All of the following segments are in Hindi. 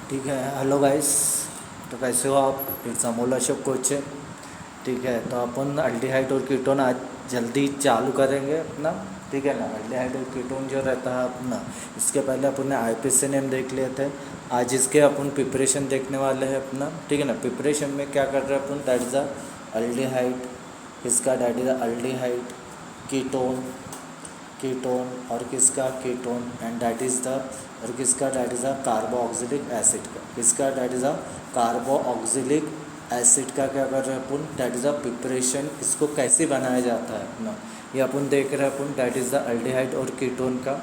ठीक है। हेलो गाइस, तो कैसे हो आप? इट्स अमोल अशोक कोच है। ठीक है, तो अपन अल्डिहाइड और कीटोन आज जल्दी चालू करेंगे अपना। ठीक है ना, अल्डिहाइड और कीटोन जो रहता है अपना, इसके पहले अपन ने आईपीसी नेम देख लिए थे। आज इसके अपन प्रिपरेशन देखने वाले हैं अपना। ठीक है ना, प्रिपरेशन में क्या कर रहे हैं अपन, दैट इज़ अ अल्डिहाइड, इसका that is a aldehyde, ketone, ketone और किसका ketone, and that is the, और किसका that is a carboxylic acid का, किसका that is a carboxylic acid का क्या कर रहे हैं अपन, दैट इज़ अ प्रिपरेशन। इसको कैसे बनाया जाता है अपना, ये अपन देख रहे हैं अपन, दैट इज़ द अल्डिहाइड और कीटोन का।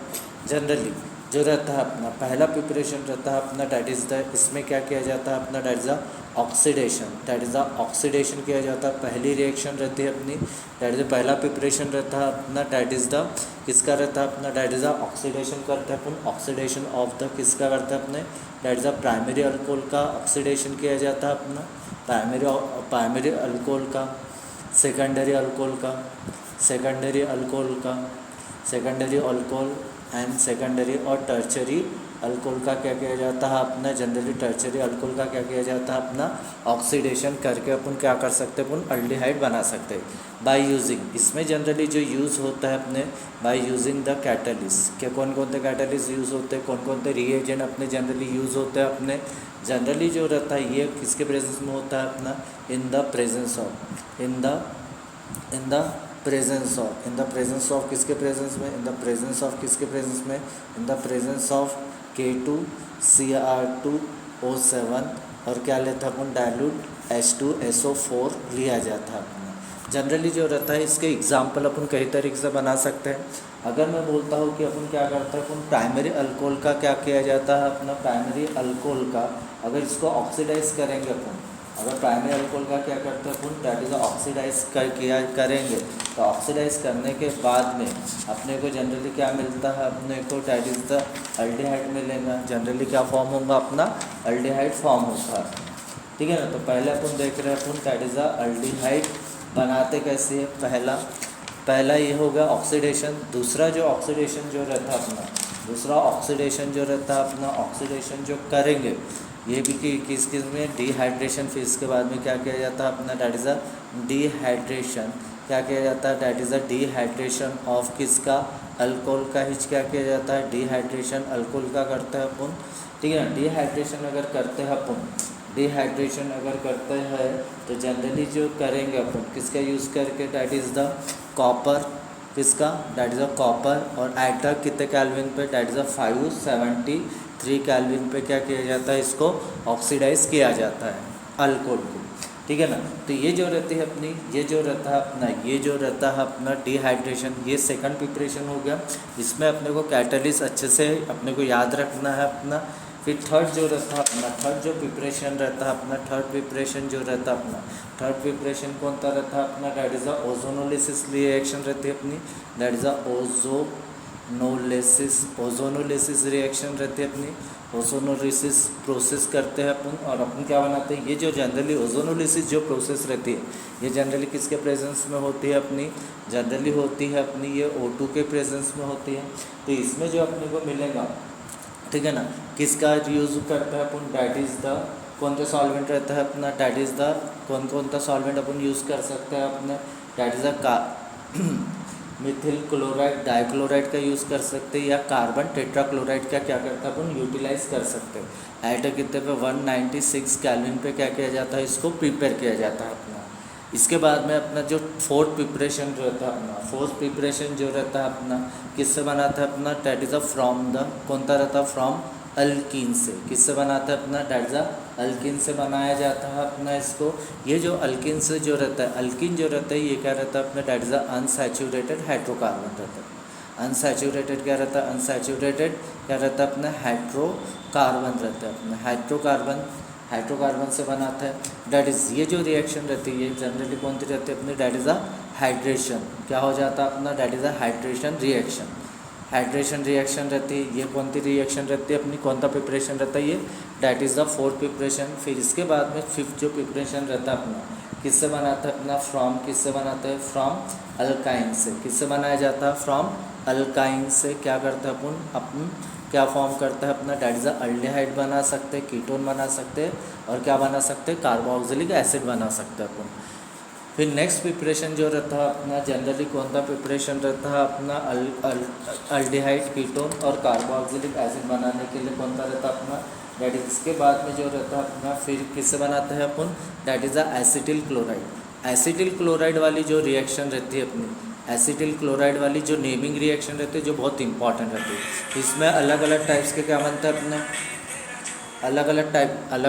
जनरली जो रहता है अपना पहला प्रिपरेशन रहता है अपना, दैट इज़ द, इसमें क्या किया जाता है अपना, that is the oxidation, that is the oxidation किया जाता है। पहली रिएक्शन रहती है अपनी, दैट इज़ पहला प्रिपरेशन रहता है अपना, दैट इज़ द, किसका रहता है अपना, दैट इज़ द ऑक्सीडेशन करते हैं अपन। ऑक्सीडेशन ऑफ द, किसका करते हैं अपने, that is the primary alcohol का ऑक्सीडेशन किया जाता है अपना, प्राइमरी अल्कोहल का, सेकेंडरी अल्कोहल का, सेकेंडरी अल्कोहल का, सेकेंडरी अल्कोहल एंड सेकेंडरी और टर्चरी अल्कोहल का क्या किया जाता है अपना, जनरली टर्चरी अल्कोहल का क्या किया जाता है अपना, ऑक्सीडेशन करके अपन क्या कर सकते हैं, अपन अल्डिहाइड बना सकते हैं बाय यूजिंग। इसमें जनरली जो यूज़ होता है अपने, बाय यूजिंग द कैटलिस्ट, के कौन कौन से कैटलिस्ट यूज़ होते हैं, कौन कौन से रिएजेंट अपने जनरली यूज़ होते हैं अपने। जनरली जो रहता है ये किसके प्रेजेंस में होता है अपना, इन the presence of, in the presence of, in the presence of, किसके प्रेजेंस में, इन द प्रेजेंस ऑफ, किसके प्रेजेंस में, इन द प्रेजेंस ऑफ K2Cr2O7, और क्या लेता है अपन, डाइल्यूट H2SO4 लिया जाता है अपना। जनरली जो रहता है इसके एग्जाम्पल अपन कई तरीके से बना सकते हैं। अगर मैं बोलता हूँ कि अपन क्या करते हैं, अपन प्राइमरी अल्कोहल का क्या किया जाता है अपना, प्राइमरी अल्कोहल का अगर इसको ऑक्सीडाइज करेंगे अपन, अगर प्राइमरी अल्कोहल का क्या करते हैं अपन, दैट इज़ ऑक्सीडाइज किया करेंगे, तो ऑक्सीडाइज करने के बाद में अपने को जनरली क्या मिलता है अपने को, दैट इज़ द अल्डिहाइड मिलेगा। जनरली क्या फॉर्म होगा अपना, अल्डिहाइड फॉर्म होता है। ठीक है ना, तो पहले अपन देख रहे हैं अपन, दैट इज़ द अल्डिहाइड बनाते कैसे है। पहला ये होगा ऑक्सीडेशन। दूसरा जो ऑक्सीडेशन जो रहता है अपना, दूसरा ऑक्सीडेशन जो रहता है अपना, ऑक्सीडेशन जो करेंगे ये भी कि किस में, डिहाइड्रेशन। फिर इसके बाद में क्या किया जाता है अपना, दैट इज़ अ डिहाइड्रेशन, क्या किया जाता है, that is a dehydration of किसका, अल्कोहल का ही क्या किया जाता है, डिहाइड्रेशन अल्कोहल का करते हैं अपन। ठीक है ना, डिहाइड्रेशन अगर करते हैं अपन, डिहाइड्रेशन अगर करते हैं तो जनरली जो करेंगे अपन किसका यूज़ करके, दैट इज़ द कॉपर, किसका, दैट इज़ अ कॉपर, और एट द कितने कैल्विन पे, दैट इज़ अ 573 कैल्विन पे क्या किया जाता है, इसको ऑक्सीडाइज किया जाता है अल्कोहल को। ठीक है ना, तो ये जो रहती है अपनी, ये जो रहता है अपना, ये जो रहता है अपना डिहाइड्रेशन, ये सेकंड प्रिपरेशन हो गया। इसमें अपने को कैटलिस्ट अच्छे से अपने को याद रखना है अपना। फिर थर्ड जो रहता है अपना, थर्ड जो प्रिपरेशन रहता है अपना, थर्ड प्रिपरेशन जो रहता है अपना, थर्ड प्रिपरेशन कौन सा रहता है अपना, that is a ozonolysis reaction रहती है अपनी, that is a ozonolysis reaction रहती है अपनी। ओजोनोलिसिस प्रोसेस करते हैं अपन, और अपन क्या बनाते हैं, ये जो जनरली ओजोनोलिसिस जो प्रोसेस रहती है, ये जनरली किसके प्रेजेंस में होती है अपनी, जनरली होती है अपनी ये O2 के प्रेजेंस में होती है। तो इसमें जो अपने को मिलेगा, ठीक है ना, किसका यूज़ करते हैं अपन, डैट इज़ द, कौन सा सॉल्वेंट रहता है अपना, डैट इज़ द, कौन सा सॉल्वेंट अपन यूज़ कर सकते हैं अपने, that is the Mithil chloride, dichloride का यूज़ कर सकते हैं, या कार्बन टेट्राक्लोराइड का क्या करता है अपन, यूटिलाइज कर सकते हैं। एट कितने पे, 196 कैल्विन पे क्या किया जाता है, इसको प्रिपेयर किया जाता है अपना। इसके बाद में अपना जो फोर्थ प्रिपरेशन जो रहता है अपना, फोर्थ प्रिपरेशन जो रहता है अपना, किससे बनाता है अपना, that is a from the, कौन सा रहता है, फ्रॉम अल्कीन से। किससे बनाता है अपना, दैट इज़ अ अल्कीन से बनाया जाता है अपना इसको। ये जो अल्कीन से जो रहता है, अल्कीन जो रहता है ये क्या रहता है अपना, that is a unsaturated hydrocarbon रहता है। अनसैचुरेटेड क्या रहता है, अनसैचुरेटेड क्या रहता है अपना, हाइड्रोकार्बन रहता है अपना, हाइड्रोकार्बन से बनाता है। दैट इज़, ये जो रिएक्शन रहती है ये जनरली कौन सी रहती है अपनी, दैट इज़ अ हाइड्रेशन। क्या हो जाता है अपना, that is a hydration reaction. Hydration reaction रहती है, ये कौन सी रिएक्शन रहती है अपनी, कौन सा प्रिपरेशन रहता है ये, that is the fourth preparation. फिर इसके बाद में फिफ्थ जो प्रिपरेशन रहता है अपना, किससे बनाता है अपना, फ्रॉम, किससे बनाते हैं, फ्रॉम अल्काइन से। किससे बनाया जाता है, फ्रॉम अल्काइन से। क्या करते हैं अपन क्या फॉर्म करता है अपना, डैट इज़ अल्डिहाइड बना सकते हैं, कीटोन बना सकते हैं, और क्या बना सकते हैं, कार्बोक्सिलिक एसिड बना सकते हैं अपन। फिर नेक्स्ट प्रिपरेशन जो रहता है अपना, जनरली कौन सा प्रिपरेशन रहता है अपना, अल्डिहाइड, कीटोन और कार्बोक्सिलिक एसिड बनाने के लिए कौन सा रहता है अपना, डैट इज। इसके बाद में जो रहता है अपना, फिर किससे बनाते हैं अपन, that is acetyl chloride. Acetyl chloride वाली जो रिएक्शन रहती है अपनी, एसिटिल क्लोराइड वाली जो नेमिंग रिएक्शन रहती है, जो बहुत इंपॉर्टेंट रहती है, इसमें अलग अलग टाइप्स के क्या बनते हैं अपने, अलग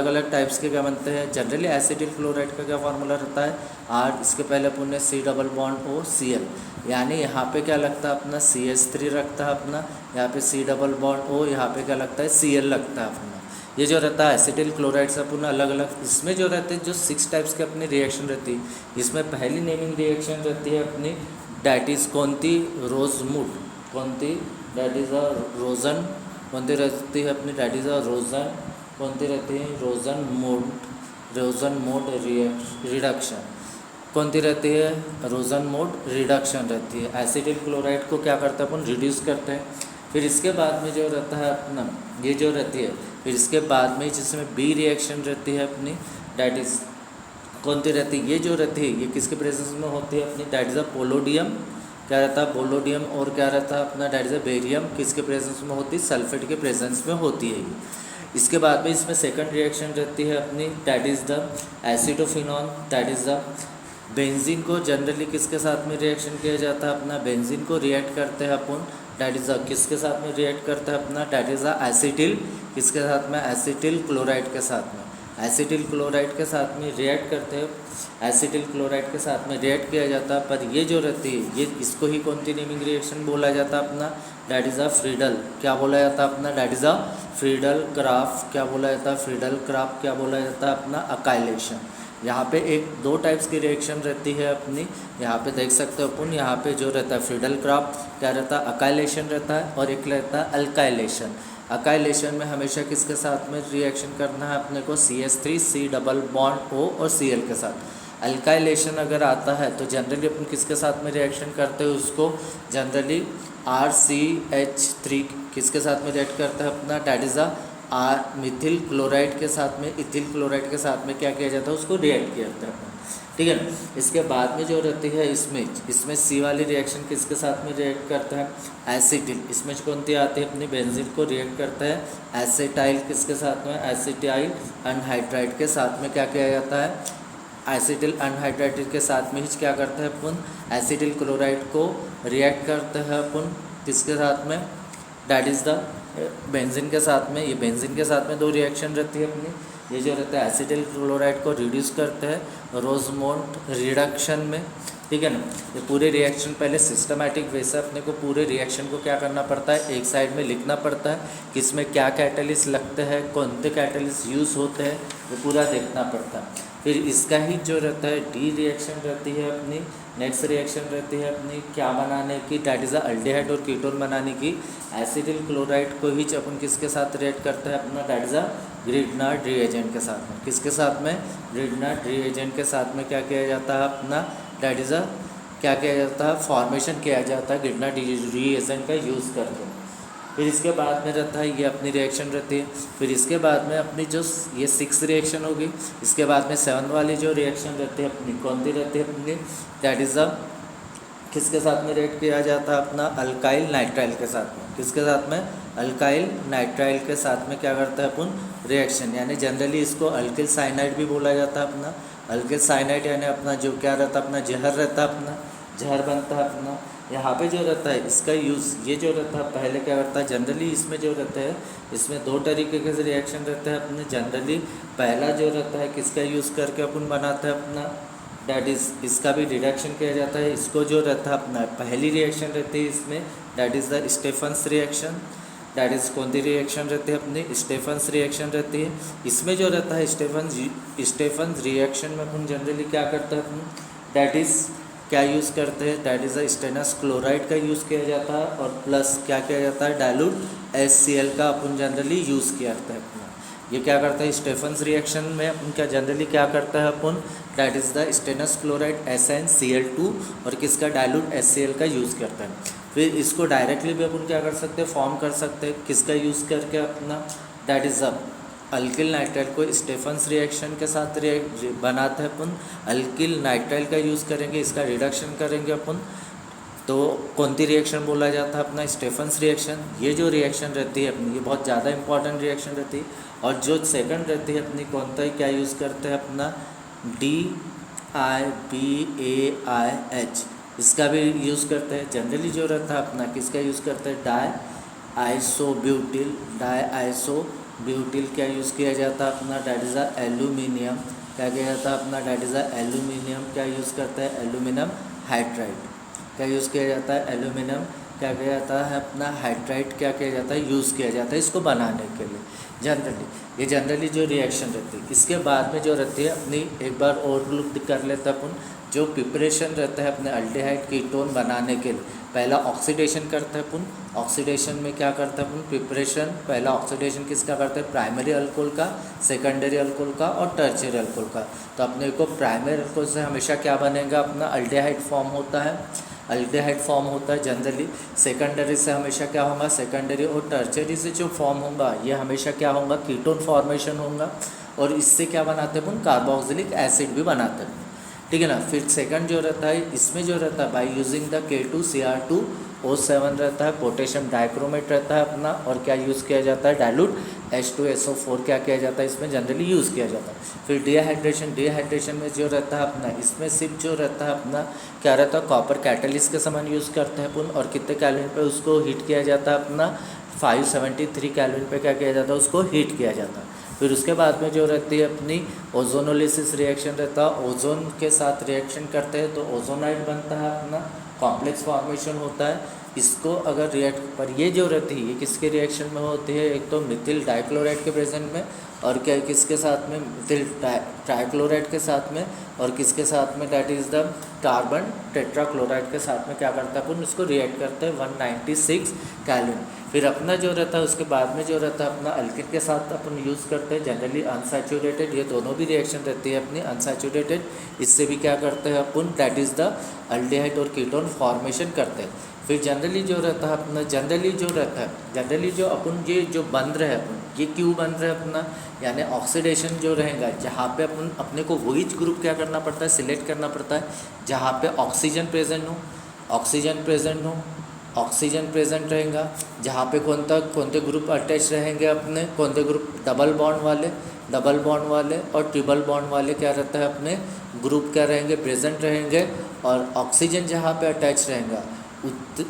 अलग टाइप्स के क्या बनते हैं। जनरली एसिटिल क्लोराइड का क्या फार्मूला रहता है, आर, इसके पहले अपन ने C double bond O Cl, यानी यहाँ पे क्या लगता है अपना, CH3 रखता है अपना, यहाँ पे C डबल बॉन्ड O, यहाँ पे क्या लगता है, Cl लगता है अपना। ये जो रहता है एसिटिल क्लोराइड से अपन अलग अलग, इसमें जो रहते हैं जो 6 टाइप्स के अपनी रिएक्शन रहती है, इसमें पहली नेमिंग रिएक्शन रहती है अपनी, डैट इज़ कौन सी, रोजमूड, कौन सी, डैट इज़ अ रोजन, कौन सी रहती है अपनी, डैट इज़ अ रोजन, कौन सी रहती है, रोजन मोड रिडक्शन, कौन सी रहती है, रोजन मोड रिडक्शन रहती है। एसिटिल क्लोराइड को क्या करते हैं अपन, रिड्यूस करते हैं। फिर इसके बाद में जो रहता है अपना, ये जो रहती है, फिर इसके बाद में जिसमें बी रिएक्शन रहती है अपनी, डैट इज़ कौन सी रहती है, ये जो रहती है ये किसके प्रेजेंस में होती है अपनी, डैट इज़ अ पोलोडियम, क्या रहता है, पोलोडियम, और क्या रहता है अपना, डैट इज़ अ बेरियम, किसके प्रेजेंस में होती है, सल्फेट के प्रेजेंस में होती है ये। इसके बाद में इसमें सेकंड रिएक्शन रहती है अपनी, that is the acetophenol, that is the benzene को जनरली किसके साथ में रिएक्शन किया जाता है अपना, बेंजीन को रिएक्ट करते हैं अपन, डैट इज़ किसके साथ में रिएक्ट करता है अपना, डैट इज़ एसिटिल, किसके साथ में, एसिटिल क्लोराइड के साथ में, एसिटिल क्लोराइड के साथ में रिएक्ट करते हैं, एसिटिल क्लोराइड के साथ में रिएक्ट किया जाता है। पर ये जो रहती है ये, इसको ही कौन सी नेमिंग रिएक्शन बोला जाता है अपना, डैट इज़ फ्रीडल, क्या बोला जाता है अपना, डैट इज़ फ्रीडल क्राफ्ट, क्या बोला जाता है, फ्रीडल क्राफ्ट, क्या बोला जाता है अपना, अकाइलेशन। यहाँ पे एक दो टाइप्स की रिएक्शन रहती है अपनी, यहाँ पे देख सकते हो अपन, यहाँ पे जो रहता है फ्रीडल क्राफ्ट क्या रहता है, अकाइलेशन रहता है, और एक रहता है अल्काइलेशन। अकाइलेशन में हमेशा किसके साथ में रिएक्शन करना है अपने को, CH3, C double bond O और Cl के साथ। अल्काइलेशन अगर आता है तो जनरली अपन किसके साथ में रिएक्शन करते हैं उसको, जनरली RCH3 किसके साथ में रिएक्ट करता है अपना, डैट इज़ मिथिल क्लोराइड के साथ में, इथिल क्लोराइड के साथ में क्या किया जाता है, उसको रिएक्ट किया जाता है, ठीक है ना। इसके बाद में जो रहती है इसमें C वाली रिएक्शन किसके साथ में रिएक्ट करता है, एसिटिल, इसमें कौन सी आती है अपनी, बेंजीन को रिएक्ट करता है, एसिटाइल किसके साथ में, एसिटाइल अनहाइड्राइड के साथ में क्या किया जाता है, एसिटिल अनहाइड्राइड के साथ में ही क्या करता है अपन, एसिटिल क्लोराइड को रिएक्ट करते हैं अपन, किसके साथ में, डैट इज़ द बेंजीन के साथ में। ये बेंजीन के साथ में दो रिएक्शन रहती है अपनी, ये जो रहता है एसिटिल क्लोराइड को रिड्यूस करते हैं रोजमोंट रिडक्शन में, ठीक है ना। ये पूरे रिएक्शन पहले सिस्टमैटिक वे से अपने को पूरे रिएक्शन को क्या करना पड़ता है, एक साइड में लिखना पड़ता है कि इसमें क्या कैटलिस्ट लगते हैं, कौन से कैटलिस्ट यूज़ होते हैं, वो पूरा देखना पड़ता है। फिर इसका ही जो रहता है डी रिएक्शन रहती है अपनी, नेक्स्ट रिएक्शन रहती है अपनी क्या बनाने की, डैट इज़ अल्डिहाइड और कीटोन बनाने की। एसिटिल क्लोराइड को ही अपन किसके साथ रिएक्ट करते हैं अपना, डैट इज़ ग्रिडनार्ड रिएजेंट के साथ में, किसके साथ में, ग्रिडनार्ड रिएजेंट के साथ में क्या किया जाता है अपना, डैट इज़ क्या किया जाता है, फॉर्मेशन किया जाता है ग्रिडनार्ड रिएजेंट का यूज़ करके। फिर इसके बाद में रहता है ये अपनी रिएक्शन रहती है। फिर इसके बाद में अपनी जो ये 6 रिएक्शन होगी, इसके बाद में 7 वाली जो रिएक्शन रहती है अपनी कौन सी रहती है अपनी, दैट इज़ किसके साथ में रिएक्ट किया जाता है अपना, अल्काइल नाइट्राइल के साथ में, किसके साथ में, अल्काइल नाइट्राइल के साथ में क्या करता है अपन रिएक्शन, यानी जनरली इसको अल्किल साइनाइड भी बोला जाता है अपना। अल्किल साइनाइड यानी अपना जो क्या रहता है अपना, जहर रहता है अपना, जहर बनता है अपना। यहाँ पे जो रहता है इसका यूज़, ये जो रहता है पहले क्या करता है, जनरली इसमें जो रहता है इसमें 2 तरीके के रिएक्शन रहते हैं अपने। जनरली पहला जो रहता है किसका यूज़ करके अपन बनाते हैं अपना, डैट इज़ इसका भी रिडक्शन किया जाता है। इसको जो रहता है अपना पहली रिएक्शन रहती है इसमें, that is the Stephen's reaction. That is कौन सी रिएक्शन रहती है अपनी, स्टेफन्स रिएक्शन रहती है। इसमें जो रहता है स्टेफन्स रिएक्शन में अपन जनरली क्या करते हैं अपन, डैट इज़ क्या यूज़ करते हैं, डैट इज़ स्टेनस क्लोराइड का यूज़ किया जाता है, और प्लस क्या किया जाता है, डाइल्यूट HCl का अपन जनरली यूज़ किया जाता है अपना। ये क्या करता है स्टेफन्स रिएक्शन में अपन क्या जनरली क्या करता है अपन, that is the stannous chloride SnCl2 और किसका डाइल्यूट HCl का यूज़ करता है। फिर इसको डायरेक्टली भी अपन क्या कर सकते हैं, फॉर्म कर सकते हैं, किसका यूज़ करके अपना, that is a alkyl nitrile को स्टेफन्स रिएक्शन के साथ बनाते हैं अपन। अल्किल नाइट्राइल का यूज़ करेंगे, इसका रिडक्शन करेंगे अपन, तो कौन सी रिएक्शन बोला जाता है अपना, स्टेफन्स रिएक्शन। ये जो रिएक्शन रहती है अपनी, ये बहुत ज़्यादा इंपॉर्टेंट रिएक्शन रहती है। और जो सेकंड रहती है अपनी, कौन सा क्या यूज़ करते हैं अपना, DIBAIH, इसका भी यूज़ करते हैं। जनरली जो रहता है अपना, किसका यूज़ करते हैं, डाई आइसोब्यूटिल क्या यूज़ किया जाता है अपना, डैट इज़ अ एल्यूमिनियम, क्या किया जाता है अपना, डैट इज़ अ एल्यूमिनियम, क्या यूज़ करते हैं, एल्यूमिनियम हाइड्राइड, क्या यूज़ किया जाता है, एल्यूमिनियम क्या किया जाता है अपना, हाइड्राइड क्या किया जाता है, यूज़ किया जाता है इसको बनाने के लिए जनरली। ये जनरली जो रिएक्शन रहती है। इसके बाद में जो रहती है अपनी, एक बार और लुक कर लेते हैं अपन, जो प्रिपरेशन रहता है अपने अल्डिहाइड कीटोन बनाने के लिए, पहला ऑक्सीडेशन करते हैं अपन। ऑक्सीडेशन में क्या करते हैं अपन, प्रिपरेशन, पहला ऑक्सीडेशन किसका करते हैं, प्राइमरी अल्कोहल का, सेकेंडरी अल्कोहल का और टर्शियरी अल्कोहल का। तो अपने को प्राइमरी अल्कोहल से हमेशा क्या बनेगा अपना, अल्डिहाइड फॉर्म होता है, अल्डिहाइड फॉर्म होता है जनरली। सेकेंडरी से हमेशा क्या होगा, सेकेंडरी और टर्शियरी से जो फॉर्म होगा ये हमेशा क्या होगा, कीटोन फॉर्मेशन होगा। और इससे क्या बनाते हैं अपन, कार्बोक्सिलिक एसिड भी बनाते हैं, ठीक है ना। फिर सेकंड जो रहता है, इसमें जो रहता है बाय यूजिंग द K2Cr2O7 रहता है, पोटेशियम डाइक्रोमेट रहता है अपना, और क्या यूज़ किया जाता है, डाइल्यूट H2SO4 क्या किया जाता है इसमें, जनरली यूज़ किया जाता है। फिर डिहाइड्रेशन, डिहाइड्रेशन में जो रहता है अपना, इसमें सिर्फ जो रहता है अपना क्या रहता है, कॉपर कैटलिस्ट के समान यूज़ करते हैं अपन। और कितने कैलोरी पे उसको हीट किया जाता है अपना, 573 कैलोरी पे क्या किया जाता है, उसको हीट किया जाता है। फिर उसके बाद में जो रहती है अपनी ओजोनोलिसिस रिएक्शन रहता है, ओजोन के साथ रिएक्शन करते हैं तो ओजोनाइड बनता है अपना, कॉम्प्लेक्स फॉर्मेशन होता है। इसको अगर रिएक्ट पर ये जो रहती है, ये किसके रिएक्शन में होती है, एक तो मिथिल डाइक्लोराइड के प्रेजेंट में, और क्या किसके साथ में, मिथिल ट्राइक्लोराइड के साथ में, और किसके साथ में, that is the carbon tetrachloride के साथ में क्या करता है अपन, उसको रिएक्ट करते हैं 196 कैलोरी। फिर अपना जो रहता है उसके बाद में जो रहता है अपना अल्किन के साथ अपन यूज़ करते हैं जनरली अनसैचुरेटेड, ये दोनों भी रिएक्शन रहती है अपनी अनसैचुरेटेड। इससे भी क्या करते हैं अपन, डैट इज़ द अल्डिहाइड और कीटोन फॉर्मेशन करते हैं। फिर जनरली जो रहता है अपना, जनरली जो रहता है, जनरली जो अपन ये जो बन रहे हैं अपन, ये क्यों बन रहे हैं अपना, यानी ऑक्सीडेशन जो रहेगा, जहाँ पे अपन अपने को वही ग्रुप क्या करना पड़ता है, सिलेक्ट करना पड़ता है जहाँ पे ऑक्सीजन प्रेजेंट हो, ऑक्सीजन प्रेजेंट हो, ऑक्सीजन प्रेजेंट रहेगा। जहाँ पे कौन से ग्रुप अटैच रहेंगे अपने, कौन से ग्रुप, डबल बॉन्ड वाले, डबल बॉन्ड वाले और ट्रिपल बॉन्ड वाले क्या रहता है अपने ग्रुप क्या रहेंगे, प्रेजेंट रहेंगे। और ऑक्सीजन जहाँ पे अटैच रहेगा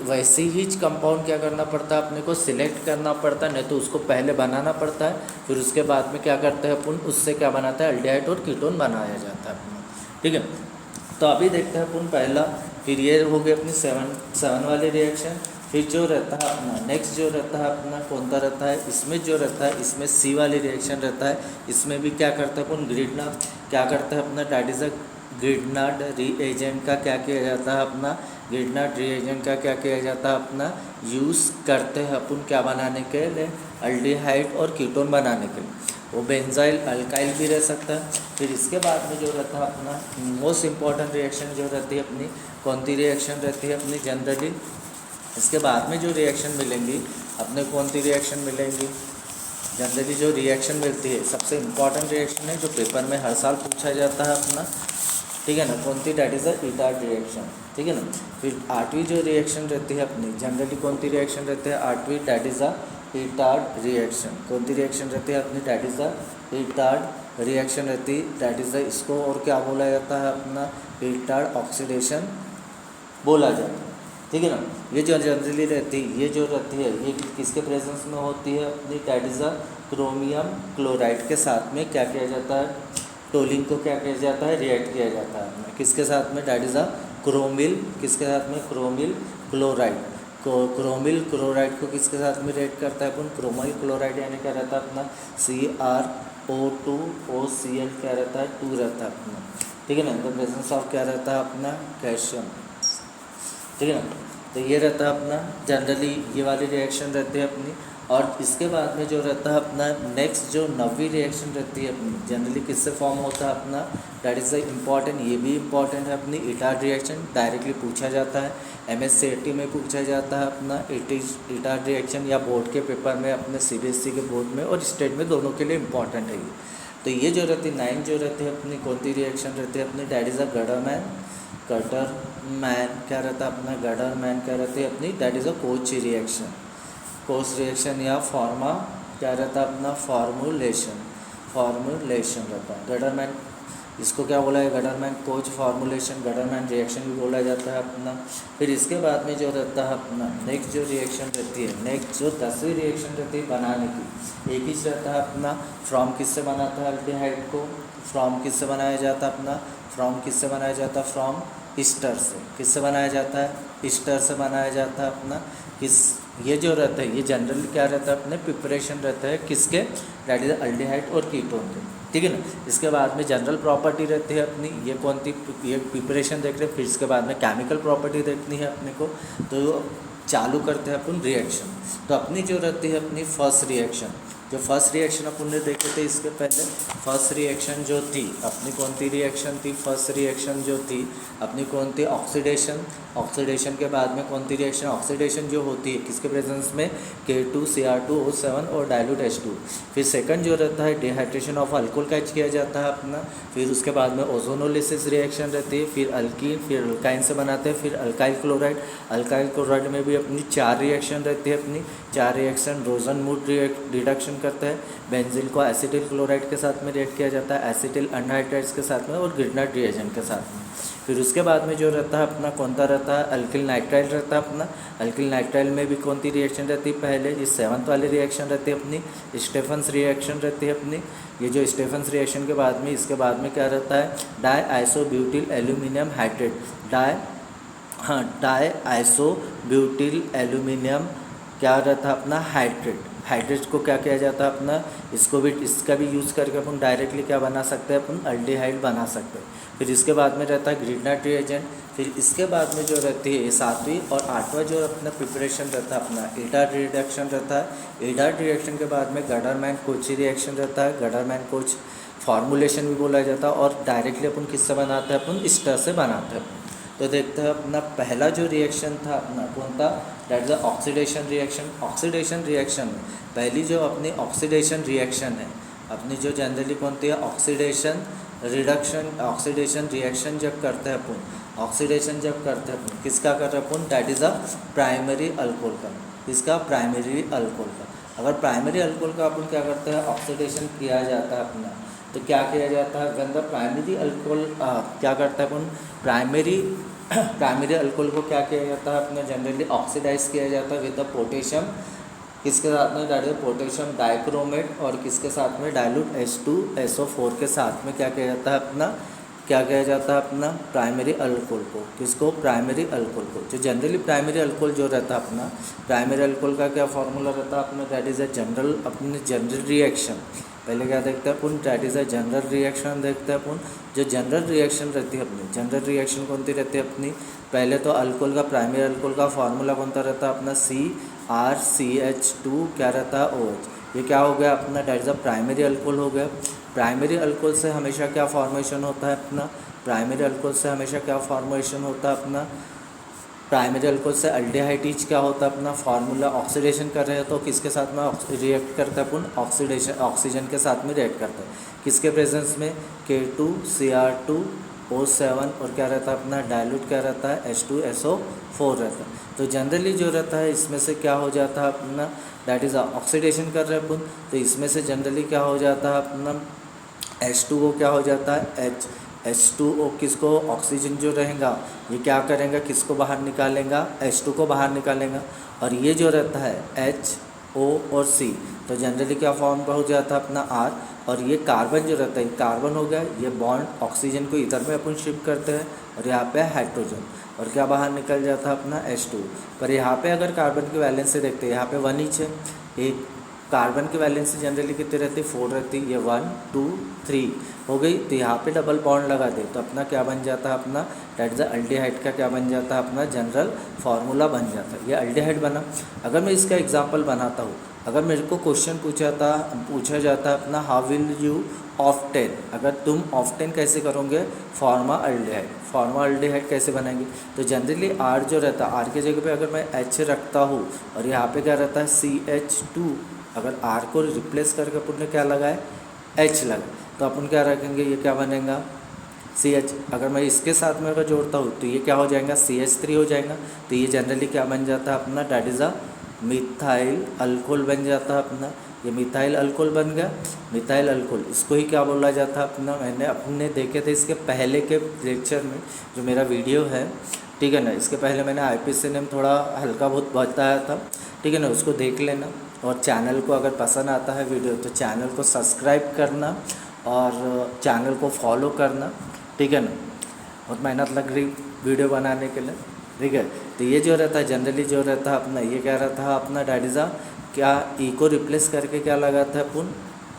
वैसे ही कंपाउंड क्या करना पड़ता है अपने को, सिलेक्ट करना पड़ता है, नहीं तो उसको पहले बनाना पड़ता है। फिर उसके बाद में क्या करते हैं अपन, उससे क्या बनाता है, अल्डिहाइड और कीटोन बनाया जाता है अपना, ठीक है। तो अभी देखते हैं अपन पहला, फिर ये हो गई अपनी 7 वाली रिएक्शन। फिर जो रहता है अपना नेक्स्ट जो रहता है अपना कौन सा रहता है, इसमें जो रहता है, इसमें C वाली रिएक्शन रहता है। इसमें भी क्या करता है अपन, ग्रिडनार्ड क्या करता है अपना, डैट इज़ अ ग्रिडनार्ड रीएजेंट का क्या किया जाता है अपना, ग्रिडनार्ड रीएजेंट का क्या किया जाता है अपना, यूज़ करते हैं अपन क्या बनाने के लिए, अल्डिहाइड और कीटोन बनाने के लिए। वो बेंजाइल अल्काइल भी रह सकता है। फिर इसके बाद में जो रहता है अपना मोस्ट इम्पॉर्टेंट रिएक्शन जो रहती है अपनी, कौन सी रिएक्शन रहती है अपनी जनरली, इसके बाद में जो रिएक्शन मिलेंगी अपने, कौन सी रिएक्शन मिलेंगी जनरली, जो रिएक्शन मिलती है सबसे इम्पॉर्टेंट रिएक्शन है जो पेपर में हर साल पूछा जाता है अपना, ठीक है ना, कौन सी, डैट इज़ अ ईटार्ड रिएक्शन, ठीक है ना। फिर 8वीं जो रिएक्शन रहती है अपनी जनरली, कौन सी रिएक्शन रहती है 8वीं, डैट इज़ अ ईटार्ड रिएक्शन। कौन सी रिएक्शन रहती है अपनी, डैट इज़ अ ईटार्ड रिएक्शन रहती है, डैट इज़ अ, इसको और क्या बोला जाता है अपना, ईटार्ड ऑक्सीडेशन बोला जाता है, ठीक है ना। ये जो जनरली रहती है, ये जो रहती है ये किसके प्रेजेंस में होती है अपनी, that is a chromium chloride के साथ में क्या किया जाता है, टोलिंग को क्या किया जाता है, रिएक्ट किया जाता है किसके साथ में, डैट इज़ अ क्रोमिल, किसके साथ में, क्रोमिल क्लोराइड को, क्रोमिल क्लोराइड को किसके साथ में रिएक्ट करता है अपन, क्रोमाइल क्लोराइड, यानी क्या रहता है अपना CrO2OCl क्या रहता है, 2 रहता है अपना, ठीक है ना, इन द प्रेजेंस ऑफ क्या रहता है अपना, कैल्शियम, ठीक है ना। तो ये रहता है अपना जनरली ये वाली रिएक्शन रहती है अपनी। और इसके बाद में जो रहता है अपना नेक्स्ट जो नवी रिएक्शन रहती है अपनी, जनरली किससे फॉर्म होता है अपना, दैट इज़ द इम्पॉर्टेंट, ये भी इम्पॉर्टेंट है अपनी, इटार्ड रिएक्शन डायरेक्टली पूछा जाता है, MSCT में पूछा जाता है अपना इटार्ड रिएक्शन, या बोर्ड के पेपर में अपने CBSE के बोर्ड में और स्टेट में, दोनों के लिए इम्पॉर्टेंट है ये। तो ये जो रहती है 9 जो रहती है अपनी, कौन सी रिएक्शन रहती है अपनी, दैट इज़ अ गडरमैन क्या रहता है अपना, गडरमैन क्या रहती है अपनी, that is a Kochi reaction, coach reaction, या फॉर्मा क्या रहता है अपना, फॉर्मुलेशन रहता है। गडरमैन इसको क्या बोला है, गडरमैन कोच फॉर्मुलेशन, गडरमैन रिएक्शन भी बोला जाता है अपना। फिर इसके बाद में जो रहता है अपना नेक्स्ट जो रिएक्शन रहती है, नेक्स्ट जो 10वीं रिएक्शन रहती है बनाने की, एक ही रहता है अपना, फ्रॉम किससे बनाता है अल्डिहाइड को, फ्रॉम किससे बनाया जाता है अपना, फ्रॉम किससे बनाया जाता है, फ्रॉम ईस्टर से, किससे बनाया जाता है, ईस्टर से बनाया जाता है अपना। किस ये जो रहता है ये जनरली क्या रहता है अपने, प्रिपरेशन रहता है किसके, दैट इज अल्डिहाइड और कीटोन के, ठीक है ना। इसके बाद में जनरल प्रॉपर्टी रहती है अपनी, ये कौन सी, ये प्रिपरेशन देख रहे हैं। फिर इसके बाद में केमिकल प्रॉपर्टी देखनी है अपने को, तो चालू करते हैं अपन रिएक्शन। तो अपनी जो रहती है अपनी फर्स्ट रिएक्शन, जो फर्स्ट रिएक्शन अपन ने देखे थे इसके पहले, फर्स्ट रिएक्शन जो थी अपनी कौन सी रिएक्शन थी, फर्स्ट रिएक्शन जो थी अपनी कौन थी, ऑक्सीडेशन। ऑक्सीडेशन के बाद में कौन सी रिएक्शन, ऑक्सीडेशन जो होती है किसके प्रेजेंस में, K2Cr2O7 और डाइल्यूट H2। फिर सेकंड जो रहता है डिहाइड्रेशन ऑफ अल्कोहल कैच किया जाता है अपना। फिर उसके बाद में ओजोनोलिसिस रिएक्शन रहती है, फिर अल्कीन, फिर अल्काइन से बनाते हैं, फिर अल्काइल क्लोराइड। अल्काइल क्लोराइड में भी अपनी 4 रिएक्शन रहती है अपनी, 4 रिएक्शन रोजनमूड रिडक्शन करता है। बेंजीन को एसिटिल क्लोराइड के साथ में रिएक्ट किया जाता है, एसिटिल अनहाइड्राइड्स के साथ में और ग्रिग्नाइट रिएजेंट के साथ में। फिर उसके बाद में जो रहता है अपना कौन सा रहता है, अल्किल नाइट्राइल रहता है अपना। अल्किल नाइट्राइल में भी कौन सी रिएक्शन रहती है, पहले ये 7th वाली रिएक्शन रहती है अपनी, स्टेफन्स रिएक्शन रहती है अपनी। ये जो स्टेफन्स रिएक्शन के बाद में, इसके बाद में क्या रहता है, di isobutyl aluminium hydrate, di isobutyl aluminium क्या रहता है अपना, हाइड्रेट को क्या किया जाता है अपना, इसको भी, इसका भी यूज़ करके अपन डायरेक्टली क्या बना सकते हैं, अपन अल्डिहाइड बना सकते हैं। फिर इसके बाद में रहता है ग्रिग्नाइट रिएजेंट। फिर इसके बाद में जो रहती है 7वीं और 8वां जो अपना प्रिपरेशन रहता है अपना, इटार्ड रिडक्शन रहता है। इटार्ड रिएक्शन के बाद में गडरमैन कोची रिएक्शन रहता है, गडरमैन कोच फॉर्मुलेशन भी बोला जाता है। और डायरेक्टली अपन किससे बनाते हैं, अपन ईस्टर से बनाते हैं। तो देखते हैं अपना पहला जो रिएक्शन था अपना कौन था, that is the oxidation reaction. Oxidation reaction में पहली जो अपनी ऑक्सीडेशन रिएक्शन है अपनी, जो जनरली कौन थी, ऑक्सीडेशन रिडक्शन। ऑक्सीडेशन रिएक्शन जब करते हैं अपन, ऑक्सीडेशन जब करते हैं अपन, किसका कर रहे हैं अपन, that is a primary alcohol का, किसका, प्राइमरी अल्कोहल का। अगर प्राइमरी अल्कोहल का अपन क्या करते हैं, ऑक्सीडेशन किया जाता है अपना, तो क्या किया जाता है, गंदा प्राइमरी अल्कोहल क्या करता है अपन, प्राइमरी अल्कोहल को क्या किया जाता है अपने, जनरली ऑक्सीडाइज किया जाता है विद द पोटेशियम, किसके साथ में, दैट इज पोटेशियम डाइक्रोमेट, और किसके साथ में, डाइल्यूट H2SO4 के साथ में क्या किया जाता है अपना, क्या किया जाता है अपना, प्राइमरी अल्कोहल को, किसको, प्राइमरी अल्कोहल को। जो जनरली प्राइमरी अल्कोहल जो रहता है अपना, प्राइमरी अल्कोहल का क्या फार्मूला रहता है अपना, दैट इज़ अ जनरल, अपने जनरल रिएक्शन। पहले क्या देखते हैं अपन, that is a general reaction देखते हैं अपन। जो जनरल रिएक्शन रहती है अपनी, जनरल रिएक्शन कौन सी रहती है अपनी, पहले तो अल्कोहल का, प्राइमरी अल्कोहल का फार्मूला कौन सा रहता है अपना, CrCH2 क्या रहता है, OH। ये क्या हो गया अपना, that is a primary alcohol हो गया। प्राइमरी अल्कोहल से हमेशा क्या फॉर्मेशन होता है अपना, प्राइमरी अल्कोहल से हमेशा क्या फॉर्मेशन होता है अपना, प्राइमरी अल्कोहल से अल्डिहाइड क्या होता है अपना, फार्मूला ऑक्सीडेशन कर रहे हैं तो किसके साथ में रिएक्ट करता है अपन, ऑक्सीजन के साथ में रिएक्ट करता है, किसके प्रेजेंस में, K2Cr2O7 और क्या रहता है अपना, डाइल्यूट क्या रहता है, H2SO4 रहता है। तो जनरली जो रहता है इसमें से क्या हो जाता है अपना, दैट इज़ ऑक्सीडेशन कर रहे हैं अपन, तो इसमें से जनरली क्या हो जाता है अपना, H2O क्या हो जाता है, H2O किसको, ऑक्सीजन जो रहेगा ये क्या करेंगे, किसको बाहर निकालेगा, H2 को बाहर निकालेगा। और ये जो रहता है HO और C, तो जनरली क्या फॉर्म हो जाता है अपना R। और ये कार्बन जो रहता है, कार्बन हो गया, ये बॉन्ड ऑक्सीजन को इधर में अपन शिफ्ट करते हैं, और यहाँ पे हाइड्रोजन, और क्या बाहर निकल जाता है अपना H2। पर यहाँ पे अगर कार्बन की वैलेंसी देखते हैं, यहाँ पे 1 ईच है, एक कार्बन की वैलेंसी जनरली कितनी रहती है, 4 रहती है, ये 1 2 3 हो गई। तो यहाँ पे डबल बॉन्ड लगा दे तो अपना क्या बन जाता है अपना, दैट इज अल्डिहाइड का क्या बन जाता है अपना, जनरल फार्मूला बन जाता है, ये अल्डिहाइड बना। अगर मैं इसका एग्जांपल बनाता हूँ अगर मेरे को क्वेश्चन पूछा जाता अपना हाउ विल यू ऑफ्टेन, अगर तुम ऑफ्टेन कैसे करोगे फॉर्माल्डिहाइड कैसे बनाएंगे, तो जनरली आर जो रहता है, आर की जगह पे अगर मैं एच रखता हूँ और यहाँ पे क्या रहता है CH2, अगर आर को रिप्लेस करके अपन ने क्या लगाए एच लगा, तो अपन क्या रखेंगे, ये क्या बनेगा CH। अगर मैं इसके साथ में अगर जोड़ता हूँ तो ये क्या हो जाएगा CH3 हो जाएगा, तो ये जनरली क्या बन जाता है अपना, that is a methyl alcohol बन जाता है अपना। ये मिथाइल अल्कोहल बन गया, मिथाइल अल्कोहल इसको ही क्या बोला जाता है अपना, मैंने अपने देखे थे इसके पहले के लेक्चर में जो मेरा वीडियो है, ठीक है ना, इसके पहले मैंने IPC नेम थोड़ा हल्का बहुत बताया था, ठीक है ना, उसको देख लेना। और चैनल को अगर पसंद आता है वीडियो तो चैनल को सब्सक्राइब करना और चैनल को फॉलो करना, ठीक है ना, बहुत मेहनत लग रही वीडियो बनाने के लिए, ठीक है। तो ये जो रहता है जनरली जो रहता है अपना, ये क्या रहता है अपना डायडिज़ा, क्या ई को रिप्लेस करके क्या लगाता है अपन,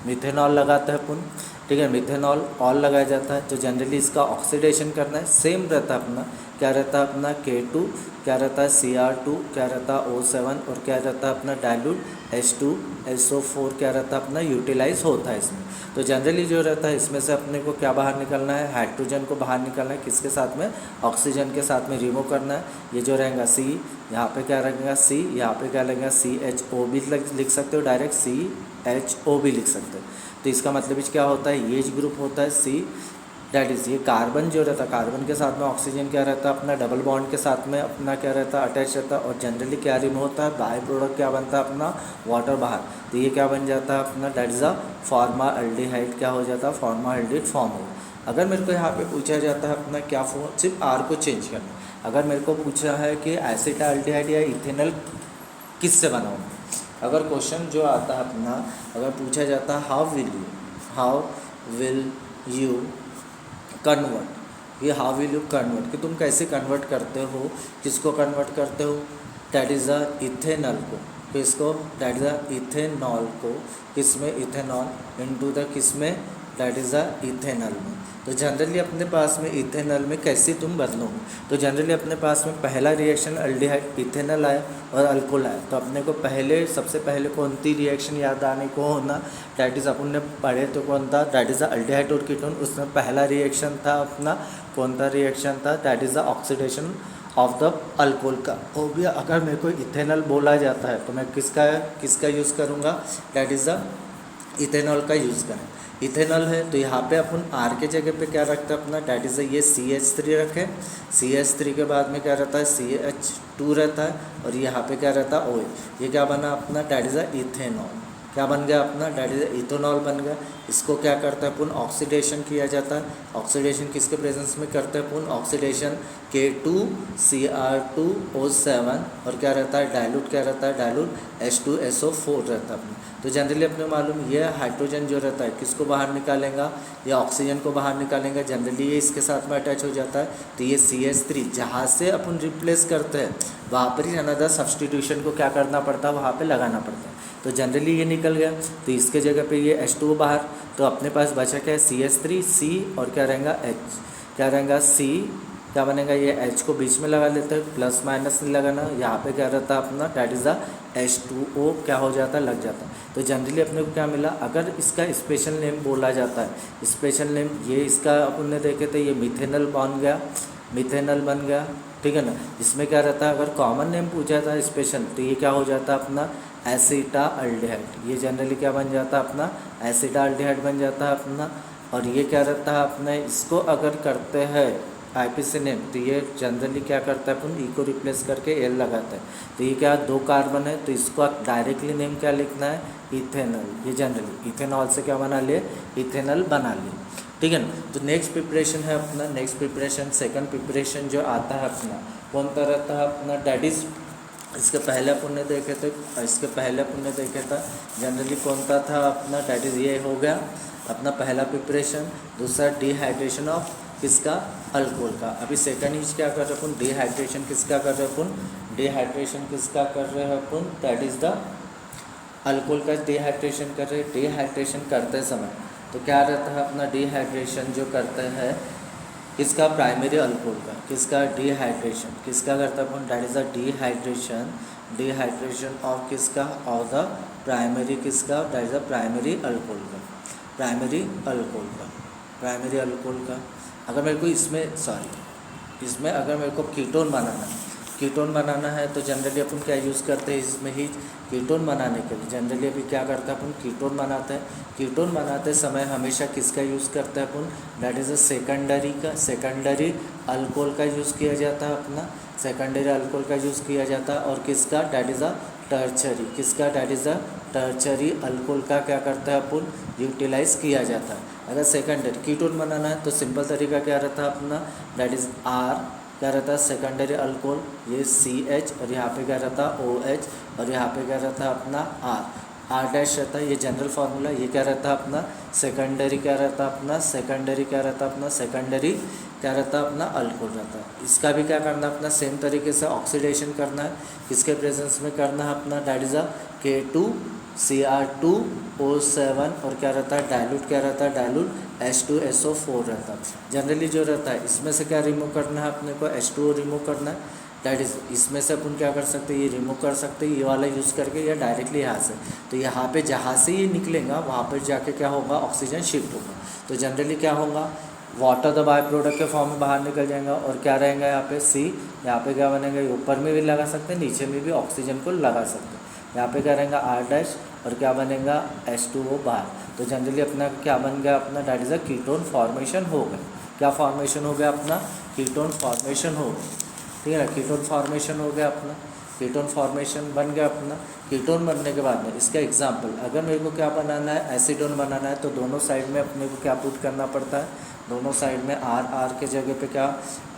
मिथेनॉल लगाता है अपन, ठीक है, मिथेनॉल ऑल लगाया जाता है। तो जनरली इसका ऑक्सीडेशन करना है, सेम रहता है अपना, क्या रहता है अपना K2, क्या रहता है Cr2, क्या रहता है O7 और क्या रहता है अपना डाइल्यूट H2SO4 क्या रहता है अपना यूटिलाइज होता है इसमें। तो जनरली जो रहता है इसमें से अपने को क्या बाहर निकलना है, हाइड्रोजन को बाहर निकलना है, किसके साथ में, ऑक्सीजन के साथ में रिमूव करना है। ये जो रहेगा C, यहाँ पे क्या रहेगा C, यहाँ पे क्या लगेगा CHO भी लिख सकते हो, डायरेक्ट CHO भी लिख सकते हो। तो इसका मतलब क्या होता है, ये ग्रुप होता है C, डैट इज़ ये कार्बन जो रहता है, कार्बन के साथ में ऑक्सीजन क्या रहता है अपना, डबल बॉन्ड के साथ में अपना क्या रहता है अटैच रहता है, और जनरली क्या रिमूव होता है, बाय प्रोडक्ट क्या बनता है अपना, वाटर बाहर। तो ये क्या बन जाता है अपना, डैट इज़ अ फॉर्माल्डिहाइड, क्या हो जाता है फॉर्माल्डिहाइड फॉर्म हो। अगर मेरे को यहाँ पे पूछा जाता है अपना क्या फॉर्म, सिर्फ आर को चेंज करना। अगर मेरे को पूछा है कि एसिटाल्डिहाइड या इथेनॉल किससे बनाऊँ, अगर क्वेश्चन जो आता है अपना, अगर पूछा जाता है हाउ विल यू कन्वर्ट, ये हाउ विल यू कन्वर्ट कि तुम कैसे कन्वर्ट करते हो, किसको कन्वर्ट करते हो, डैट इज़ द इथेनॉल को, किसको, डैट इज़ द इथेनॉल को, किसमें, इथेनॉल इनटू द किसमें, डैट इज़ द इथेनॉल में। तो जनरली अपने पास में इथेनॉल में कैसे तुम बदलोगे, तो जनरली अपने पास में पहला रिएक्शन अल्डिहाइड इथेनॉल आया और अल्कोहल आया, तो अपने को सबसे पहले कौन सी रिएक्शन याद आने को होना, डैट इज़ अपन ने पढ़े तो कौन था, डैट इज़ द अल्डिहाइड और कीटोन। उसमें पहला रिएक्शन था अपना, कौन सा रिएक्शन था, that is the oxidation of the alcohol का। और भी अगर मेरे को इथेनॉल बोला जाता है तो मैं किसका यूज़ करूँगा, डैट इज़ द इथेनॉल का यूज़ करें। इथेनॉल है तो यहाँ पे अपन आर के जगह पे क्या रखते हैं अपना, डैट इज़ ये CH3 रखें, CH3 के बाद में क्या रहता है CH2 रहता है, और यहाँ पे क्या रहता है OH। ये क्या बना अपना, डैट इज़ इथेनॉल, क्या बन गया अपना, डैट इज़ इथेनॉल बन गया। इसको क्या करता है अपन, ऑक्सीडेशन किया जाता है। ऑक्सीडेशन किसके प्रेजेंस में करते हैं अपन, ऑक्सीडेशन K2Cr2O7 और क्या रहता है डाइल्यूट, क्या रहता है डाइल्यूट H2SO4 रहता है अपना। तो जनरली अपने मालूम ये हाइड्रोजन जो रहता है किसको बाहर निकालेगा, या ऑक्सीजन को बाहर निकालेंगे, जनरली ये इसके साथ में अटैच हो जाता है। तो ये CH3 जहाँ से अपन रिप्लेस करते हैं वहाँ पर ही अनदर सब्सटीट्यूशन को क्या करना पड़ता है, वहाँ पे लगाना पड़ता है। तो जनरली ये निकल गया, तो इसके जगह पे ये H2 बाहर, तो अपने पास बचा क्या है CH3 C और क्या रहेगा H, क्या रहेगा C, क्या बनेगा, ये H को बीच में लगा लेते हैं, प्लस माइनस नहीं लगाना, यहाँ पे क्या रहता है अपना, डैट इज़ द H2O क्या हो जाता है, लग जाता है। तो जनरली अपने को क्या मिला, अगर इसका स्पेशल नेम बोला जाता है, स्पेशल नेम ये इसका अपन ने देखे थे, ये मिथेनॉल बन गया, मिथेनॉल बन गया, ठीक है ना। इसमें क्या रहता है, अगर कॉमन नेम पूछा था स्पेशल, तो ये क्या हो जाता है अपना एसिटाल्डिहाइड, ये जनरली क्या बन जाता है अपना, एसिटाल्डिहाइड बन जाता है अपना। और ये क्या रहता है अपने, इसको अगर करते हैं IPC नेम, तो ये जनरली क्या करता है अपन, ई को रिप्लेस करके एल लगाता है। तो ये क्या, 2 कार्बन है, तो इसको डायरेक्टली नेम क्या लिखना है, इथेनॉल। ये जनरली इथेनॉल से क्या बना लिए, इथेनॉल बना लिए, ठीक है ना। तो नेक्स्ट प्रिपरेशन है अपना, नेक्स्ट प्रिपरेशन सेकंड प्रिपरेशन जो आता है अपना, कौन सा रहता है अपना, डैट इज़ इसके पहले अपन ने देखे था जनरली कौन सा था अपना, डैट इज़ ये हो गया अपना पहला प्रिपरेशन। दूसरा डिहाइड्रेशन ऑफ किसका, अल्कोहल का। अभी सेकंड इज क्या कर रहे हैं अपन, डिहाइड्रेशन किसका कर रहे हैं अपन, डिहाइड्रेशन किसका कर रहे हैं अपन, दैट इज़ द अल्कोहल का डिहाइड्रेशन कर रहे हैं। डिहाइड्रेशन करते समय तो क्या रहता है अपना, डिहाइड्रेशन जो करते हैं किसका, प्राइमरी अल्कोहल का, किसका डिहाइड्रेशन किसका करता है अपन, that is the dehydration dehydration of किसका, ऑफ द प्राइमरी किसका, that is the primary alcohol का, प्राइमरी अल्कोहल का, प्राइमरी अल्कोहल का। अगर मेरे को इसमें अगर मेरे को कीटोन बनाना है तो जनरली अपन क्या यूज़ करते हैं, इसमें ही कीटोन बनाने के लिए जनरली अभी क्या करते हैं अपन, कीटोन बनाते हैं। कीटोन बनाते समय हमेशा किसका यूज़ करते हैं अपन, that is a secondary alcohol का यूज़ किया जाता है अपना, सेकेंडरी अल्कोहल का यूज़ किया जाता है। और किसका, दैट इज़ अ टर्चरी, किसका, that is a tertiary alcohol का क्या करता है अपन, यूटिलाइज़ किया जाता है। अगर सेकेंडरी कीटोन बनाना है तो सिंपल तरीका क्या रहता है अपना, दैट इज़ आर, क्या रहता है सेकेंडरी अल्कोहल, ये CH और यहाँ पे क्या रहता है OH और यहाँ पे क्या रहता है अपना R डैश रहता है, ये जनरल फार्मूला। ये क्या रहता है अपना सेकेंडरी, क्या रहता है अपना सेकेंडरी, क्या रहता है अपना सेकेंडरी, क्या रहता है अपना अल्कोहल रहता है। इसका भी क्या करना है अपना, सेम तरीके से ऑक्सीडेशन करना है, किसके प्रेजेंस में करना है अपना, दैट इज़ अ K2Cr2O7 और क्या रहता है डाइल्यूट, क्या रहता है डाइल्यूट H2SO4 रहता है। जनरली जो रहता है इसमें से क्या रिमूव करना है अपने को, H2O रिमूव करना है, दैट इज़ इसमें से अपन क्या कर सकते हैं, ये रिमूव कर सकते हैं ये वाला यूज़ करके, या डायरेक्टली यहाँ से। तो यहाँ पे जहाँ से ये निकलेगा वहाँ पर जाके क्या होगा, ऑक्सीजन शिफ्ट होगा। तो जनरली क्या होगा, वाटर द बाय प्रोडक्ट के फॉर्म में बाहर निकल जाएगा और क्या रहेगा यहाँ पे C, यहाँ पे क्या बनेगा, ऊपर में भी लगा सकते हैं नीचे में भी ऑक्सीजन को लगा सकते हैं। यहाँ पे क्या रहेगा R डैश और क्या बनेगा H2O बाहर। तो जनरली अपना क्या बन गया अपना, that is a ketone formation हो गया। क्या फॉर्मेशन हो गया अपना, कीटोन फॉर्मेशन हो गया, ठीक है ना, कीटोन फॉर्मेशन हो गया अपना, कीटोन फॉर्मेशन बन गया अपना। कीटोन बनने के बाद में इसका एग्जांपल, अगर मेरे को क्या बनाना है, एसीटोन बनाना है तो दोनों साइड में अपने को क्या पुट करना पड़ता है, दोनों साइड में R के जगह पे क्या,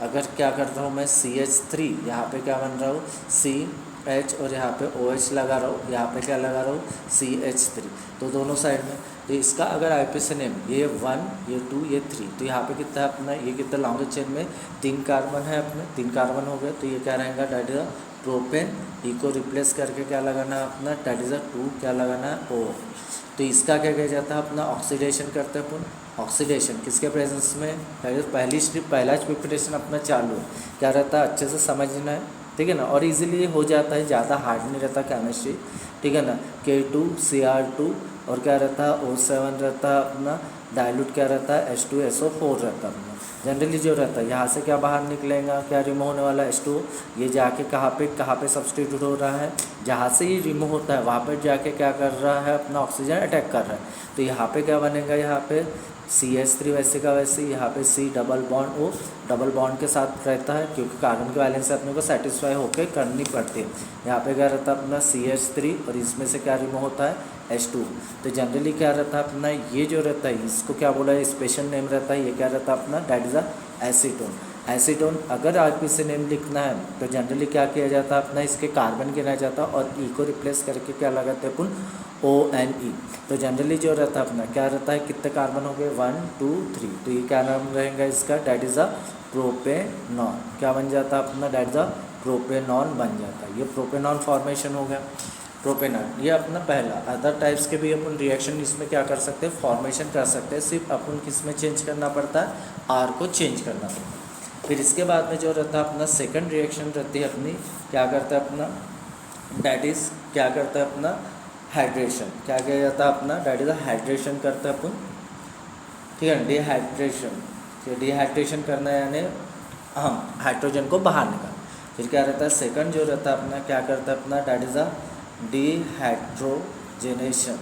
अगर क्या कर रहा हूँ मैं CH3, यहाँ पे क्या बन रहा हूँ CH और यहाँ पे OH लगा रहा हूँ, यहाँ पे क्या लगा रहा हूँ CH3, तो दोनों साइड में। तो इसका अगर IPC नेम, ये 1 ये 2 ये 3, तो यहाँ पे कितना है अपना, ये कितना लॉन्ग चेन में 3 कार्बन है अपने, 3 कार्बन हो गए। तो ये क्या रहेगा, दैट इज़ प्रोपेन, ई को रिप्लेस करके क्या लगाना है अपना, दैट इज़ 2 क्या लगाना है O। तो इसका क्या किया जाता है अपना, ऑक्सीडेशन करते हैं अपन। ऑक्सीडेशन किसके प्रेजेंस में, पहला प्रिपरेशन अपना चालू है, क्या रहता है अच्छे से समझना है, ठीक है ना, और इजीली हो जाता है, ज़्यादा हार्ड नहीं रहता केमिस्ट्री, ठीक है ना। K2Cr2 और क्या रहता है O7 रहता है अपना, डाइल्यूट क्या रहता है H2SO4 रहता है अपना। जनरली जो रहता है यहाँ से क्या बाहर निकलेगा, क्या रिमूव होने वाला है H2O, ये जाके कहाँ पे सब्सटीट्यूट हो रहा है, जहाँ से ये रिमूव होता है वहाँ पर जाके क्या कर रहा है अपना, ऑक्सीजन अटैक कर रहा है। तो यहाँ पे क्या बनेगा, यहाँ पे CH3 वैसे का वैसे, यहाँ पे C double bond O double bond के साथ रहता है, क्योंकि कार्बन के बैलेंस से अपने को सेटिस्फाई होकर करनी पड़ती है। यहाँ पे क्या रहता है अपना CH3 और इसमें से क्या रिमूव होता है H2। तो जनरली क्या रहता है अपना, ये जो रहता है इसको क्या बोला है, स्पेशल नेम रहता है, ये क्या रहता है अपना, that is a acetone. Acetone अगर IPC नेम लिखना है तो जनरली क्या किया जाता है अपना, इसके कार्बन गिना जाता है और E को रिप्लेस करके क्या लगाते हैं अपन, ONE। तो जनरली जो रहता है अपना क्या रहता है, कितने कार्बन हो गए 1 2 3, तो ये क्या नाम रहेगा इसका, दैट इज़ अ प्रोपेनॉन। क्या बन जाता है अपना, दैट इज़ अ प्रोपेनॉन बन जाता है। ये प्रोपेनॉन फॉर्मेशन हो गया, प्रोपेनॉन। ये अपना पहला। अदर टाइप्स के भी अपन रिएक्शन इसमें क्या कर सकते हैं, फॉर्मेशन कर सकते हैं, सिर्फ अपन किस में चेंज करना पड़ता है, R को चेंज करना पड़ता है। फिर इसके बाद में जो रहता है अपना सेकंड रिएक्शन रहती है अपनी, क्या करता है अपना, दैट इज़ क्या करता है अपना, हाइड्रेशन। क्या किया जाता है अपना, दैट इज़ हाइड्रेशन करता है अपन, ठीक है, डिहाइड्रेशन। डिहाइड्रेशन करना है यानी हम हाइड्रोजन को बाहर निकाल। फिर क्या रहता है सेकंड जो रहता है अपना, क्या करता है अपना, दैट इज़ डिहाइड्रोजनेशन।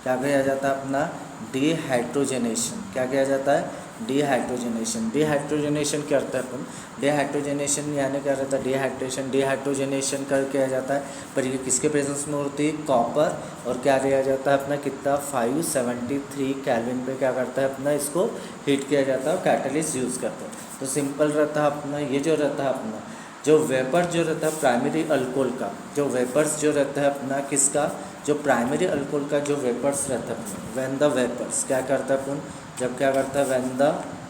क्या किया जाता है अपना, डिहाइड्रोजनेशन। क्या किया जाता है, डिहाइड्रोजनेशन। डिहाइड्रोजनेशन करता है अपन, डिहाइड्रोजनेशन यानी क्या रहता है, डिहाइड्रोजनेशन कर किया जाता है, पर ये किसके प्रेजेंस में होती है, कॉपर। और क्या दिया जाता है अपना, कितना 573 केल्विन पे क्या करता है अपना, इसको हीट किया जाता है और कैटलिस्ट यूज़ करता है। तो सिंपल रहता है अपना, ये जो रहता है अपना, जो वेपर जो रहता है प्राइमरी अल्कोहल का, जो वेपर्स जो रहता है अपना किसका, जो प्राइमरी अल्कोहल का जो वेपर्स रहता है, व्हेन द वेपर्स क्या करता है अपन, जब क्या करता है व्हेन द,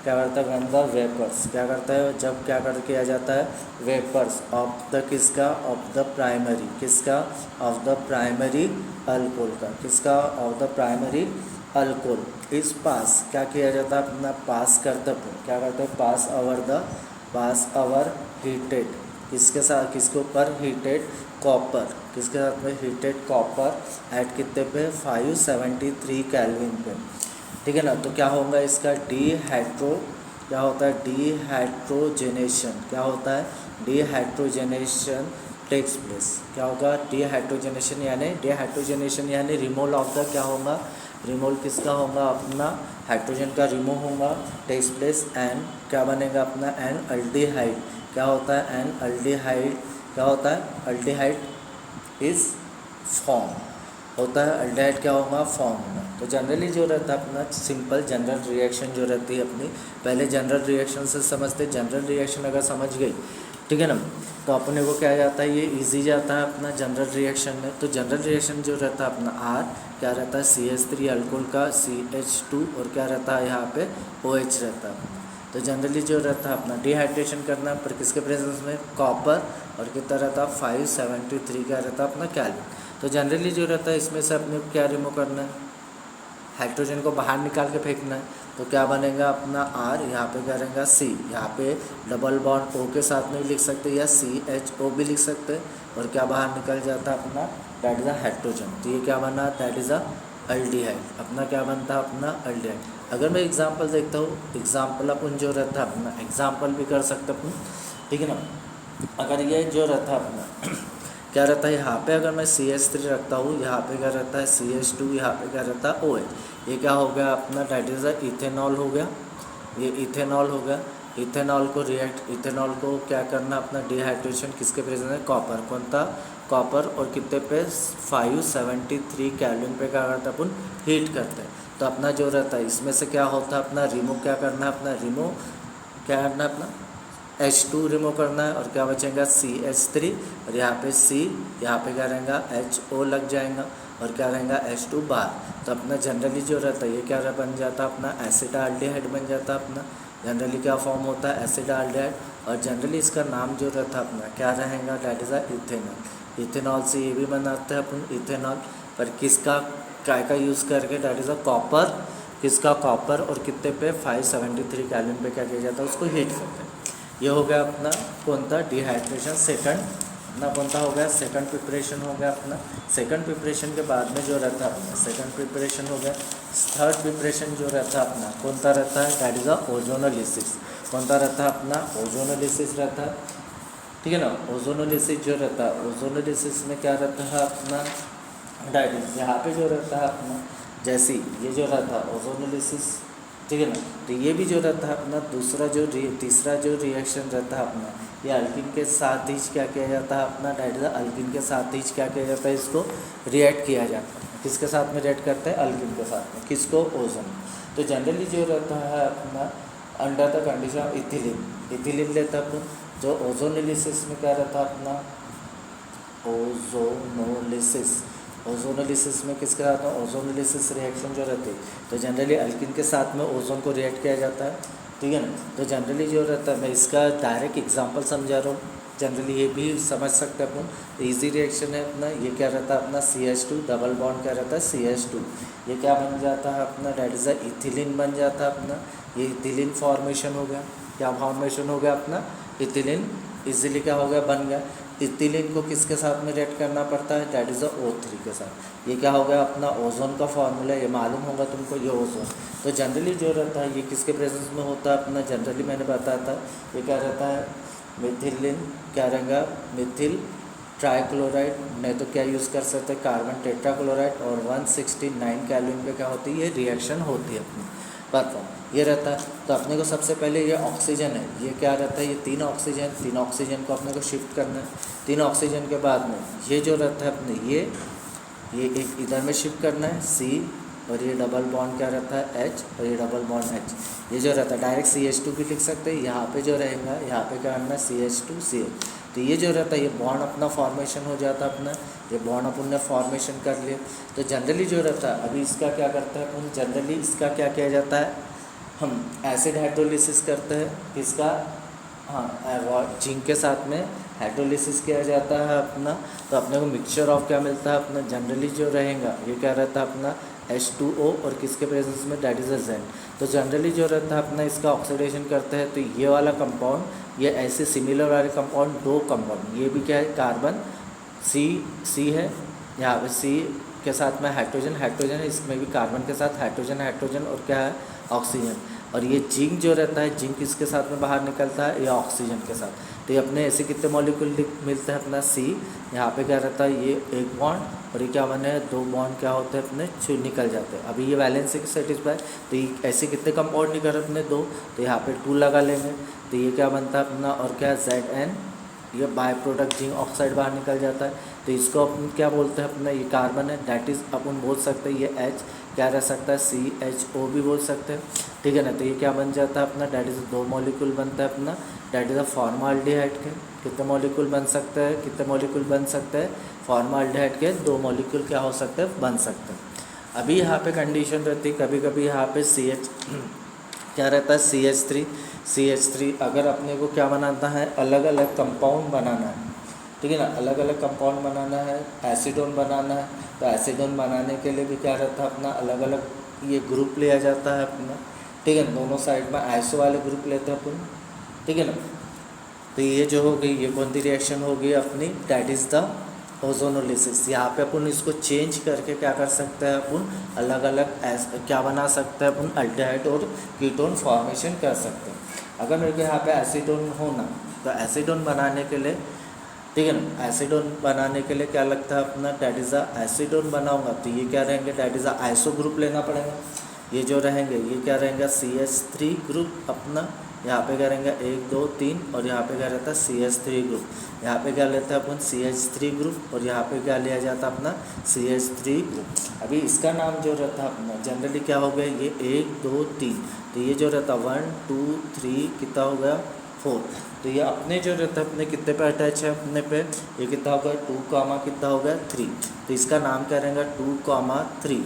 क्या करता है व्हेन द वेपर्स, क्या करता है जब क्या कर किया जाता है, वेपर्स ऑफ द किसका, ऑफ द प्राइमरी किसका, ऑफ द प्राइमरी अल्कोहल का, किसका, ऑफ द प्राइमरी अल्कोहल इस पास, क्या किया जाता है अपना, पास करता है, क्या करता है, पास अवर हीटेड, किसके साथ, किसके ऊपर, हीटेड कॉपर, किसके साथ में हीटेड कॉपर एट कितने पे 573 केल्विन पे, ठीक है ना। तो क्या होगा इसका क्या होता है डीहाइड्रोजनेशन, क्या होता है डीहाइड्रोजनेशन टेक्स प्लेस। क्या होगा डीहाइड्रोजनेशन यानी रिमूवल ऑफ द क्या होगा, रिमूवल किसका होगा अपना हाइड्रोजन का रिमूव होगा टेक्स प्लेस एंड क्या बनेगा अपना एन अल्डिहाइड। क्या होता है एन अल्डिहाइड, क्या होता है अल्डिहाइड इज फॉर्म होता है, अल्डिहाइड क्या होगा फॉर्म होगा। तो जनरली जो रहता है अपना सिंपल जनरल रिएक्शन जो रहती है अपनी, पहले जनरल रिएक्शन से समझते, जनरल रिएक्शन अगर समझ गई ठीक है ना, तो अपने को क्या जाता है ये इजी जाता है अपना जनरल रिएक्शन में। तो जनरल रिएक्शन जो रहता है अपना आर क्या रहता है CH3 अल्कोहल का CH2 और क्या रहता है यहाँ पे OH रहता है। तो जनरली जो रहता है अपना डिहाइड्रेशन करना पर किसके प्रेजेंस में कॉपर और कितना रहता है 573 क्या रहता है अपना केल्विन। तो जनरली जो रहता है इसमें से अपने क्या रिमूव करना है, हाइड्रोजन को बाहर निकाल के फेंकना है। तो क्या बनेगा अपना R, यहाँ पे क्या रहेगा C, यहाँ पे डबल बॉन्ड O के साथ में भी लिख सकते हैं या CHO भी लिख सकते हैं और क्या बाहर निकल जाता है अपना दैट इज़ अ हाइड्रोजन। तो ये क्या बना दैट इज़ अ अल्डिहाइड, अपना क्या बनता है अपना अल्डिहाइड। अगर मैं एग्जांपल देखता हूँ, एग्जांपल अपन जो रहता है अपना एग्जांपल भी कर सकते अपन, ठीक है ना। अगर ये जो रहता है अपना क्या रहता है यहाँ पे अगर मैं CH3 रखता हूँ, यहाँ पे क्या रहता है CH2, यहाँ पे क्या रहता है OH। ये क्या हो गया अपना दैट इज़ अ इथेनॉल हो गया, ये इथेनॉल हो गया। इथेनॉल को क्या करना अपना डिहाइड्रेशन किसके प्रेजेंस में कॉपर, कौन था कॉपर और कितने पे 573 केल्विन पे क्या करते हैं अपन हीट करते हैं। तो अपना जो रहता है इसमें से क्या होता है अपना रिमूव क्या करना है अपना रिमूव क्या करना है अपना H2 रिमूव करना है और क्या बचेगा CH3 और यहाँ पे C, यहाँ पे क्या रहेगा HO लग जाएगा और क्या रहेगा H2 बाहर। तो अपना जनरली जो रहता है ये क्या बन जाता है अपना एसिडाल्डिहाइड बन जाता है अपना। जनरली क्या फॉर्म होता है एसिडाल्डिहाइड और जनरली इसका नाम जो रहता है अपना क्या रहेगा that is a ethanol. Ethanol से ये भी बनाते हैं अपन इथेनॉल, पर किसका काय का यूज़ करके दैट इज़ अ कॉपर, किसका कॉपर और कितने पे 573 केल्विन पे क्या किया जाता है उसको हीट करते हैं। ये हो गया अपना कौन सा डिहाइड्रेशन सेकंड, अपना कौन सा हो गया सेकंड प्रिपरेशन हो गया अपना। सेकंड प्रिपरेशन के बाद में जो रहता है अपना सेकंड प्रिपरेशन हो गया। थर्ड प्रिपरेशन जो रहता है अपना कौन सा रहता है दैट इज़ अ ओजोनोलिसिस। कौन सा रहता है अपना ओजोनोलिसिस रहता है, ठीक है ना। ओजोनोलिसिस जो रहता है ओजोनोलिसिस में क्या रहता है अपना दैट इज यहाँ पे जो रहता है अपना जैसे ये जो रहता है ओजोनोलिसिस, ठीक है ना। तो ये भी जो रहता है अपना तीसरा जो रिएक्शन रहता है अपना ये अल्किन के साथ ही क्या किया जाता है अपना दैट इज अल्किन के साथ ही क्या किया जाता है इसको रिएक्ट किया जाता है। किसके साथ में रिएक्ट करते हैं अल्किन के साथ में, किसको ओजोन। तो जनरली जो रहता है अपना under the condition of ethylene लेता है अपन। जो ओजोनोलिसिस में क्या रहता है अपना ओजोनोलिसिस में किसके साथ में ओजोनोलिसिस रिएक्शन जो रहती है तो जनरली अल्किन के साथ में ओजोन को रिएक्ट किया जाता है, ठीक है ना। तो जनरली जो रहता है मैं इसका डायरेक्ट एग्जांपल समझा रहा हूँ, जनरली ये भी समझ सकते हैं अपन। इजी रिएक्शन है अपना, ये क्या रहता है अपना CH2 डबल बॉन्ड क्या रहता है CH2, ये क्या बन जाता है अपना दैट इज़ अ इथिलीन बन जाता है अपना। ये इथिलीन फॉर्मेशन हो गया, क्या फॉर्मेशन हो गया अपना इथिलीन, इजीली क्या हो गया बन गया। इथिलीन को किसके साथ में रिएक्ट करना पड़ता है दैट इज़ अ O3 के साथ। ये क्या हो गया अपना ओजोन का फॉर्मूला, ये मालूम होगा तुमको ये ओजोन। तो जनरली जो रहता है ये किसके प्रेजेंस में होता है अपना जनरली मैंने बताया था ये क्या रहता है मिथिलीन, क्या रहेगा मिथिल ट्राइक्लोराइड, नहीं तो क्या यूज़ कर सकते हैं कार्बन टेट्राक्लोराइड और 169 केल्विन पे क्या होती है ये रिएक्शन होती है अपनी परफॉर्म ये रहता है। तो अपने को सबसे पहले ये ऑक्सीजन है, ये क्या रहता है ये तीन ऑक्सीजन को अपने को शिफ्ट करना है। 3 ऑक्सीजन के बाद में ये जो रहता है अपने ये एक इधर में शिफ्ट करना है C और ये डबल बॉन्ड क्या रहता है H और ये डबल बॉन्ड H। ये जो रहता है डायरेक्ट CH2 भी लिख सकते हैं, यहाँ पे जो रहेगा यहाँ पे क्या करना है CH2 CH। तो ये जो रहता है ये बॉन्ड अपना फॉर्मेशन हो जाता है अपना, ये बॉन्ड अपन ने फॉर्मेशन कर लिया। तो जनरली जो रहता है अभी इसका क्या करता है अपन, जनरली इसका क्या किया जाता है हम एसिड हाइड्रोलिसिस करते हैं किसका, हाँ जिंक के साथ में हाइड्रोलिसिस किया जाता है अपना। तो अपने को मिक्सचर ऑफ क्या मिलता है अपना जनरली जो रहेगा ये क्या रहता है अपना H2O और किसके प्रेजेंस में दैट इज़ अ Z। तो जनरली जो रहता है अपना इसका ऑक्सीडेशन करते हैं तो ये वाला कंपाउंड ये ऐसे सिमिलर वाले कंपाउंड 2 कंपाउंड ये भी क्या है कार्बन सी है, यहाँ पे सी के साथ में हाइड्रोजन है, इसमें भी कार्बन के साथ हाइड्रोजन और क्या है ऑक्सीजन। और ये जिंक जो रहता है, जिंक किसके साथ में बाहर निकलता है, ये ऑक्सीजन के साथ। तो ये अपने ऐसे कितने मॉलिक्यूल मिलते हैं अपना सी, यहाँ पे क्या रहता है ये एक बॉन्ड और ये क्या बने दो बॉन्ड क्या होते हैं अपने निकल जाते हैं। अभी ये वैलेंस से सेटिस्फाई, तो ये ऐसे कितने कंपाउंड निकल अपने दो, तो यहाँ पे 2 लगा लेंगे, तो ये क्या बनता है अपना और क्या ZN, ये बाय प्रोडक्ट जिंक ऑक्साइड बाहर निकल जाता है। तो इसको अपन क्या बोलते हैं अपना, ये कार्बन है, दैट इज़ अपन बोल सकते हैं ये H क्या रह सकता है CHO भी बोल सकते हैं, ठीक है ना। तो ये क्या बन जाता है अपना, डैट इज़ 2 मॉलिक्यूल बनता है अपना, डैट इज़ अ फॉर्माल्डिहाइड के कितने मॉलिक्यूल बन सकते हैं, कितने मॉलिक्यूल बन सकते हैं, फॉर्माल्डिहाइड के 2 मॉलिक्यूल क्या हो सकते हैं बन सकते हैं। अभी यहाँ पे कंडीशन रहती है, कभी कभी यहाँ पे CH क्या रहता है CH3 अगर अपने को क्या बनाना है, अलग अलग कंपाउंड बनाना है, ठीक है ना, अलग अलग कंपाउंड बनाना है, एसिडोन बनाना है, तो एसिडोन बनाने के लिए भी क्या रहता है अपना, अलग अलग ये ग्रुप लिया जाता है अपना, ठीक है ना, दोनों साइड में आइसो वाले ग्रुप लेते हैं अपन, ठीक है ना। तो ये जो हो गई, ये कौन सी रिएक्शन होगी अपनी, डैट इज़ द ओजोनोलिसिस। यहाँ पे अपन इसको चेंज करके क्या कर सकते हैं अपन, अलग अलग क्या बना सकते हैं अपन, अल्डिहाइड और कीटोन फॉर्मेशन कर सकते हैं। अगर मेरे को यहाँ पे एसिडोन होना, तो एसिडोन बनाने के लिए, ठीक है ना, एसिडोन बनाने के लिए क्या लगता है अपना, डैट इज़ अ एसिडोन बनाऊंगा, तो ये क्या रहेंगे, that is a iso group लेना पड़ेगा। ये जो रहेंगे ये क्या रहेंगे CH3 ग्रुप अपना, यहाँ पे क्या रहेंगे 1 2 3 और यहाँ पे क्या रहता है CH3 ग्रुप। यहाँ पे क्या लेते हैं अपन CH3 ग्रुप और यहाँ पे क्या लिया जाता है अपना CH3 ग्रुप। अभी इसका नाम जो रहता है अपना जनरली क्या हो गया, ये 1 2 3, तो ये जो रहता है 1 2 3 कितना हो गया 4, तो ये अपने जो रहता है अपने कितने पे अटैच है अपने पे, ये कितना हो गया 2 कामा कितना हो गया 3, तो इसका नाम क्या रहेगा 2 कामा 3,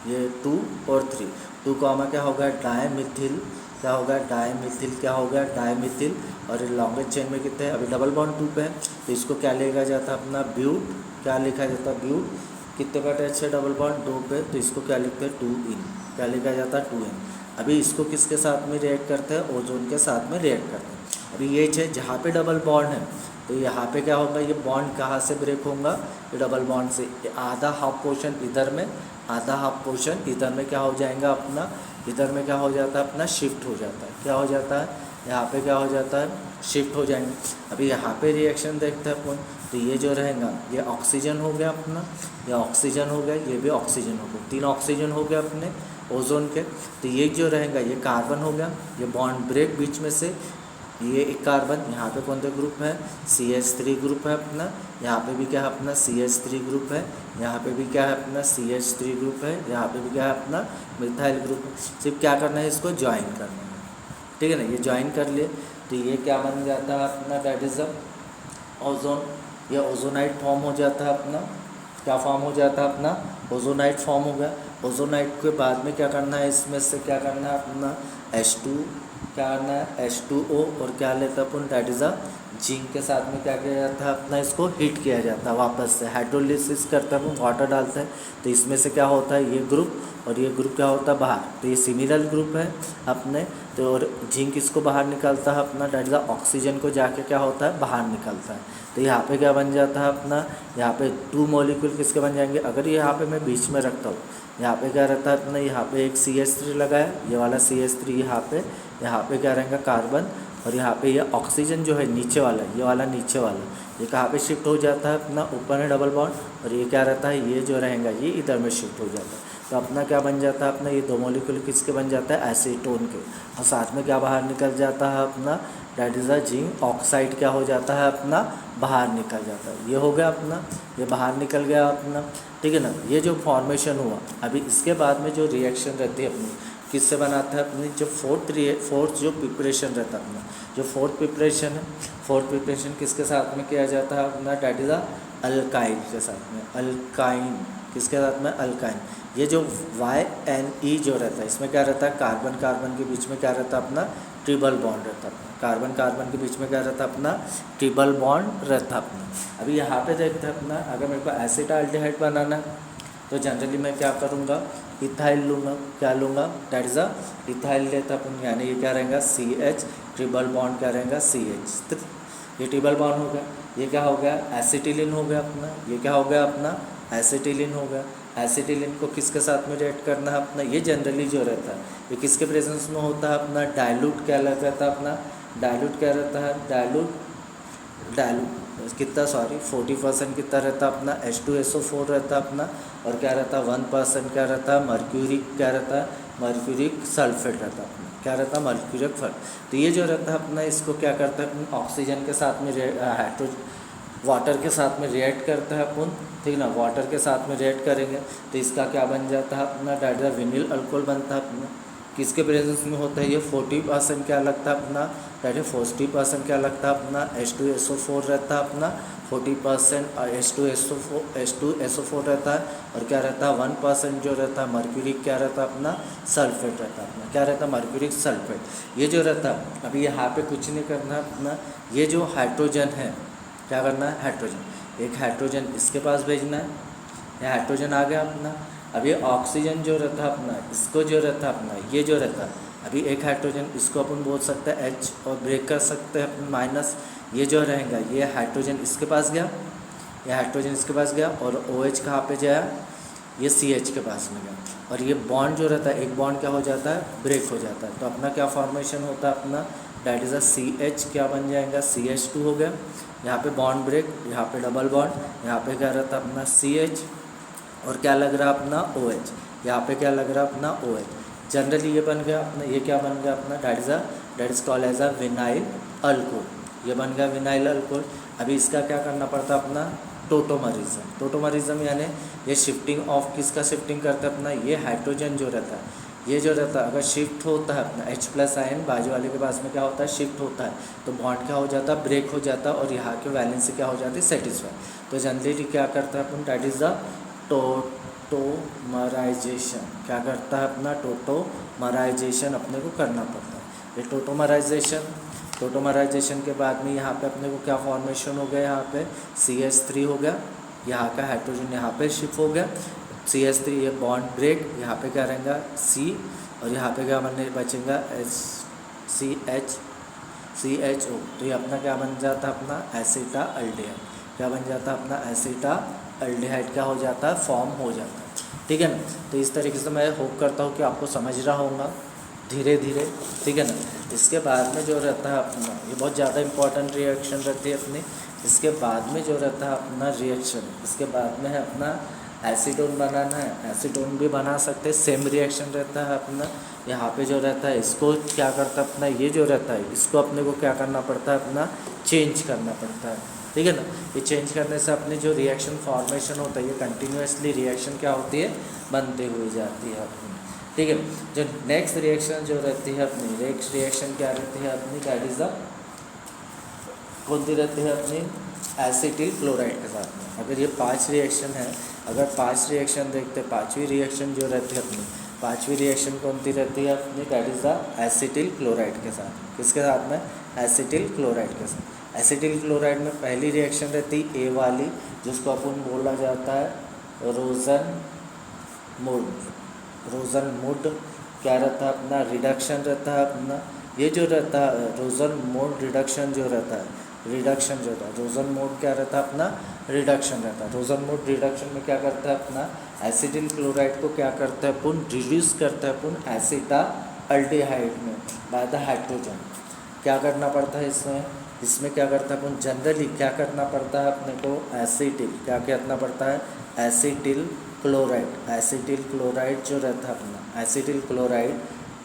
ये 2 और 3, 2 कामा क्या होगा डायमिथिल, क्या होगा डायमिथिल, क्या होगा डायमिथिल, और लॉन्गेस्ट चेन में कितने हैं, अभी डबल बॉन्ड 2 पे है, तो इसको क्या लिखा जाता है अपना ब्यूट, क्या लिखा जाता है ब्यूट, कितने पे अटैच है डबल बॉन्ड 2 पे, तो इसको क्या लिखते हैं 2 इन, क्या लिखा जाता है 2 इन। अभी इसको किसके साथ में रिएक्ट करते हैं, ओजोन के साथ में रिएक्ट करते हैं। अभी ये है जहाँ पे डबल बॉन्ड है, तो यहाँ पे क्या होगा, ये बॉन्ड कहाँ से ब्रेक होगा, ये डबल बॉन्ड से, आधा हाफ पोर्शन इधर में, आधा हाफ पोर्शन इधर में क्या हो जाएगा अपना, इधर में क्या हो जाता है अपना शिफ्ट हो जाता है, क्या हो जाता है यहाँ पे क्या हो जाता है शिफ्ट हो जाएंगे। अभी यहाँ पे रिएक्शन देखते हैं अपन, तो ये जो रहेगा ये ऑक्सीजन हो गया अपना, ये ऑक्सीजन हो गया, ये भी ऑक्सीजन हो गया, 3 ऑक्सीजन हो गया अपने ओजोन के। तो ये जो रहेगा ये कार्बन हो गया, ये बॉन्ड ब्रेक बीच में से, ये एक कार्बन, यहाँ पे कौन सा ग्रुप है CH3 ग्रुप है अपना, यहाँ पे भी क्या है अपना CH3 ग्रुप है, यहाँ पे भी क्या है अपना CH3 ग्रुप है, यहाँ पे भी क्या है अपना मिथाइल ग्रुप है। सिर्फ क्या करना है इसको ज्वाइन करना है, ठीक है ना, ये ज्वाइन कर लिए, तो ये क्या बन जाता है अपना डैट इज़ ओजोन, ये ओजोनाइट फॉर्म हो जाता है अपना, क्या फॉर्म हो जाता है अपना ओजोनाइट फॉर्म हो गया। ओजोनाइट के बाद में क्या करना है, इसमें से क्या करना है अपना H2, क्या करना है H2O और क्या लेता है अपन डैट इज़ अ जिंक के साथ में क्या किया जाता है अपना, इसको हीट किया जाता है, वापस से हाइड्रोलिसिस करते हैं अपन, वाटर डालते हैं, तो इसमें से क्या होता है ये ग्रुप और ये ग्रुप क्या होता है बाहर, तो ये सिमिलर ग्रुप है अपने, तो और जिंक इसको बाहर निकलता है अपना, डैट इज़ अ ऑक्सीजन को जाके क्या होता है बाहर निकलता है। तो यहाँ पे क्या बन जाता है अपना, यहाँ पे 2 मॉलिक्यूल किसके बन जाएंगे, अगर यहाँ पे मैं बीच में रखता हूँ, यहाँ पे क्या रहता है अपना, यहाँ पे एक CH3 लगाया, ये वाला CH3 यहाँ पे क्या रहेगा कार्बन, और यहाँ पे ये ऑक्सीजन जो है नीचे वाला, ये वाला नीचे वाला, ये कहाँ पे शिफ्ट हो जाता है अपना, ऊपर है डबल बॉन्ड, और ये क्या रहता है ये जो रहेगा ये इधर में शिफ्ट हो जाता है। तो अपना क्या बन जाता है अपना, ये 2 मॉलिक्यूल किसके बन जाता है एसीटोन के, और साथ में क्या बाहर निकल जाता है अपना that is a zinc oxide, क्या हो जाता है अपना बाहर निकल जाता है, ये हो गया अपना, ये बाहर निकल गया अपना, ठीक है ना। ये जो फॉर्मेशन हुआ, अभी इसके बाद में जो रिएक्शन रहती है अपनी किससे बनाता है अपनी, जो फोर्थ जो प्रिपरेशन रहता है अपना, जो फोर्थ प्रिपरेशन है, फोर्थ प्रिपरेशन किसके साथ में किया जाता है अपना, डैट इज़ अ अल्काइन के साथ में, अल्काइन किसके साथ में अल्काइन। ये जो YNE जो रहता है इसमें क्या रहता है, कार्बन कार्बन के बीच में क्या रहता है अपना ट्रिपल बॉन्ड रहता है अपना, कार्बन कार्बन के बीच में क्या रहता है अपना ट्रिपल बॉन्ड रहता है अपना। अभी यहाँ पे देखते हैं अपना, अगर मेरे को एसिटाल्डिहाइड बनाना है तो जनरली मैं क्या करूँगा, इथाइल लूँगा, क्या लूँगा डैट इज़ अ इथाइल लेता अपन, यानी ये क्या रहेगा CH, ट्रिपल बॉन्ड क्या रहेगा CH, ये ट्रिपल बॉन्ड हो गया। ये क्या हो गया, एसिटिलीन हो गया अपना। ये क्या हो गया अपना, एसिटिलीन हो गया। एसिटिलीन को किसके साथ में रिएक्ट करना है अपना, ये जनरली जो रहता है ये किसके प्रेजेंस में होता है अपना, डाइल्यूट क्या रहता है अपना, डाइल्यूट क्या रहता है, डाइल्यूट कितना, सॉरी 40% कितना रहता है अपना, H2SO4 रहता है अपना। और क्या रहता है 1% क्या रहता है, मर्क्यूरिक क्या रहता है, मर्क्यूरिक सल्फेट रहता है अपना। क्या रहता है, मर्क्यूरिक सल्फेट। तो ये जो रहता है अपना, इसको क्या करता है अपन, ऑक्सीजन के साथ में वाटर के साथ में रिएक्ट करता है अपन, ठीक ना। वाटर के साथ में रिएक्ट करेंगे तो इसका क्या बन जाता है अपना, डायरेक्ट विनिल अल्कोहल बनता है अपना। किसके प्रेजेंस में होता है ये, 40% क्या लगता है अपना, डायरेक्ट 40% क्या लगता है अपना, H2SO4 रहता है अपना। 40% H2SO4 रहता है। और क्या रहता है 1% जो रहता है मर्क्यूरिक क्या रहता है अपना, सल्फेट रहता है अपना। क्या रहता है, मर्क्यूरिक सल्फेट। ये जो रहता है, अभी यहाँ पे कुछ नहीं करना है अपना, ये जो हाइड्रोजन है क्या करना है, हाइड्रोजन, एक हाइड्रोजन इसके पास भेजना है, ये हाइड्रोजन आ गया अपना। अब ये ऑक्सीजन जो रहता है अपना, इसको जो रहता है अपना, ये जो रहता है अभी एक हाइड्रोजन, इसको अपन बोल सकते हैं H और ब्रेक कर सकते हैं अपन माइनस। ये जो रहेगा ये हाइड्रोजन इसके पास गया, ये हाइड्रोजन इसके पास गया, और OH कहाँ पे जाया, ये CH के पास में गया। और ये बॉन्ड जो रहता है, एक बॉन्ड क्या हो जाता है, ब्रेक हो जाता है। तो अपना क्या फॉर्मेशन होता है अपना, डैट इज़ अ CH क्या बन जाएगा, CH2 हो गया। यहाँ पे बॉन्ड ब्रेक, यहाँ पे डबल बॉन्ड, यहाँ पे क्या रहता है अपना CH, और क्या लग रहा है अपना OH, यहाँ पे क्या लग रहा है अपना OH। जनरली ये बन गया अपना, ये क्या बन गया अपना, that is called as a vinyl alcohol. ये बन गया विनाइल अल्कोहल। अभी इसका क्या करना पड़ता है अपना, टोटोमरिज्म। टोटोमरिज्म यानी ये शिफ्टिंग ऑफ, किसका शिफ्टिंग करता है अपना, ये हाइड्रोजन जो रहता है, ये जो रहता है अगर शिफ्ट होता है अपना H+ आयन बाजू वाले के पास में क्या होता है, शिफ्ट होता है, तो बॉन्ड क्या हो जाता है, ब्रेक हो जाता है, और यहाँ के वैलेंसी क्या हो जाती है, सेटिस्फाई। तो जनरली क्या करता है अपन, डैट इज़ द टोटोमराइजेशन। क्या करता है अपना, टोटोमराइजेशन अपने को करना पड़ता है। ये टोटोमराइजेशन के बाद में यहाँ पे अपने को क्या फॉर्मेशन हो गया, यहाँ पे CH3 हो गया, यहाँ का हाइड्रोजन यहाँ पे शिफ्ट हो गया, CH3, ये बॉन्ड ब्रेक, यहाँ पे क्या रहेगा C, और यहाँ पे क्या बनने बचेगा CHO। तो ये अपना क्या बन जाता है अपना, एसिटाल्डिहाइड। क्या बन जाता है अपना, एसिटाल्डिहाइड क्या हो जाता है, फॉर्म हो जाता है, ठीक है ना। तो इस तरीके से मैं होप करता हूँ कि आपको समझ रहा होगा धीरे धीरे, ठीक है ना। इसके बाद में जो रहता है अपना, ये बहुत ज़्यादा इंपॉर्टेंट रिएक्शन रहती है अपनी। इसके बाद में जो रहता है अपना रिएक्शन, इसके बाद में है अपना एसीटोन बनाना है। एसीटोन भी बना सकते हैं, सेम रिएक्शन रहता है अपना। यहाँ पे जो रहता है इसको क्या करता है अपना, ये जो रहता है इसको अपने को क्या करना पड़ता है अपना, चेंज करना पड़ता है, ठीक है ना। ये चेंज करने से अपनी जो रिएक्शन फॉर्मेशन होता है, ये कंटिन्यूसली रिएक्शन क्या होती है, बनते हुए जाती है अपनी, ठीक है। जो नेक्स्ट रिएक्शन जो रहती है अपनी, नेक्स्ट रिएक्शन क्या रहती है अपनी, दैट इज़ द कौन सी रहती है अपनी, एसिटिल क्लोराइड के साथ में। अगर ये 5 रिएक्शन है, अगर 5 रिएक्शन देखते हैं, 5वीं रिएक्शन जो रहती है अपनी, 5वीं रिएक्शन कौन सी रहती है अपनी, that is the acetyl chloride के साथ। किसके साथ में, एसिटिल क्लोराइड के साथ। एसिटिल क्लोराइड में पहली रिएक्शन रहती है ए वाली, जिसको अपन बोला जाता है रोज़नमुड क्या रहता है अपना, रिडक्शन रहता है अपना। ये जो रहता है रोज़नमुड रिडक्शन जो रहता है, रोज़नमुड क्या रहता है अपना, रिडक्शन रहता है। रोज़नमुड रिडक्शन में क्या करता है अपना, एसिटिल क्लोराइड को क्या करता है अपन, रिड्यूस करता है अपन एसिटाल्डिहाइड में बाय द हाइड्रोजन। क्या करना पड़ता है इसमें क्या करता है अपन, जनरली क्या करना पड़ता है अपने को, क्या करना पड़ता है, एसिटिल क्लोराइड जो रहता है अपना, एसिटिल क्लोराइड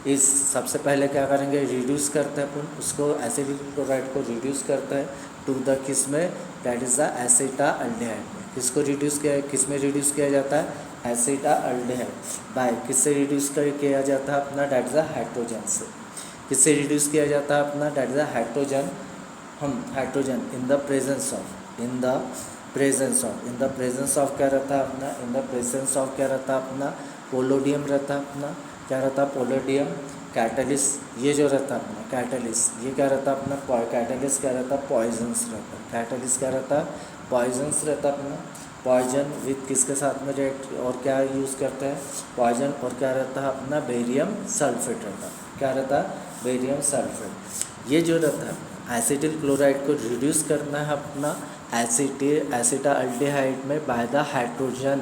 इस सबसे पहले क्या करेंगे, रिड्यूस करते हैं अपन उसको, एसिटिल क्लोराइड को रिड्यूस करते हैं टू द किस में, दैट इज़ द एसिटाल्डिहाइड में। किसको रिड्यूस किया, किस में रिड्यूस किया जाता है, एसिटाल्डिहाइड बाय किससे रिड्यूस किया जाता है अपना, दैट इज़ द हाइड्रोजन से। किससे रिड्यूस किया जाता है अपना, that is the hydrogen in the presence of क्या रहता है अपना, इन द प्रेजेंस ऑफ क्या रहता है अपना, पोलोडियम रहता है अपना। क्या रहता है, पोलोडियम। कैटलिस्ट ये जो रहता है अपना, कैटलिस्ट ये क्या रहता है अपना, कैटलिस्ट क्या रहता है, पॉइजन्स रहता है। कैटलिस्ट क्या रहता है, पॉइजन्स रहता है अपना। पॉइजन विद किसके साथ में रिएक्ट, और क्या यूज़ करते हैं, पॉइजन, और क्या रहता है अपना, बेरियम सल्फेट रहता है। क्या रहता है, बेरियम सल्फेट। ये जो रहता है एसिटिल क्लोराइड को रिड्यूस करना है अपना एसिटाल्डिहाइड में बाय द हाइड्रोजन,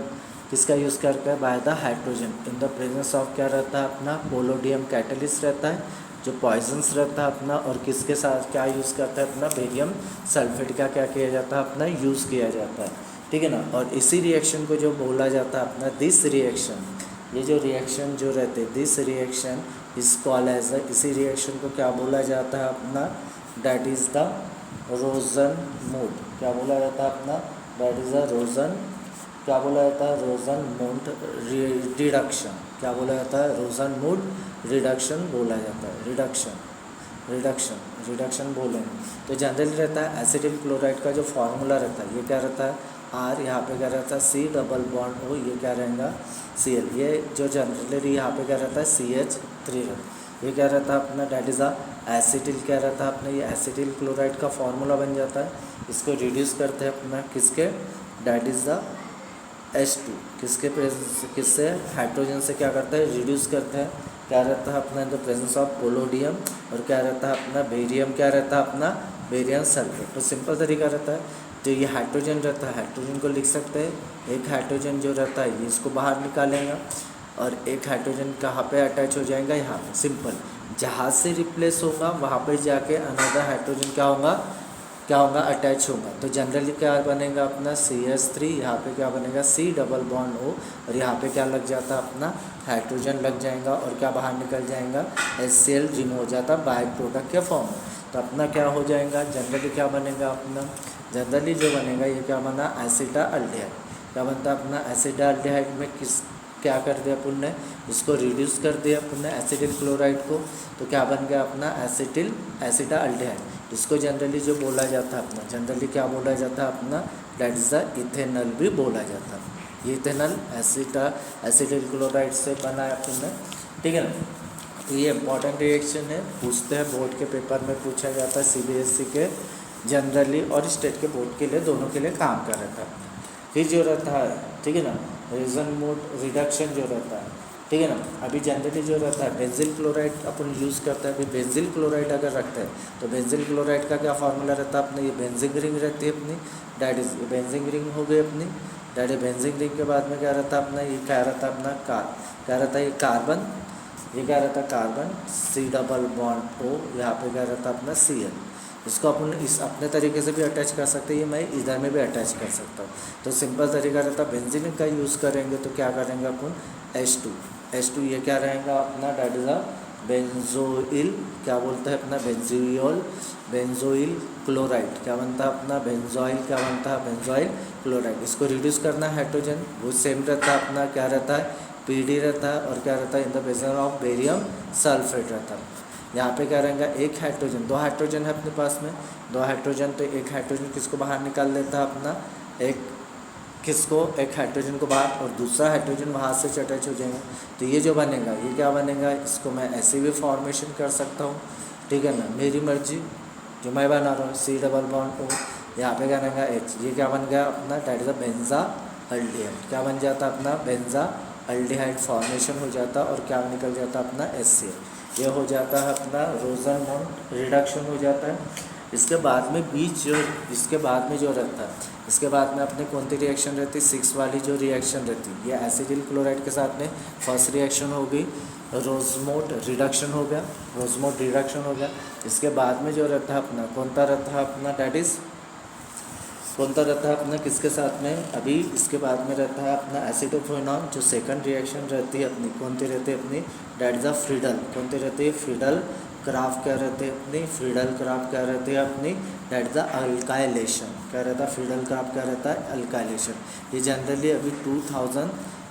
किसका यूज़ करते हैं, by the hydrogen in the presence of क्या रहता है अपना, पोलोडियम कैटलिस्ट रहता है जो पॉइजन्स रहता है अपना, और किसके साथ क्या यूज़ करता है अपना, बेरियम सल्फेट का क्या किया जाता है अपना, यूज़ किया जाता है, ठीक है ना। और इसी रिएक्शन को जो बोला जाता है अपना दिस रिएक्शन, ये जो रिएक्शन जो रहते हैं दिस रिएक्शन इस कॉल एज, इसी रिएक्शन को क्या बोला जाता है अपना, दैट इज़ द रोजनमूड, क्या बोला जाता है अपना, दैट इज़ द रोजन, क्या बोला जाता है, रोजनमूड रिडक्शन, क्या बोला जाता है, रोजनमूड रिडक्शन बोला जाता है, रिडक्शन बोलेंगे। तो जनरली रहता है एसिटिल क्लोराइड का जो फार्मूला रहता है ये क्या रहता है, आर, यहाँ पे क्या रहता है C डबल बॉन्ड O, ये क्या रहेगा Cl, ये जो जनरली यहाँ पे क्या रहता है CH3 रहता है, ये क्या रहता है अपना, डेट इज़ अ एसिटिल, क्या रहता है अपना, ये एसिटिल क्लोराइड का फार्मूला बन जाता है। इसको रिड्यूस करते हैं अपना किसके, डेट इज़ द H2, किससे हाइड्रोजन से क्या करता है, रिड्यूस करते हैं, क्या रहता है अपना, इन द प्रेजेंस ऑफ पोलोडियम, और क्या रहता है अपना बेरियम, क्या रहता है अपना बेरियम सल्फेट। तो सिंपल तरीका रहता है, तो ये हाइड्रोजन रहता है, हाइड्रोजन को लिख सकते हैं, एक हाइड्रोजन जो रहता है ये इसको बाहर निकालेगा, और एक हाइड्रोजन कहाँ पे अटैच हो जाएगा, यहाँ पे, सिंपल, जहाँ से रिप्लेस होगा वहाँ पर जाके अनदर हाइड्रोजन क्या होगा अटैच होगा। तो जनरली क्या बनेगा अपना CH3, यहाँ पे क्या बनेगा C डबल बॉन्ड O, और यहाँ पे क्या लग जाता है अपना, हाइड्रोजन लग जाएगा, और क्या बाहर निकल जाएगा, HCl रिमूव हो जाता है बाय प्रोडक्ट के फॉर्म में। तो अपना क्या हो जाएगा, जनरली क्या बनेगा अपना, जनरली जो बनेगा ये क्या बना, एसिटाल्डिहाइड, क्या बनता है अपना, एसिटाल्डिहाइड में क्या कर दिया अपन ने, इसको रिड्यूस कर दिया अपन ने एसिटिल क्लोराइड को, तो क्या बन गया अपना एसिटाल्डिहाइड। इसको जनरली जो बोला जाता है अपना, जनरली क्या बोला जाता है अपना, दैट इज़ द इथेनॉल भी बोला जाता है। ये इथेनॉल एसिटिल क्लोराइड से बना है अपन ने, ठीक है ना। तो ये इंपॉर्टेंट रिएक्शन है, पूछते हैं बोर्ड के पेपर में पूछा जाता है, CBSE के जनरली और स्टेट के बोर्ड के लिए, दोनों के लिए काम कर रहता है। फिर जो रहता है, ठीक है ना, रोजनमूड रिडक्शन जो रहता है, ठीक है ना। अभी जनरली जो रहता है बेंजिल क्लोराइड अपन यूज़ करते हैं। अभी बेंजिल क्लोराइड अगर रखते हैं तो बेंजिल क्लोराइड का क्या फार्मूला रहता है अपने, ये बेंजिंग रिंग रहती है अपनी, डैट इज बेंजिंग रिंग हो गई अपनी, डैट इज बेंजिंग रिंग के बाद में क्या रहता है अपना, ये क्या रहता है अपना क्या रहता है, ये कार्बन, ये क्या रहता है carbon, C double bond O, यहाँ पे क्या रहता है अपना Cl। इसको अपन इस अपने तरीके से भी अटैच कर सकते हैं, ये मैं इधर में भी अटैच कर सकता हूँ। तो सिंपल तरीका रहता है, बेंजीन का यूज़ करेंगे तो क्या करेंगे अपन, H2, ये क्या रहेगा अपना, डैट इज़ अ बेंजोइल, क्या बोलते हैं अपना, बेंजोइल क्लोराइड, क्या बनता है अपना, बेंजोइल, क्या बनता है बेंजोइल क्लोराइड। इसको रिड्यूस करना है हाइड्रोजन, वो सेम रहता है अपना, क्या रहता है PD रहता है, और क्या रहता है in the presence of barium sulphate रहता है। यहाँ पे क्या रहेगा, एक हाइड्रोजन, दो हाइड्रोजन है अपने पास में, दो हाइड्रोजन, तो एक हाइड्रोजन किसको बाहर निकाल देता है अपना, एक हाइड्रोजन को बाहर, और दूसरा हाइड्रोजन वहाँ से अटैच हो जाएगा। तो ये जो बनेगा ये क्या बनेगा, इसको मैं ऐसे भी फॉर्मेशन कर सकता हूँ, ठीक है ना, मेरी मर्जी, जो मैं बना रहा हूँ C डबल बॉन्ड O, यहाँ पे क्या बनेगा H, ये क्या बन गया अपना, डैट इज अ बेंजाल्डिहाइड, क्या बन जाता अपना, बेंजाल्डिहाइड फॉर्मेशन हो जाता, और क्या निकल जाता अपना HCl, ये हो जाता है अपना रोजनमूड रिडक्शन हो जाता है। इसके बाद में इसके बाद में जो रहता है, इसके बाद में अपने कौन सी रिएक्शन रहती है, 6 वाली जो रिएक्शन रहती है, ये एसिटिल क्लोराइड के साथ में फर्स्ट रिएक्शन होगी, रोजमोड रिडक्शन हो गया। इसके बाद में जो रहता है अपना, कौन सा रहता है अपना, डैट इज़ कौन सा रहता है अपना, किसके साथ में, अभी इसके बाद में रहता है अपना एसिटोफेनॉल, जो सेकंड रिएक्शन रहती है अपनी, कौन सी रहती है अपनी, डैट इज़ अ फ्रीडल, कौन सी रहती है, फ्रीडल क्राफ्ट, क्या रहती है अपनी, फ्रीडल क्राफ्ट क्या रहती है अपनी, डैट इज़ द अल्काइलेशन, क्या रहता है फ्रीडल क्राफ्ट, क्या रहता है अल्काइलेशन। ये जनरली अभी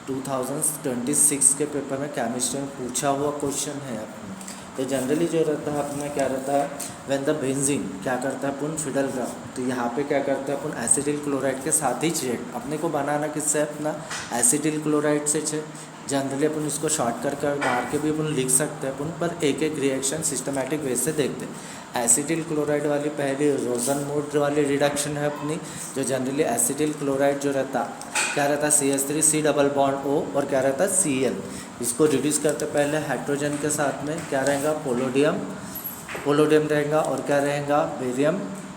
2026 के पेपर में केमिस्ट्री में पूछा हुआ क्वेश्चन है अपना। तो जनरली जो रहता है अपना, क्या रहता है, व्हेन द बेंजीन क्या करता है अपन, फ्रीडल ग्राफ, तो यहाँ पे क्या करता है अपन, एसिटिल क्लोराइड के साथ ही रिएक्ट, अपने को बनाना किससे अपना, एसिटिल क्लोराइड से छे। जनरली अपन इसको शॉर्ट करके मार के भी अपन लिख सकते हैं अपन, पर एक एक रिएक्शन सिस्टमैटिक वे से देखते हैं। एसिटिल क्लोराइड वाली पहली रोजनमूड वाली रिडक्शन है अपनी, जो जनरली एसिटिल क्लोराइड जो रहता क्या रहता है, CH3 C double bond O, और क्या रहता है Cl। इसको रिड्यूस करते पहले हाइड्रोजन के साथ में क्या रहेगा, पोलोडियम रहेगा, और क्या रहेगा बेरियम,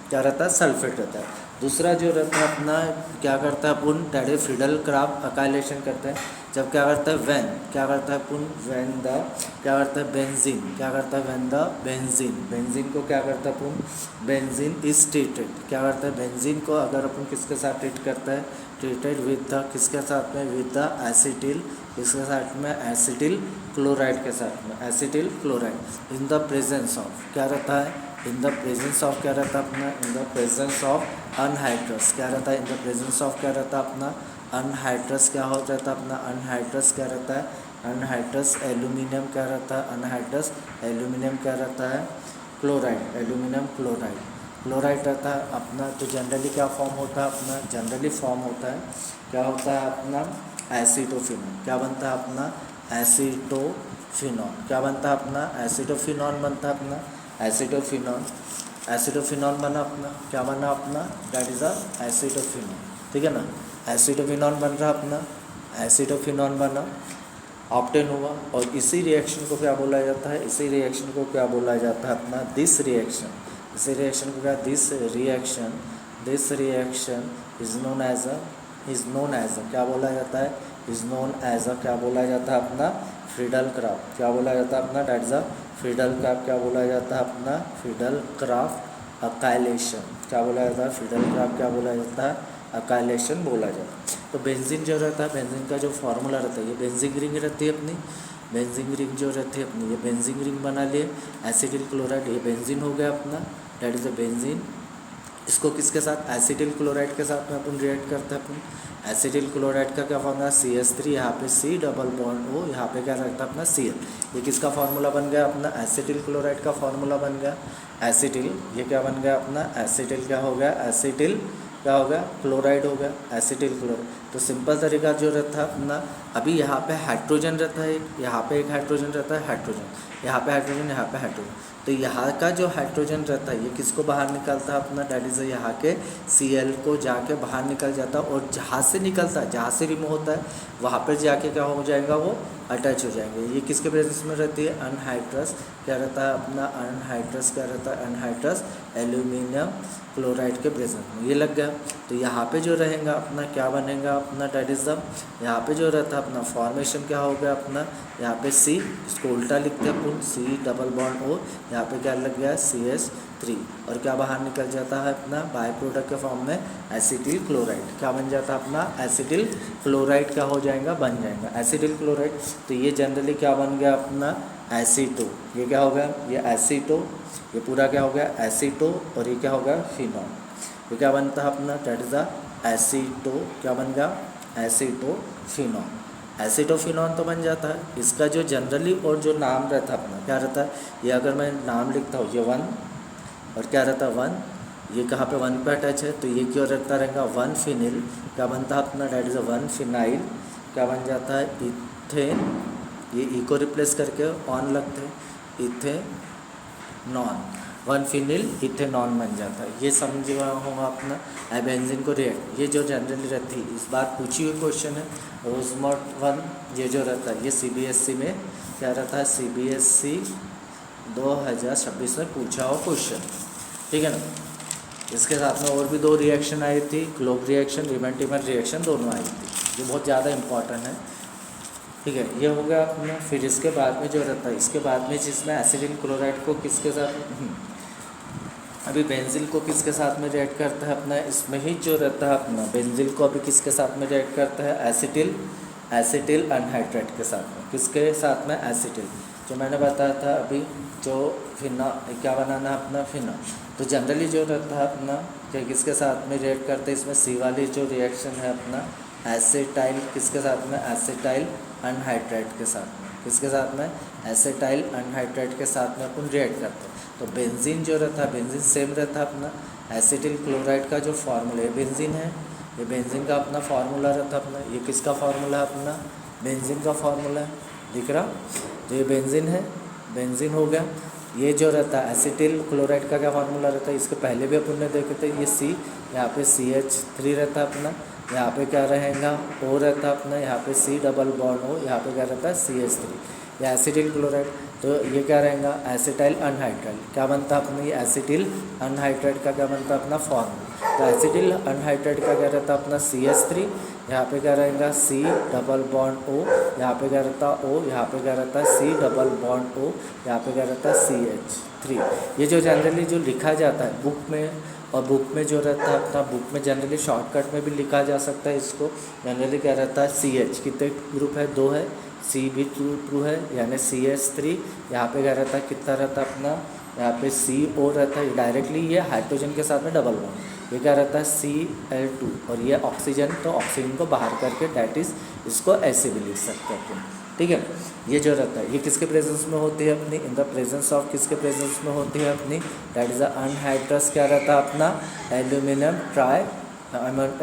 क्या रहता है सल्फेट रहता है। दूसरा जो रहता है अपना क्या करता है अपन डायरेक्ट फ्रीडल क्राफ्ट अकाइलेशन करते हैं। जब क्या करता है व्हेन क्या करता है अपन व्हेन द क्या करता है बेंजीन क्या करता है व्हेन द बेंजीन को क्या करता है अपन बेंजीन इज ट्रीटेड क्या करता है बेंजीन को अगर अपन किसके साथ ट्रीट करता है ट्रीटेड विद द किसके साथ में विद द एसिटिल किसके साथ में एसिटिल क्लोराइड के साथ में acetyl chloride in the presence of क्या रहता है इन द प्रेजेंस ऑफ क्या रहता है अपना इन द प्रेजेंस ऑफ अनहाइड्रस क्या रहता है इन द प्रेजेंस ऑफ क्या रहता है अपना अनहाइड्रस क्या हो जाता है अपना अनहाइड्रस क्या रहता है अनहाइड्रस एल्यूमिनियम क्या रहता है अनहाइड्रस एल्यूमिनियम क्या रहता है क्लोराइड एल्यूमिनियम क्लोराइड रहता है अपना। तो जनरली क्या फॉर्म होता है अपना जनरली फॉर्म होता है क्या होता है अपना एसिटोफिनॉन क्या बनता है अपना एसिटोफिनॉन क्या बनता है अपना एसिटोफिनॉन बनता है अपना एसिटोफिनॉन बना अपना क्या बना अपना दैट इज़ अ एसिटोफिनॉन ठीक है ना एसिटोफिनॉन बन रहा अपना एसिटोफिनॉन बना ऑब्टेन हुआ और इसी रिएक्शन को क्या बोला जाता है इसी रिएक्शन को क्या बोला जाता है अपना दिस रिएक्शन इसी रिएक्शन को क्या this reaction is known as क्या बोला जाता है इज नोन एज अ क्या बोला जाता है अपना फ्रीडल क्राफ्ट क्या बोला जाता है अपना that is a Friedel craft क्या बोला जाता है अपना फ्रीडल क्राफ्ट अकाइलेशन क्या बोला जाता है फ्रीडल क्राफ्ट क्या बोला जाता है अकाइलेशन बोला जाता है। तो बेंजीन जो रहता है बेंजीन का जो फार्मूला रहता है ये बेंजीन रिंग रहती है अपनी बेंजीन रिंग जो रहती है अपनी ये बेंजीन रिंग बना लिए एसिटिल क्लोराइड ये बेंजीन हो गया अपना दैट इज़ अ बेंजीन। इसको किसके साथ एसिटिल क्लोराइड के साथ में अपन रिएक्ट करते हैं अपन एसिटिल क्लोराइड का क्या फॉर्मूला CH3 यहाँ पे C डबल बॉन्ड O यहाँ पे क्या रहता है अपना Cl ये किसका फार्मूला बन गया अपना एसिटिल क्लोराइड का फार्मूला बन गया एसिटिल ये क्या बन गया अपना एसिटिल क्या हो गया एसिटिल क्या हो गया क्लोराइड हो गया एसिटिल क्लोराइड। तो सिंपल तरीका जो रहता है अपना अभी यहाँ पे हाइड्रोजन रहता है यहाँ पे एक हाइड्रोजन रहता है हाइड्रोजन यहाँ पे हाइड्रोजन यहाँ पे हाइड्रोजन तो यहाँ का जो हाइड्रोजन रहता है ये किसको बाहर निकलता है अपना डैट इज़ यहाँ के Cl को जाके बाहर निकल जाता है और जहाँ से निकलता है जहाँ से रिमूव होता है वहाँ पर जाके क्या हो जाएगा वो अटैच हो जाएंगे। ये किसके प्रेजेंस में रहती है अनहाइड्रस क्या रहता है अपना अनहाइड्रस क्या रहता है अनहाइड्रस एल्यूमिनियम क्लोराइड के प्रेजेंस में ये लग गया। तो यहाँ पे जो रहेगा अपना क्या बनेगा अपना डैट इज़ द यहाँ पे जो रहता है अपना फॉर्मेशन क्या हो गया अपना यहाँ पे C इसको उल्टा लिखते हैं अपन C डबल बॉन्ड O यहाँ पे क्या लग गया CH3 और क्या बाहर निकल जाता है अपना बाय प्रोडक्ट के फॉर्म में एसिटिल क्लोराइड क्या बन जाता है अपना एसिटिल क्लोराइड क्या हो जाएगा बन जाएगा एसिटिल क्लोराइड। तो ये जनरली क्या बन गया अपना एसीटो ये क्या हो गया ये एसीटो ये पूरा क्या हो गया एसीटो और ये क्या हो गया फिनॉल ये क्या बनता है अपना दैट इज़ द एसीटो क्या बन गया एसिटोफिनॉल एसिटोफिनॉल तो बन जाता है। इसका जो जनरली और जो नाम रहता है अपना क्या रहता है ये अगर मैं नाम लिखता हूँ ये 1 और क्या रहता है 1 ये कहाँ पे 1 पे अटैच है तो ये क्यों रहता रहेगा 1 फिनिल क्या बनता है अपना डैट इज़ 1 फिनाइल क्या बन जाता है इथेन ये ई को रिप्लेस करके ऑन लगते हैं इथेनॉन 1 फिनिल इथेनॉन बन जाता है। ये समझा होगा अपना बेंजीन को रिएक्ट ये जो जनरली रहती है इस बार पूछी हुई क्वेश्चन है रोजमर्ट 1 ये जो रहता है ये CBSE में क्या रहता है CBSE 2026 में पूछा हुआ क्वेश्चन ठीक है ना। इसके साथ में और भी 2 रिएक्शन आई थी क्लोक रिएक्शन रिवेंटिमर रिएक्शन दोनों आई थी जो बहुत ज़्यादा इंपॉर्टेंट है ठीक है। ये हो गया अपना फिर इसके बाद में जो रहता है इसके बाद में जिसमें एसिटिल क्लोराइड को किसके साथ अभी बेंजीन को किसके साथ में रिएक्ट करता है अपना इसमें ही जो रहता है अपना बेंजीन को अभी किसके साथ में रिएक्ट करता है एसिटिल अनहाइड्रेट के साथ में किसके साथ में एसिटिल जो मैंने बताया था अभी जो फिना क्या बनाना है अपना फिना। तो जनरली जो रहता है अपना कि किसके साथ में रिएक्ट करते हैं इसमें C वाली जो रिएक्शन है अपना एसिटाइल किसके साथ में एसिटाइल अनहाइड्रेट के साथ में किसके साथ में एसिटाइल अनहाइड्रेट के साथ में अपन रिएक्ट करते हैं। तो बेंजीन जो रहता है बेंजीन सेम रहता है अपना एसिटिल क्लोराइड का जो फार्मूला है बेंजीन है ये बेंजीन का अपना फार्मूला रहता है अपना ये किसका फार्मूला है अपना बेंजीन का फार्मूला है दिख रहा। तो ये बेंजीन है बेंजीन हो गया। ये जो रहता है एसिटिल क्लोराइड का क्या फार्मूला रहता है इसके पहले भी अपन ने देखे थे ये C यहाँ पे CH3 रहता है अपना यहाँ पे क्या रहेगा O रहता है अपना यहाँ पे C डबल बॉन्ड O यहाँ पे क्या रहता है CH3 या एसिटिल क्लोराइड। तो ये क्या रहेगा, एसिटाइल अनहाइड्राइड। क्या बनता है अपना, ये एसिटिल अनहाइड्राइड का क्या बनता है अपना फॉर्मूला। तो एसिटिल अनहाइड्राइड का क्या रहता है अपना CH3, यहाँ पे क्या रहेगा C डबल बॉन्ड O, यहाँ पे क्या रहता है O, यहाँ पे क्या रहता है C डबल बॉन्ड O, यहाँ पे क्या रहता है CH3। ये जो जनरली जो लिखा जाता है बुक में, और बुक में जो रहता है अपना, बुक में जनरली शॉर्टकट में भी लिखा जा सकता है इसको। जनरली क्या रहता है CH, कितने ग्रुप है, 2 है, C भी ट्रू है, यानी CH3। यहाँ पे क्या रहता है, कितना रहता है अपना, यहाँ पे CO रहता है, डायरेक्टली ये हाइड्रोजन के साथ में डबल बॉन्ड, ये क्या रहता है Cl2, और ये ऑक्सीजन, तो ऑक्सीजन को बाहर करके डैट इज़, इसको ऐसे भी लिख सकते हैं अपन, ठीक है। ये जो रहता है ये किसके प्रेजेंस में होती है अपनी, इन द प्रेजेंस ऑफ किसके प्रेजेंस में होती है अपनी, डैट इज़ द अनहाइड्रस क्या रहता है अपना एल्यूमिनियम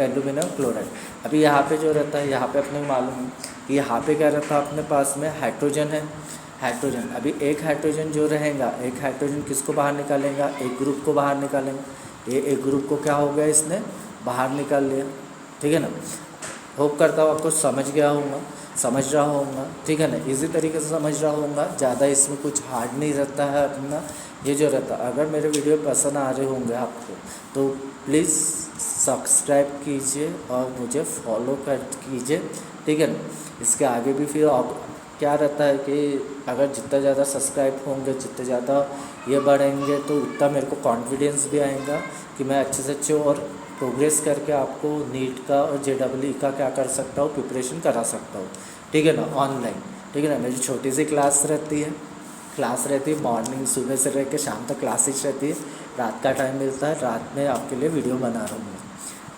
एल्यूमिनियम क्लोराइड। अभी यहाँ पे जो रहता है, यहाँ पे अपने मालूम है कि यहाँ पे क्या रहता है अपने पास में हाइड्रोजन है, हाइड्रोजन। अभी एक हाइड्रोजन जो रहेगा, एक हाइड्रोजन किसको बाहर निकालेगा, एक ग्रुप को बाहर निकालेंगे। ये एक ग्रुप को क्या हो गया, इसने बाहर निकाल लिया, ठीक है ना। होप करता हूँ आपको समझ गया होगा, समझ रहा होगा, ठीक है ना, इजी तरीके से समझ रहा होगा, ज़्यादा इसमें कुछ हार्ड नहीं रहता है अपना। ये जो रहता है, अगर मेरे वीडियो पसंद आ रहे होंगे आपको तो प्लीज़ सब्सक्राइब कीजिए और मुझे फॉलो कर कीजिए, ठीक है ना। इसके आगे भी फिर क्या रहता है कि अगर जितना ज़्यादा सब्सक्राइब होंगे, जितने ज़्यादा ये बढ़ेंगे, तो उतना मेरे को कॉन्फिडेंस भी आएगा कि मैं अच्छे से अच्छे और प्रोग्रेस करके आपको नीट का और JEE का क्या कर सकता हूँ, प्रिपरेशन करा सकता हूँ, ठीक है ना, ऑनलाइन, ठीक है ना। मेरी छोटी सी क्लास रहती है मॉर्निंग, सुबह से रह के शाम तक क्लासेस रहती है, रात का टाइम मिलता है, रात में आपके लिए वीडियो बना रहा हूँ मैं,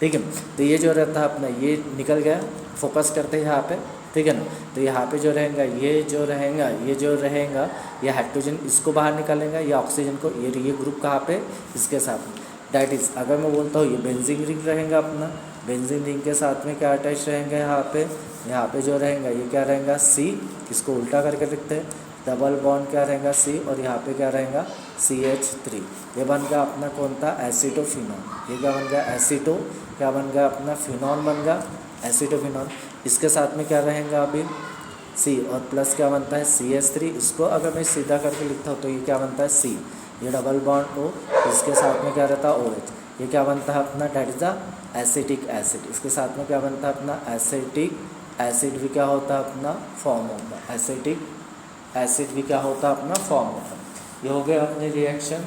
ठीक है। तो ये जो रहता है अपना, ये निकल गया, फोकस करते हैं यहाँ पे, ठीक है ना। तो यहाँ पे जो रहेगा, ये जो रहेगा ये हाइड्रोजन इसको बाहर निकालेगा, ये ऑक्सीजन को, ये ग्रुप कहाँ पे, इसके साथ में, डैट इज़ अगर मैं बोलता हूँ ये बेंजीन रिंग रहेगा अपना, बेंजीन रिंग के साथ में क्या अटैच रहेंगे, यहाँ पे जो रहेगा ये क्या रहेगा C, इसको उल्टा करके लिखते हैं, डबल बॉन्ड क्या रहेगा C, और यहाँ पे क्या रहेगा CH3। ये बन गया अपना कौन था, एसिटोफिनॉल। ये क्या बन गया, क्या बन गया अपना, फिनॉल बन गया, एसिटोफिनॉल। इसके साथ में क्या रहेगा अभी C, और प्लस क्या बनता है CH3। इसको अगर मैं सीधा करके लिखता हूँ तो ये क्या बनता है C, ये डबल बॉन्ड O, इसके साथ में क्या रहता है OH, ये क्या बनता है अपना, that is the acetic acid. इसके साथ में क्या बनता है अपना, एसिटिक एसिड भी क्या होता है अपना फॉर्म होता है, एसिटिक एसिड भी क्या होता है अपना फॉर्म होता है। ये हो गया अपनी रिएक्शन,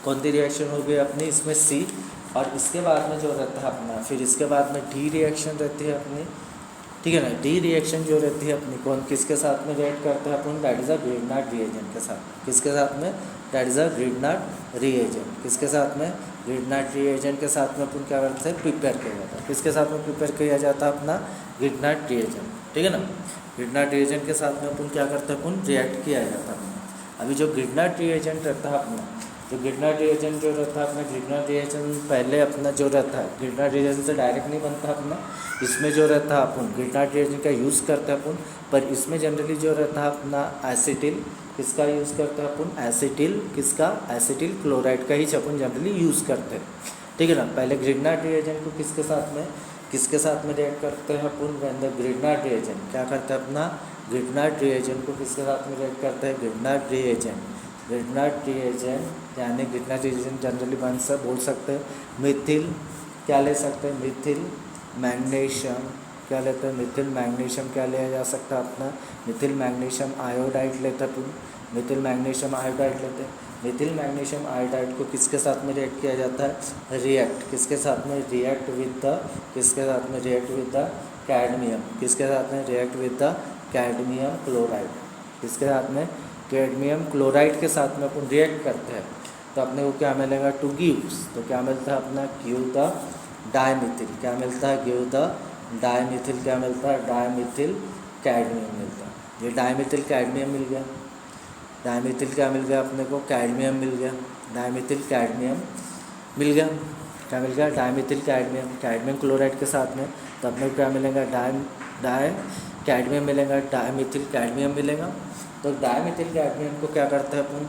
कौन सी रिएक्शन हो गई अपनी, इसमें C। और इसके बाद में जो रहता है अपना, फिर इसके बाद में D रिएक्शन रहती है अपनी, ठीक है ना। D रिएक्शन जो रहती है अपनी, कौन किसके साथ में रिएक्ट करते हैं अपन, that is a Grignard reagent के साथ, किसके साथ में, that is a Grignard reagent, किसके साथ में, ग्रिग्नार्ड रिएजेंट के साथ में अपन क्या करते हैं, प्रिपेयर किया जाता है, किसके साथ में प्रिपेयर किया जाता है अपना, ग्रिग्नार्ड रिएजेंट, ठीक है ना। ग्रिग्नार्ड रिएजेंट के साथ में अपन क्या करते हैं, अपन रिएक्ट किया जाता है। अभी जो ग्रिग्नार्ड रिएजेंट रहता है अपना, जो ग्रिग्नार्ड रिएजेंट जो रहता है अपना, ग्रिग्नार्ड रिएजेंट पहले अपना जो रहता है, ग्रिग्नार्ड रिएजेंट से डायरेक्ट नहीं बनता अपना, इसमें जो रहता है अपन ग्रिग्नार्ड रिएजेंट का यूज़ करते हैं अपन, पर इसमें जनरली जो रहता है अपना एसिटिल, किसका यूज़ करते हैं अपन, एसिटिल, किसका, एसिटिल क्लोराइड का ही अपन जनरली यूज़ करते हैं, ठीक है ना। पहले ग्रिग्नार्ड रिएजेंट को किसके साथ में रिएक्ट करते हैं अपन, व्हेन द ग्रिग्नार्ड रिएजेंट क्या करते हैं अपना, ग्रिग्नार्ड रिएजेंट को किसके साथ में रिएक्ट करते हैं, ग्रिग्नार्ड रिएजेंट यानी ग्रिग्नार्ड रिएजेंट जनरली बोल सकते हैं मिथिल, क्या ले सकते हैं, मिथिल मैग्नीशियम, क्या लेते हैं, मिथिल मैग्नीशियम क्या लिया जा सकता है अपना, मिथिल मैग्नीशियम आयोडाइड लेते हैं अपन, मिथिल मैग्नीशियम आयोडाइड लेते हैं। मिथिल मैग्नीशियम आयोडाइड को किसके साथ में रिएक्ट किया जाता है, रिएक्ट किसके साथ में, रिएक्ट विद द कैडमियम, किसके साथ में, react with the cadmium chloride, किसके साथ में, कैडमियम क्लोराइड के साथ में अपन रिएक्ट करते हैं, तो अपने को क्या मिलेगा, टू गिव्स, तो क्या मिलता है अपना, गिव द डायमिथिल, क्या मिलता है, गिव द डायमिथिल, क्या मिलता है, डायमिथिल कैडमियम मिलता है। ये डायमिथिल कैडमियम मिल गया, डायमिथिल क्या मिल गया अपने को, कैडमियम मिल गया, डायमिथिल कैडमियम मिल गया, क्या मिल गया, डायमिथिल कैडमियम क्लोराइड के साथ में, तो अपने को क्या मिलेगा, कैडमियम मिलेगा, डायमिथिल कैडमियम मिलेगा। तो डायमिथिल कैडमियम को क्या करते हैं अपन,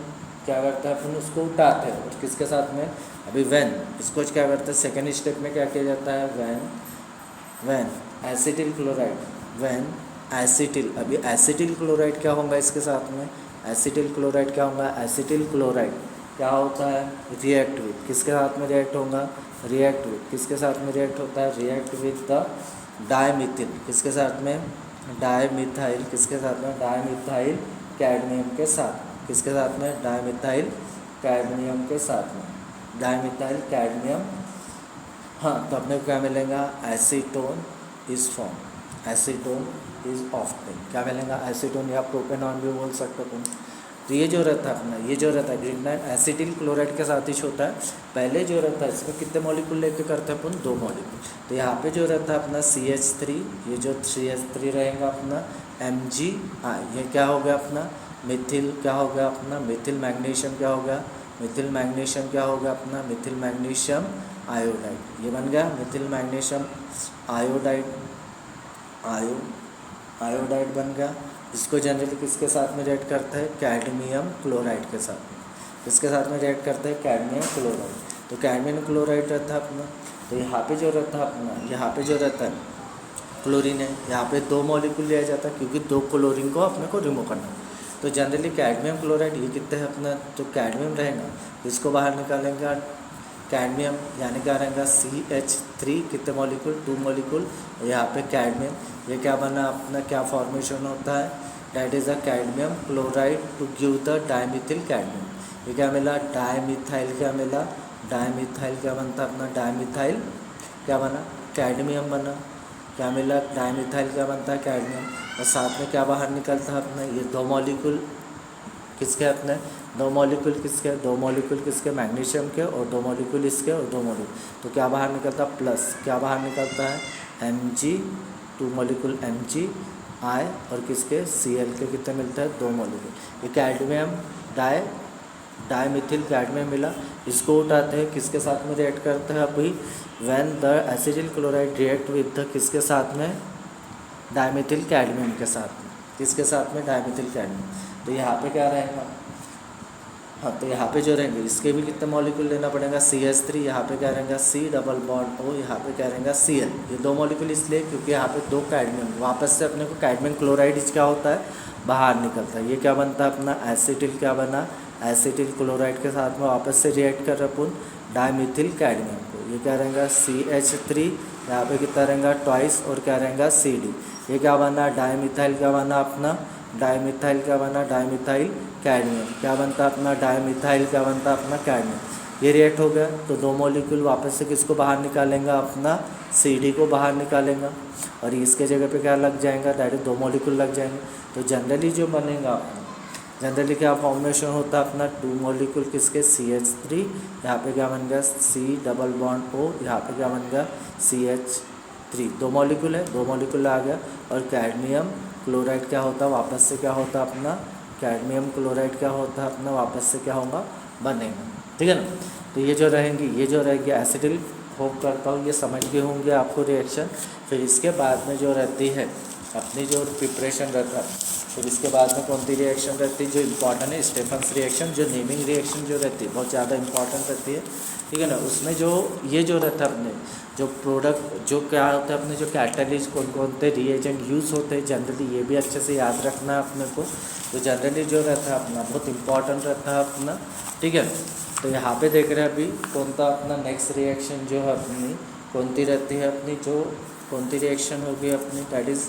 उसको उठाते हैं, और किसके साथ में, अभी वैन, इसको क्या करते हैं, सेकेंड स्टेप में क्या किया जाता है, when acetyl chloride, when acetyl, अभी एसिटिल क्लोराइड क्या होगा इसके साथ में, एसिटिल क्लोराइड क्या होगा, एसिटिल क्लोराइड क्या होता है, रिएक्ट विथ किसके साथ में रिएक्ट होगा, रिएक्ट विथ किसके साथ में रिएक्ट होता है, रिएक्ट विथ द डायमिथिल किसके साथ में, डायमिथाइल किसके साथ में, डायमिथाइल कैडमियम के साथ, किसके साथ में, डायमिथाइल कैडमियम के साथ में, डायमिथाइल कैडमियम। हाँ, तो अपने को क्या मिलेगा, acetone is form, acetone is often क्या मिलेगा, एसीटोन या प्रोपेनॉन भी बोल सकते हो। तो ये जो रहता है अपना, ये जो रहता है ग्रीनलाइन एसिटिल क्लोराइड के साथ ही होता है। पहले जो रहता है इसमें कितने मॉलिक्यूल लेके करते हैं अपन, 2 मॉलिक्यूल। तो यहाँ पे जो रहता है अपना CH3, ये जो 3H3 रहेगा अपना MgI, ये क्या हो गया अपना मिथिल, क्या हो गया अपना मिथिल मैग्नीशियम, क्या हो गया मिथिल मैग्नीशियम, क्या हो गया अपना मिथिल मैग्नीशियम आयोडाइड, ये बन गया मिथिल मैग्नीशियम आयोडाइड, आयोडाइड बन गया। इसको जनरली किसके साथ में रिएक्ट करते हैं, कैडमियम क्लोराइड के साथ में, किसके साथ में रिएक्ट करते हैं, कैडमियम क्लोराइड। तो कैडमियम क्लोराइड रहता है अपना, तो यहाँ पे जो रहता है अपना, यहाँ पे जो रहता है क्लोरीन है, यहाँ पे 2 मॉलिक्यूल लिया जाता है क्योंकि 2 क्लोरीन को अपने को रिमूव करना है। तो जनरली कैडमियम क्लोराइड ये कितने है अपना, तो कैडमियम रहेगा, इसको बाहर निकालेंगे कैडमियम, यानी क्या रहेगा CH3 कितने मॉलिक्यूल, 2 मॉलिक्यूल, यहाँ पे कैडमियम, ये क्या बना अपना, क्या फॉर्मेशन होता है, that is a cadmium chloride to give the dimethyl cadmium. ये क्या मिला, डायमिथाइल, क्या मिला, डायमिथाइल क्या बनता अपना, डायमिथाइल क्या बना, कैडमियम बना, क्या मिला, डायमिथाइल क्या बनता है, कैडमियम। और साथ में क्या बाहर निकलता है अपना, ये 2 मॉलिक्यूल किसके अपने, 2 मॉलिक्यूल किसके, 2 मॉलिक्यूल किसके, मैग्नीशियम के, और 2 मॉलिक्यूल इसके, और 2 मॉलिक्यूल, तो क्या बाहर निकलता है, प्लस क्या बाहर निकलता है, Mg, 2 मॉलिक्यूल MgI, और किसके Cl के कितने मिलते हैं, 2 मॉलिक्यूल। ये कैडमियम डायमिथिल कैडमियम मिला, इसको उठाते हैं, किसके साथ में रिएक्ट करते हैं अभी, when the acetyl chloride react with the किसके साथ में, डायमिथिल कैडमियम के साथ में, किसके साथ में, डायमिथिल कैडमियम। तो यहाँ पे क्या रहेगा, हाँ, तो यहाँ पे जो रहेंगे इसके भी कितने मॉलिक्यूल लेना पड़ेगा, CH3, यहाँ पे क्या रहेगा C डबल बॉन्ड O, यहाँ पे क्या रहेगा Cl, ये 2 मॉलिक्यूल इसलिए क्योंकि यहाँ पे 2 कैडमियम, वापस से अपने को कैडमियम क्लोराइड क्या होता है, बाहर निकलता है। ये क्या बनता है अपना, एसिटिल क्या बना, एसिटिल क्लोराइड के साथ में वापस से रिएक्ट कर रहे अपन डायमिथिल कैडमियम को, ये क्या रहेगा CH3, यहाँ पे कितना रहेगा ट्वाइस, और क्या रहेगा CD, ये क्या बना, डायमिथाइल क्या बना अपना, डायमिथाइल क्या बना, डायमिथाइल कैडमियम, क्या बनता अपना, डायमिथाइल क्या बनता अपना, कैडमियम। ये रिएक्ट हो गया तो 2 मॉलिक्यूल वापस से किसको बाहर निकालेंगे अपना, CD को बाहर निकालेंगे, और इसके जगह पे क्या लग जाएगा, डायरेक्ट 2 मॉलिक्यूल लग जाएंगे। तो जनरली जो बनेगा अपना, जनरली क्या फॉर्मेशन होता है अपना, 2 मॉलिक्यूल किसके, CH3, यहाँ पे क्या बन गया C डबल बॉन्ड O, यहाँ पे क्या बन गया CH3, 2 मॉलिक्यूल है, 2 मॉलिक्यूल आ गया। और कैडमियम क्लोराइड क्या होता है, वापस से क्या होता है अपना, कैडमियम क्लोराइड क्या होता है अपना, वापस से क्या होगा, बनेगा, ठीक है ना। तो ये जो रहेंगी, ये जो रहेगी एसिटिल, होप करता हूँ ये समझ गए होंगे आपको रिएक्शन। फिर इसके बाद में जो रहती है अपनी जो प्रिपरेशन रहता है, फिर इसके बाद में कौन सी रिएक्शन रहती है जो इम्पॉर्टेंट है, स्टेफन्स रिएक्शन, जो नेमिंग रिएक्शन जो रहती है बहुत ज़्यादा इंपॉर्टेंट रहती है, ठीक है ना। उसमें जो ये जो रहता है अपने जो प्रोडक्ट जो क्या होता है अपने जो कैटलिस्ट कौन कौन से रिएजेंट यूज़ होते हैं जनरली, ये भी अच्छे से याद रखना है अपने को। तो जनरली जो रहता है अपना बहुत इंपॉर्टेंट रहता है अपना, ठीक है। तो यहाँ पे देख रहे हैं अभी कौन सा अपना नेक्स्ट रिएक्शन जो है अपनी कौन सी रहती है अपनी, जो कौन सी रिएक्शन होगी अपनी, दैट इज़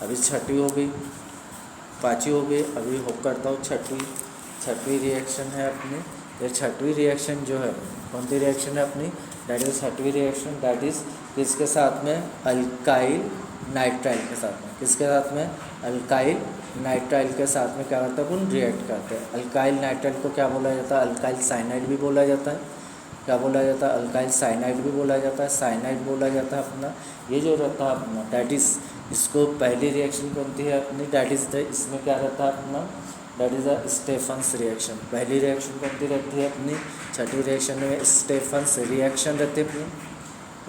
अभी 6वीं हो गई, 5वीं हो गई, अभी होप करता हूँ 6वीं रिएक्शन है अपनी। ये 6वीं रिएक्शन जो है कौन सी रिएक्शन है अपनी, दैट इज़ 6वीं रिएक्शन, दैट इज़ किसके साथ में, अल्काइल नाइट्राइल के साथ में, किसके साथ में, अल्काइल नाइट्राइल के साथ में क्या करता है अपन, रिएक्ट करते हैं। अल्काइल नाइट्राइल को क्या बोला जाता है, अल्काइल साइनाइड भी बोला जाता है, क्या बोला जाता है, अल्काइल साइनाइड भी बोला जाता है, साइनाइड बोला जाता है अपना। ये जो रहता है अपना दैट इज़, इसको पहली रिएक्शन कौन सी है अपनी, दैट इज़ द, इसमें क्या रहता है अपना, that is a Stefan's reaction. पहली रिएक्शन कौन सी रहती है अपनी, 6वीं रिएक्शन में स्टेफन्स रिएक्शन रहती है अपनी,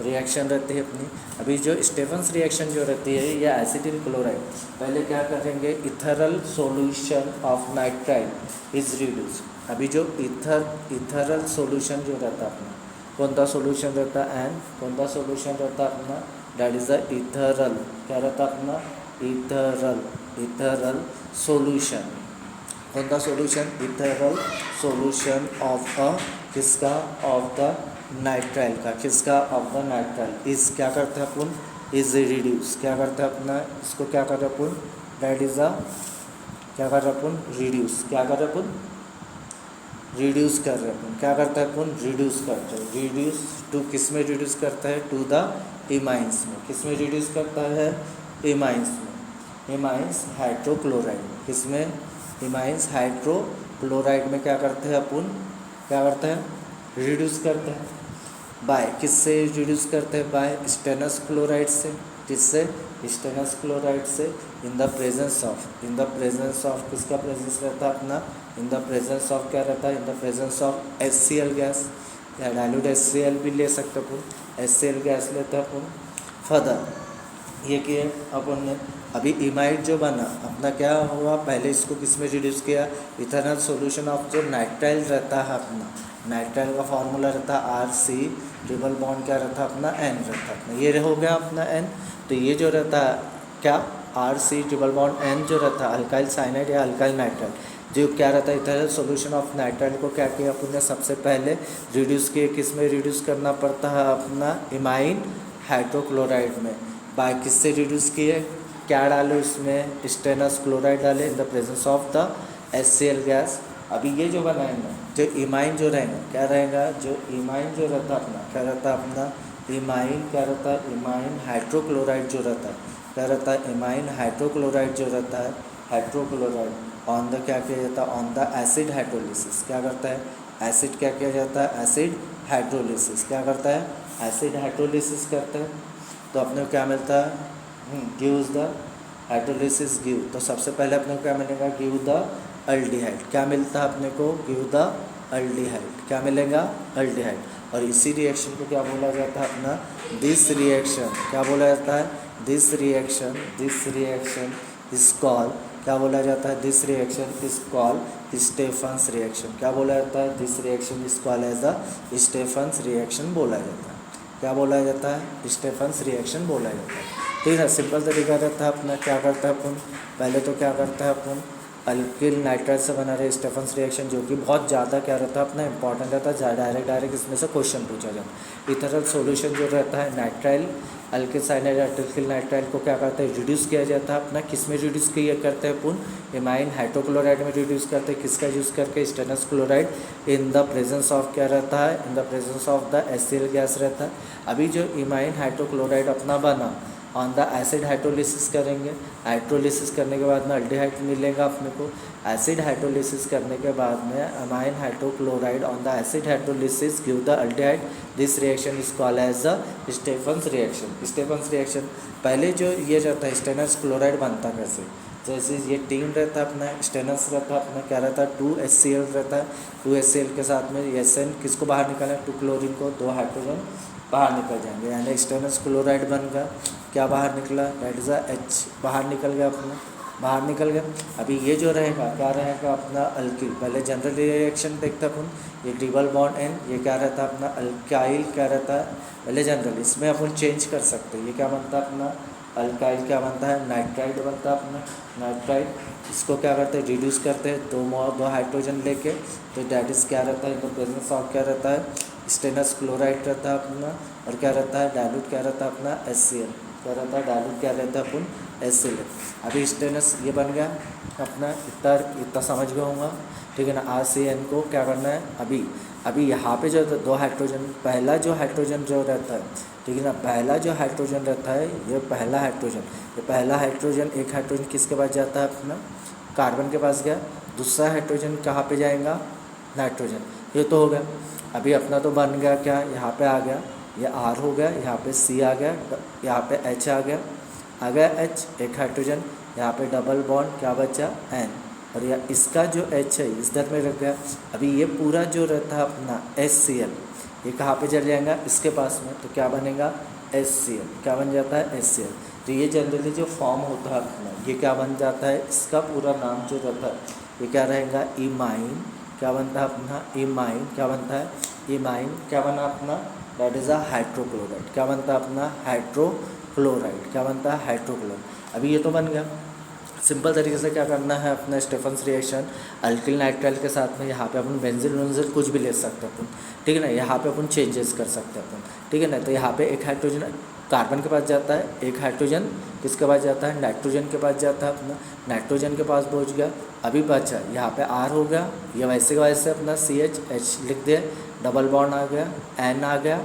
रिएक्शन रहती है अपनी। अभी जो स्टेफन्स रिएक्शन जो रहती है या एसिटिल क्लोराइड, पहले क्या करेंगे, ethereal solution of nitrile is reduce. अभी जो इथरल सॉल्यूशन जो रहता है अपना, कौन सा सॉल्यूशन रहता है, एंड कौन सा सॉल्यूशन रहता है अपना, दैट इज़ द इथरल, क्या रहता है अपना, इथरल सॉल्यूशन, कौन सा solution, ethereal solution of a किसका, ऑफ द नाइट्राइल का, किसका, ऑफ द नाइट्राइल इस क्या करते हैं अपन, इज रिड्यूस, क्या करते हैं अपना इसको, क्या कर रहे हैं अपन, दैट इज अ, क्या कर रहे हैं अपन, रिड्यूस, क्या कर रहे हैं अपन, रिड्यूस कर रहे हैं अपन, क्या करता है अपन, रिड्यूस करते हैं, रिड्यूस टू किस में रिड्यूस करता है, टू द इमाइंस में, किस में रिड्यूस करता है, इमाइंस में, इमाइंस हाइड्रोक्लोराइड में, किस में, इमाइंस हाइड्रोक्लोराइड में क्या करते हैं अपन, क्या करते हैं, रिड्यूस करते हैं, बाय किससे रिड्यूस करते हैं, बाय स्टेनस क्लोराइड से, किससे, स्टेनस क्लोराइड से, इन the presence of, in the presence of किसका प्रेजेंस रहता है अपना, इन द प्रेजेंस ऑफ क्या रहता है, in the presence of HCl gas, या डाइल्यूट HCl भी ले सकते हो अपन, HCl गैस लेते हैं अपन। फर्दर ये किए अपन ने, अभी इमाइड जो बना अपना क्या हुआ, पहले इसको किस में रिड्यूस किया, इथेनॉल सॉल्यूशन ऑफ जो नाइट्राइल रहता है अपना, नाइट्राइल का फार्मूला रहता है RC ट्रिपल बॉन्ड क्या रहता है अपना N रहता है अपना, ये हो गया अपना N। तो ये जो रहता है क्या, RC ट्रिपल बॉन्ड N जो रहता है अल्काइल साइनाइड या अल्काइल नाइट्राइल, जो क्या रहता है इथेनॉल सॉल्यूशन ऑफ नाइट्राइल को क्या किया अपन ने, सबसे पहले रिड्यूस किए, किस में रिड्यूस करना पड़ता है अपना, इमाइन हाइड्रोक्लोराइड में, बाय किससे रिड्यूस किए, क्या डालो इसमें, स्टेनस क्लोराइड डाले इन the presence of the HCl gas. अभी ये जो बनाएंगे, जो इमाइन जो रहेगा क्या रहेगा, जो इमाइन जो रहता है अपना, क्या रहता है अपना, इमाइन क्या रहता है, इमाइन हाइड्रोक्लोराइड जो रहता है, क्या रहता है, इमाइन हाइड्रोक्लोराइड जो रहता है, हाइड्रोक्लोराइड ऑन द क्या किया जाता है, ऑन द एसिड हाइड्रोलिसिस, क्या करता है, एसिड क्या किया जाता है, एसिड हाइड्रोलिसिस, क्या करता है, एसिड हाइड्रोलिसिस करता है। तो अपने को क्या मिलता है, गिव्स द हाइड्रोलिसिस गिव, तो सबसे पहले अपने को क्या मिलेगा, गिव द अल्डिहाइड, क्या मिलता है अपने को, गिव द अल्डिहाइड, क्या मिलेगा, अल्डिहाइड। और इसी रिएक्शन को क्या बोला जाता है अपना, दिस रिएक्शन, क्या बोला जाता है, दिस रिएक्शन इज कॉल्ड, क्या बोला जाता है, this reaction is called Stephen's reaction, क्या बोला जाता है, this reaction is called as the Stephen's reaction बोला जाता है, क्या बोला जाता है, स्टेफन्स रिएक्शन बोला जाता है। ठीक है, सिंपल तरीका रहता है अपना, क्या करता है अपन, पहले तो क्या करता है अपन, अल्किल नाइट्राइल से बना रहे स्टेफन्स रिएक्शन, जो कि बहुत ज़्यादा क्या रहता है अपना इंपॉर्टेंट रहता है, डायरेक्ट इसमें से क्वेश्चन पूछा जाता है। इथेनॉल सॉल्यूशन जो रहता है नाइट्राइल अल्किल साइनाइड या अल्किल नाइट्राइल को क्या करते हैं, रिड्यूस किया जाता है अपना, किस में रिड्यूस किया करते हैं अपन, इमाइन हाइड्रोक्लोराइड में रिड्यूस करते हैं, किसका यूज़ करके, stannous chloride, in the presence of क्या रहता है, in the presence of the HCl gas रहता है। अभी जो इमाइन हाइड्रोक्लोराइड अपना बना ऑन द एसिड हाइड्रोलिसिस करेंगे, हाइड्रोलिसिस करने के बाद में अल्डिहाइड मिलेगा अपने को, एसिड हाइड्रोलिसिस करने के बाद में amine hydrochloride on the acid hydrolysis give the aldehyde, this reaction is called as the Stephen's reaction. Stephen's reaction पहले जो ये रहता है स्टेनस क्लोराइड बनता कैसे, जैसे ये टीम रहता है अपना, स्टेनस रहता है अपना, क्या रहता है, 2HCl रहता है, 2HCl के साथ में SN किसको बाहर निकालना है, 2 क्लोरीन को, 2 हाइड्रोजन बाहर निकल जाएंगे, यानी स्टेनस क्लोराइड बन गया, क्या बाहर निकला, दैट इज़ H बाहर निकल गया अपना, बाहर निकल गया। अभी ये जो रहेगा क्या रहेगा अपना अल्किल, पहले जनरल रिएक्शन देखते अपन, ये ट्रिपल बॉन्ड N, ये क्या रहता है अपना अल्काइल, क्या रहता है पहले जनरल, इसमें अपन चेंज कर सकते हैं, ये क्या बनता है अपना अल्काइल, क्या बनता है नाइट्राइड बनता है अपना, नाइट्राइड, इसको क्या करते हैं रिड्यूस करते हैं, दो हाइड्रोजन लेके, तो डैट इज़ क्या रहता है, इनका प्रेजेंस ऑफ क्या रहता है, स्टेनस क्लोराइड रहता है अपना, और क्या रहता है डाइल्यूट क्या रहता है अपना HCl, क्या रहता है डाइल्यूट क्या रहता है अपन HCl। अभी स्टेनस ये बन गया अपना, इतना समझ गया होगा, ठीक है ना। RCN को क्या करना है, अभी यहाँ पे जो 2 हाइड्रोजन, पहला जो हाइड्रोजन जो रहता है, ठीक है ना, पहला जो हाइड्रोजन रहता है, ये पहला हाइड्रोजन, एक हाइड्रोजन किसके पास जाता है अपना, कार्बन के पास गया, दूसरा हाइड्रोजन कहाँ पे जाएगा, नाइट्रोजन, ये तो हो गया। अभी अपना तो बन गया क्या, यहाँ पे आ गया, ये R हो गया, यहाँ पे C आ गया, यहाँ पे H आ गया H, एक हाइड्रोजन, यहाँ पे डबल बॉन्ड क्या बचा N, और यह इसका जो H है इस दर में रख गया। अभी ये पूरा जो रहता है अपना HCl, ये कहाँ पे चल जाएगा, इसके पास में, तो क्या बनेगा HCl, क्या बन जाता है HCl। तो ये जनरली जो फॉर्म होता है अपना, ये क्या बन जाता है, इसका पूरा नाम जो रहता है ये क्या रहेगा, इमाइन, क्या बनता है अपना इमाइन, क्या बनता है इमाइन, क्या बना अपना, दैट इज़ अ हाइड्रोक्लोराइड, क्या बनता है अपना हाइड्रोक्लोराइड, क्या बनता है हाइड्रोक्लोराइड। अभी ये तो बन गया। सिंपल तरीके से क्या करना है अपना स्टेफन्स रिएक्शन अल्किल नाइट्राइल के साथ में यहाँ पे अपन बेंजीन वेंजीन कुछ भी ले सकते हैं अपन, ठीक है ना। यहाँ पे अपन चेंजेस कर सकते हैं अपन, ठीक है ना। तो यहाँ पे एक हाइड्रोजन कार्बन के पास जाता है, एक हाइड्रोजन किसके पास जाता है, नाइट्रोजन के पास जाता है अपना, नाइट्रोजन के पास पहुँच गया। अभी बचा यहाँ पे R हो गया, ये वैसे के वैसे अपना CH लिख दिया, डबल बॉन्ड आ गया, N आ गया,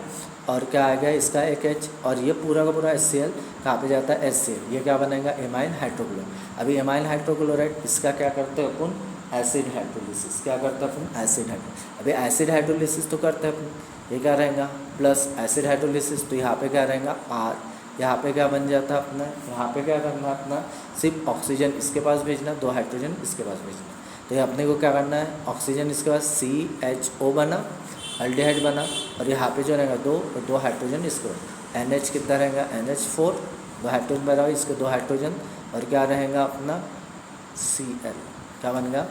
और क्या आ गया इसका एक H, और ये पूरा का पूरा HCl कहाँ पे जाता है HCl, ये क्या बनेगा एमाइल हाइड्रोक्लोराइड। अभी एमाइल हाइड्रोक्लोराइड इसका क्या करते हैं अपन, एसिड हाइड्रोलिसिस, क्या करते हैं अपन, एसिड हाइड्रो। अभी एसिड हाइड्रोलिसिस तो करते हैं अपन, ये क्या रहेगा प्लस एसिड हाइड्रोलिसिस, तो यहाँ पे क्या रहेगा R, यहाँ पे क्या बन जाता है अपना, यहाँ पे क्या करना है अपना, सिर्फ ऑक्सीजन इसके पास भेजना, 2 हाइड्रोजन इसके पास भेजना। तो ये अपने को क्या करना है, ऑक्सीजन इसके पास CHO बना, अल्डिहाइड बना, और यहाँ पे जो रहेगा 2 और 2 हाइड्रोजन इसको, NH कितना रहेगा NH4, 2 हाइड्रोजन बना इसके 2 हाइड्रोजन, और क्या रहेगा अपना Cl, क्या बन गया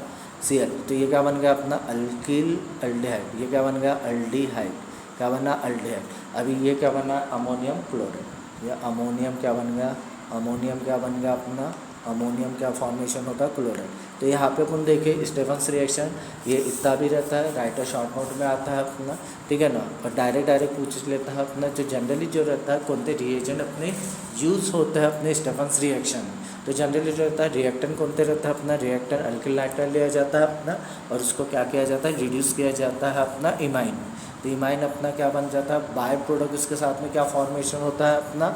Cl। तो ये क्या बन गया अपना अल्किल अल्डिहाइड, ये क्या बन गया अल्डिहाइड, क्या बना अल्डिहाइड। अभी ये क्या बना अमोनियम क्लोराइड, ये अमोनियम क्या बन गया, अमोनियम क्या बन गया अपना, अमोनियम क्या फॉर्मेशन होता है क्लोराइड। तो यहाँ पे अपन देखें स्टेफन्स रिएक्शन ये इतना भी रहता है, राइटर शॉर्ट नोट में आता है अपना, ठीक है ना। और डायरेक्ट पूछ लेता है अपना, जो जनरली जो रहता है कौन से रिएजेंट अपने यूज़ होते हैं अपने स्टेफन्स रिएक्शन। तो जनरली जो रहता है रिएक्टेंट कौन से रहता है अपना, रिएक्टेंट अल्किल नाइट्राइल लिया जाता है अपना, और उसको क्या किया जाता है रिड्यूस किया जाता है अपना इमाइन। तो इमाइन अपना क्या बन जाता है, बाय प्रोडक्ट उसके साथ में क्या फॉर्मेशन होता है अपना,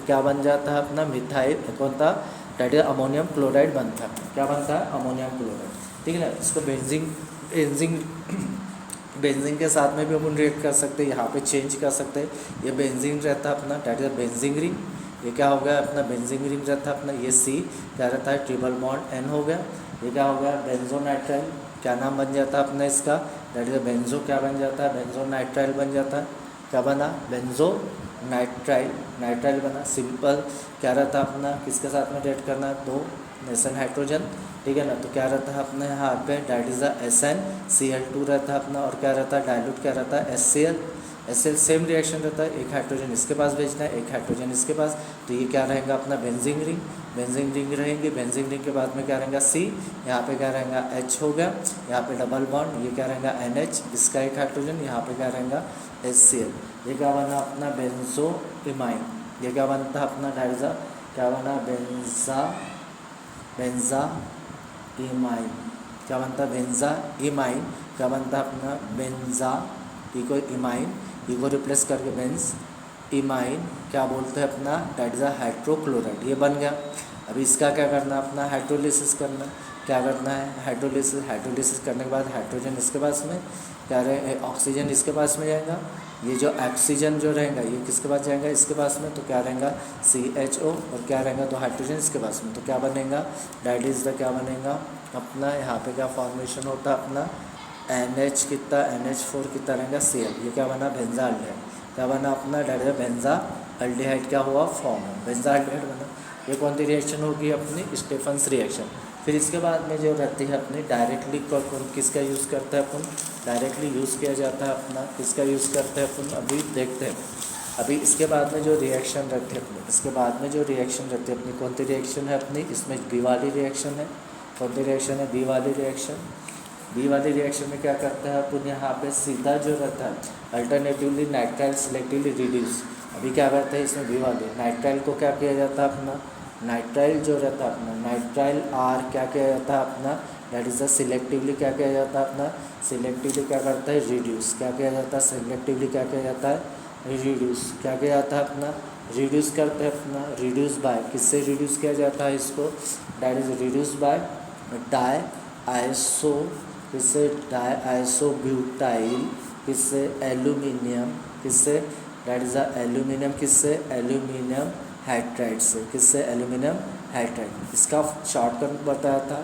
क्या बन जाता है अपना मिथाइल कौन था, डेट इज अमोनियम क्लोराइड बनता है, क्या बनता है अमोनियम क्लोराइड, ठीक है ना। इसको बेंजीन के साथ में भी अपन रिएक्ट कर सकते हैं, यहाँ पे चेंज कर सकते हैं। ये बेंजीन रहता है अपना, डेट इज बेंजीन रिंग, ये क्या हो गया अपना बेंजीन रिंग रहता है अपना, ये C क्या रहता है ट्रिपल बॉन्ड N हो गया, ये क्या हो गया बेंजोनाइट्राइल, क्या नाम बन जाता है अपना इसका, डेट इज बेंजो क्या बन जाता है बेंजोनाइट्राइल बन जाता है, क्या बना बेंजो नाइट्राइल बना। सिंपल क्या रहता है अपना, किसके साथ में रिएक्ट करना है, 2 नेशन हाइड्रोजन, ठीक है ना। तो क्या रहता है अपने यहाँ पे डेट इज SnCl2 रहता है अपना, और क्या रहता है डाइल्यूट क्या रहता है HCl सेम रिएक्शन रहता है, एक हाइड्रोजन इसके पास भेजना है, एक हाइड्रोजन इसके पास। तो ये क्या रहेगा अपना बेंजीन रिंग रहेंगे, बेंजीन रिंग के बाद में क्या रहेगा C, यहाँ पे क्या रहेगा H हो गया, यहाँ पे डबल बॉन्ड, ये क्या रहेगा NH इसका एक हाइड्रोजन, यहाँ पे क्या रहेगा HCl, ये क्या बना अपना बेंजो इमाइन, ये क्या बनता है अपना डाइजा, क्या बना बेंजा इमाइन, क्या बनता है बेंजा इमाइन, क्या बनता है अपना बेंजा इको इमाइन, इको रिप्लेस करके बेंज इमाइन क्या बोलते हैं अपना डाइजा हाइड्रोक्लोराइड, ये बन गया। अभी इसका क्या करना है अपना हाइड्रोलिसिस करना, क्या करना है हाइड्रोलिसिस करने के बाद हाइड्रोजन इसके पास में क्या रहे, ऑक्सीजन इसके पास में जाएगा, ये जो ऑक्सीजन जो रहेगा ये किसके पास जाएगा इसके पास में, तो क्या रहेगा CHO, और क्या रहेगा 2 हाइड्रोजन इसके पास में, तो क्या बनेगा डेट इज द क्या बनेगा अपना, यहाँ पे क्या फॉर्मेशन होता है अपना NH कितना NH4 कितना रहेगा Cl, ये क्या बना बेंजा अल्डिहाइड, क्या बना अपना डेट इज बेंजा अल्डिहाइड क्या हुआ फॉर्म है, बेंजा अल्डिहाइड बना। ये कौन सी रिएक्शन होगी अपनी स्टेफन्स रिएक्शन। फिर इसके बाद में जो रहती है अपनी डायरेक्टली किसका यूज़ करते हैं अपन, डायरेक्टली यूज़ किया जाता है अपना, किसका यूज़ करते हैं अपन अभी देखते हैं। अभी इसके बाद में जो रिएक्शन रहती है अपनी, इसके बाद में जो रिएक्शन रहती है अपनी कौन सी रिएक्शन है अपनी, इसमें बी वाली रिएक्शन है, कौन सी रिएक्शन है बी वाली रिएक्शन। बी वाली रिएक्शन में क्या करते हैं अपन, यहाँ पे सीधा जो रहता है अल्टरनेटिवली नाइट्राइल सिलेक्टिवली रिड्यूस। अभी क्या करते हैं इसमें बी वाले नाइट्राइल को क्या किया जाता है अपना, नाइट्राइल जो रहता है अपना नाइट्राइल R क्या किया जाता है अपना, डेट इज द सिलेक्टिवली क्या किया जाता है अपना, सिलेक्टिवली क्या करता है रिड्यूस, क्या किया जाता है सिलेक्टिवली क्या किया जाता है रिड्यूस, क्या किया जाता है अपना रिड्यूस करते हैं अपना, रिड्यूस बाय किससे रिड्यूस किया जाता है इसको, that is reduce by di iso, किससे डाई आइसो ब्यूटाइल, किससे एल्यूमिनियम, किससे डेट इज द एल्यूमिनियम, किससे एल्यूमिनियम हाइड्राइड से, किससे एल्यूमिनियम हाइड्राइड। इसका शॉर्टकट बताया था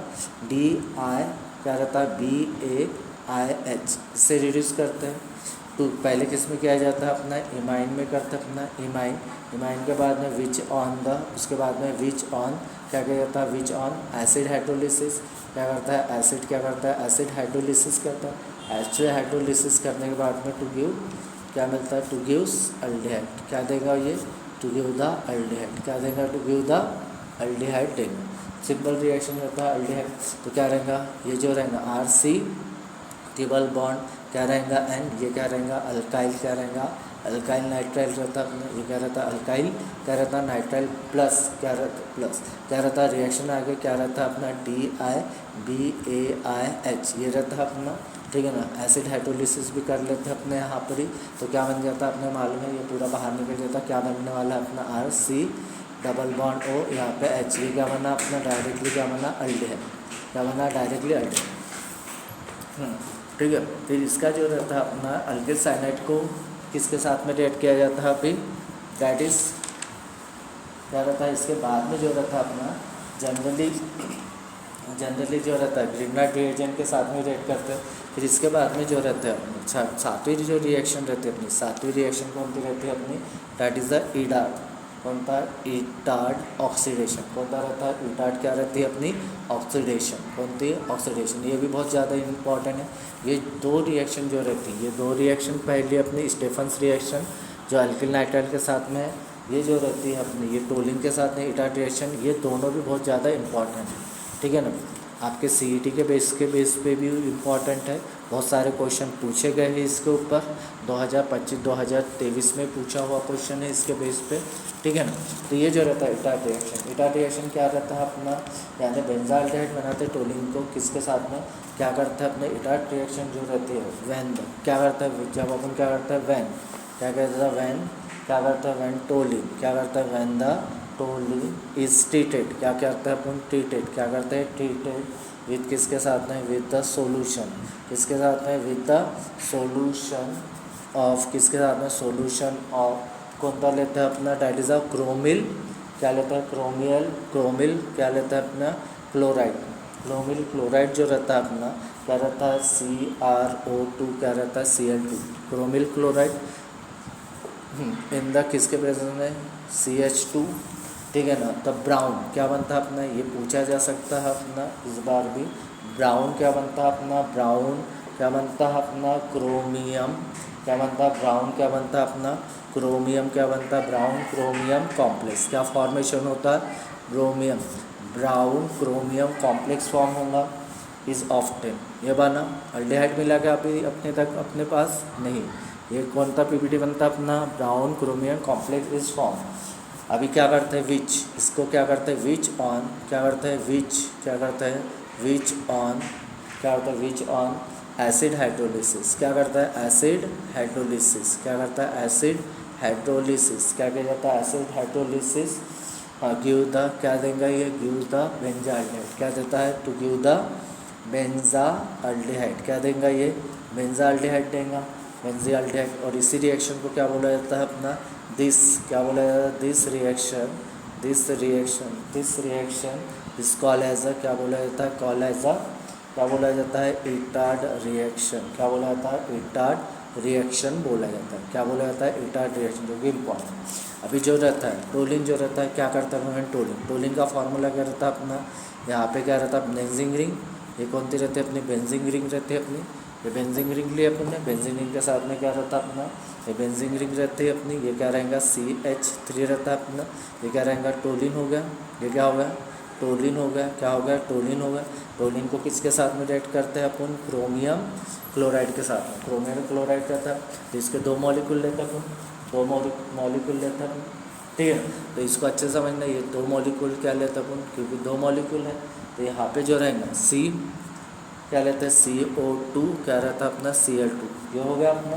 DI क्या रहता है BaIH, इससे रिड्यूस करते हैं। तो पहले किस में किया जाता है अपना इमाइन में करते हैं अपना इमाइन के बाद में विच ऑन द, उसके बाद में विच ऑन क्या किया जाता है विच ऑन एसिड हाइड्रोलिसिस, क्या करता है एसिड क्या करता है एसिड हाइड्रोलिसिस करता है, एसिड हाइड्रोलिसिस करने के बाद में टू गिव क्या मिलता है, टू गिव्स अल्डिहाइड, क्या देगा ये टू गिव द अल्डिहाइड, क्या देगा टू गिव द अल्डिहाइड देगा। सिंपल रिएक्शन रहता है अल्डिहाइड, तो क्या रहेगा, ये जो रहेगा आर सी ट्रिपल बॉन्ड क्या रहेगा एन, ये क्या रहेगा अल्काइल, क्या रहेगा अल्काइल नाइट्राइल रहता है अपना, ये क्या रहता है अल्काइल, क्या रहता है नाइट्राइल प्लस, क्या रहता प्लस, क्या रहता है रिएक्शन आगे क्या रहता है अपना DiBAiH, ये रहता है अपना, ठीक है ना। एसिड हाइड्रोलिसिस भी कर लेते हैं अपने यहाँ पर ही, तो क्या बन जाता है अपने मालूम है, ये पूरा बाहर निकल जाता है, क्या बनने वाला है अपना R C double bond O, यहाँ पे एच, ये क्या बना अपना डायरेक्टली क्या बना अल्डिहाइड, क्या बना डायरेक्टली अल्डिहाइड, ठीक है। फिर इसका जो रहता है अपना अल्किल साइनाइड को किसके साथ में रिएक्ट किया जाता है अभी, दैट इज क्या रहता है, इसके बाद में जो रहता है अपना जनरली जो रहता है ग्रिग्नाइट रिएजेंट के साथ में रिएक्ट करते हैं। फिर इसके बाद में जो रहता है सातवीं जो रिएक्शन रहती है अपनी, सातवीं रिएक्शन कौन सी रहती है अपनी, दैट इज़ द ईडार्ड, कौन था ईटार्ड ऑक्सीडेशन, कौन सा रहता है ईटार्ड, क्या रहती है अपनी ऑक्सीडेशन, कौन सी ऑक्सीडेशन, ये भी बहुत ज़्यादा इंपॉर्टेंट है। ये दो रिएक्शन जो रहती है, ये दो रिएक्शन पहली अपनी स्टेफन्स रिएक्शन जो अल्किल नाइट्राइल के साथ में है, ये जो रहती है अपनी ये टोलिन के साथ में ईटार्ड रिएक्शन, ये दोनों भी बहुत ज़्यादा इंपॉर्टेंट है, ठीक है ना। आपके CET के बेस पे भी इम्पॉर्टेंट है, बहुत सारे क्वेश्चन पूछे गए हैं इसके ऊपर, 2025-2023 में पूछा हुआ क्वेश्चन है इसके बेस पे, ठीक है ना। तो ये जो रहता है ईटार्ड रिएक्शन क्या रहता है अपना, यानी बेंजाल्डिहाइड बनाते हैं टोलिन को किसके साथ में, क्या करता है अपने ईटार्ड रिएक्शन जो रहती है वैन, क्या करता है जब अपन क्या करता है वैन, क्या कहता है वैन, क्या करता है वैन टोलिन, क्या करता है when the toluene is treated, क्या करता है अपन ट्रीटेड, क्या करते हैं ट्रीटेड विद किसके साथ में, विद द सोल्यूशन, किसके साथ में, विद द सोल्यूशन ऑफ, किसके साथ में सोल्यूशन ऑफ, कौन सा लेता है अपना, डेट इज़ अ क्रोमिल, क्या लेता है क्रोमिल क्या लेता है अपना क्रोमिल क्लोराइड जो रहता है अपना, क्या रहता है CrO2, क्या रहता है Cl2, chromyl chloride in the किसके प्रेजेंस में CH2, ठीक है ना। तब ब्राउन क्या बनता है अपना, ये पूछा जा सकता है अपना इस बार भी, ब्राउन क्या बनता है अपना, ब्राउन क्या बनता है अपना क्रोमियम, क्या बनता है ब्राउन, क्या बनता है अपना क्रोमियम, क्या बनता है ब्राउन क्रोमियम कॉम्प्लेक्स, क्या फॉर्मेशन होता है ब्रोमियम, ब्राउन क्रोमियम कॉम्प्लेक्स फॉर्म होगा इज़ ऑफ्टन, ये बना अल्डिहाइड मिला के अभी अपने तक अपने पास नहीं, ये कौन सा PPT बनता है अपना, brown chromium complex is form. अभी क्या करते हैं विच, इसको क्या करते हैं विच ऑन, क्या करते हैं विच, क्या करते हैं विच ऑन, क्या करता है विच ऑन एसिड हाइड्रोलिसिस, क्या करता है एसिड हाइड्रोलिसिस, क्या करता है एसिड हाइड्रोलिसिस, क्या किया जाता है एसिड हाइड्रोलिसिस, गिव द क्या देंगे ये, गिव द बेंजाल्डिहाइड, क्या देता है टू गिव द बेंजाल्डिहाइड, क्या देंगे ये बेंजाल्डिहाइड देंगे, बेंजाल्डिहाइड। और इसी रिएक्शन को क्या बोला जाता है अपना दिस, क्या बोला जाता है दिस रिएक्शन इस कॉल एज अ, क्या बोला जाता है कॉल एज अ, क्या बोला जाता है ईटार्ड रिएक्शन, क्या बोला जाता है ईटार्ड रिएक्शन बोला जाता है, क्या बोला जाता है ईटार्ड रिएक्शन, जो कि इम्पॉर्टेंट। अभी जो रहता है टोलिन जो रहता है क्या करता है टोलिन का फार्मूला क्या रहता है अपना, यहाँ पे क्या रहता है बेंजीन रिंग, ये कौन सी रहती है अपनी बेंजीन रिंग रहती है अपनी, ये बेंजीन रिंग लिए अपन ने, बेंजीन रिंग के साथ में क्या रहता है अपना, ये बेंजीन रिंग रहती है अपनी, ये क्या रहेगा CH3 रहता है अपना, ये क्या रहेगा टोलिन हो गया, ये क्या हो गया टोलिन हो गया, क्या हो गया टोलिन हो गया। टोलिन को किसके साथ में रिएक्ट करते हैं अपन, क्रोमियम क्लोराइड के साथ में, क्रोमियम क्लोराइड कहता है, तो इसके दो मॉलिक्यूल लेते हैं अपन, दो मॉलिक्यूल लेते हैं अपन, ठीक है। तो इसको अच्छे से समझना, ये दो मॉलिक्यूल क्या लेते हैं अपन, क्योंकि दो मॉलिक्यूल है, तो यहाँ पे जो रहेगा C क्या लेते हैं CO2, क्या रहता है अपना Cl2, ये हो गया अपना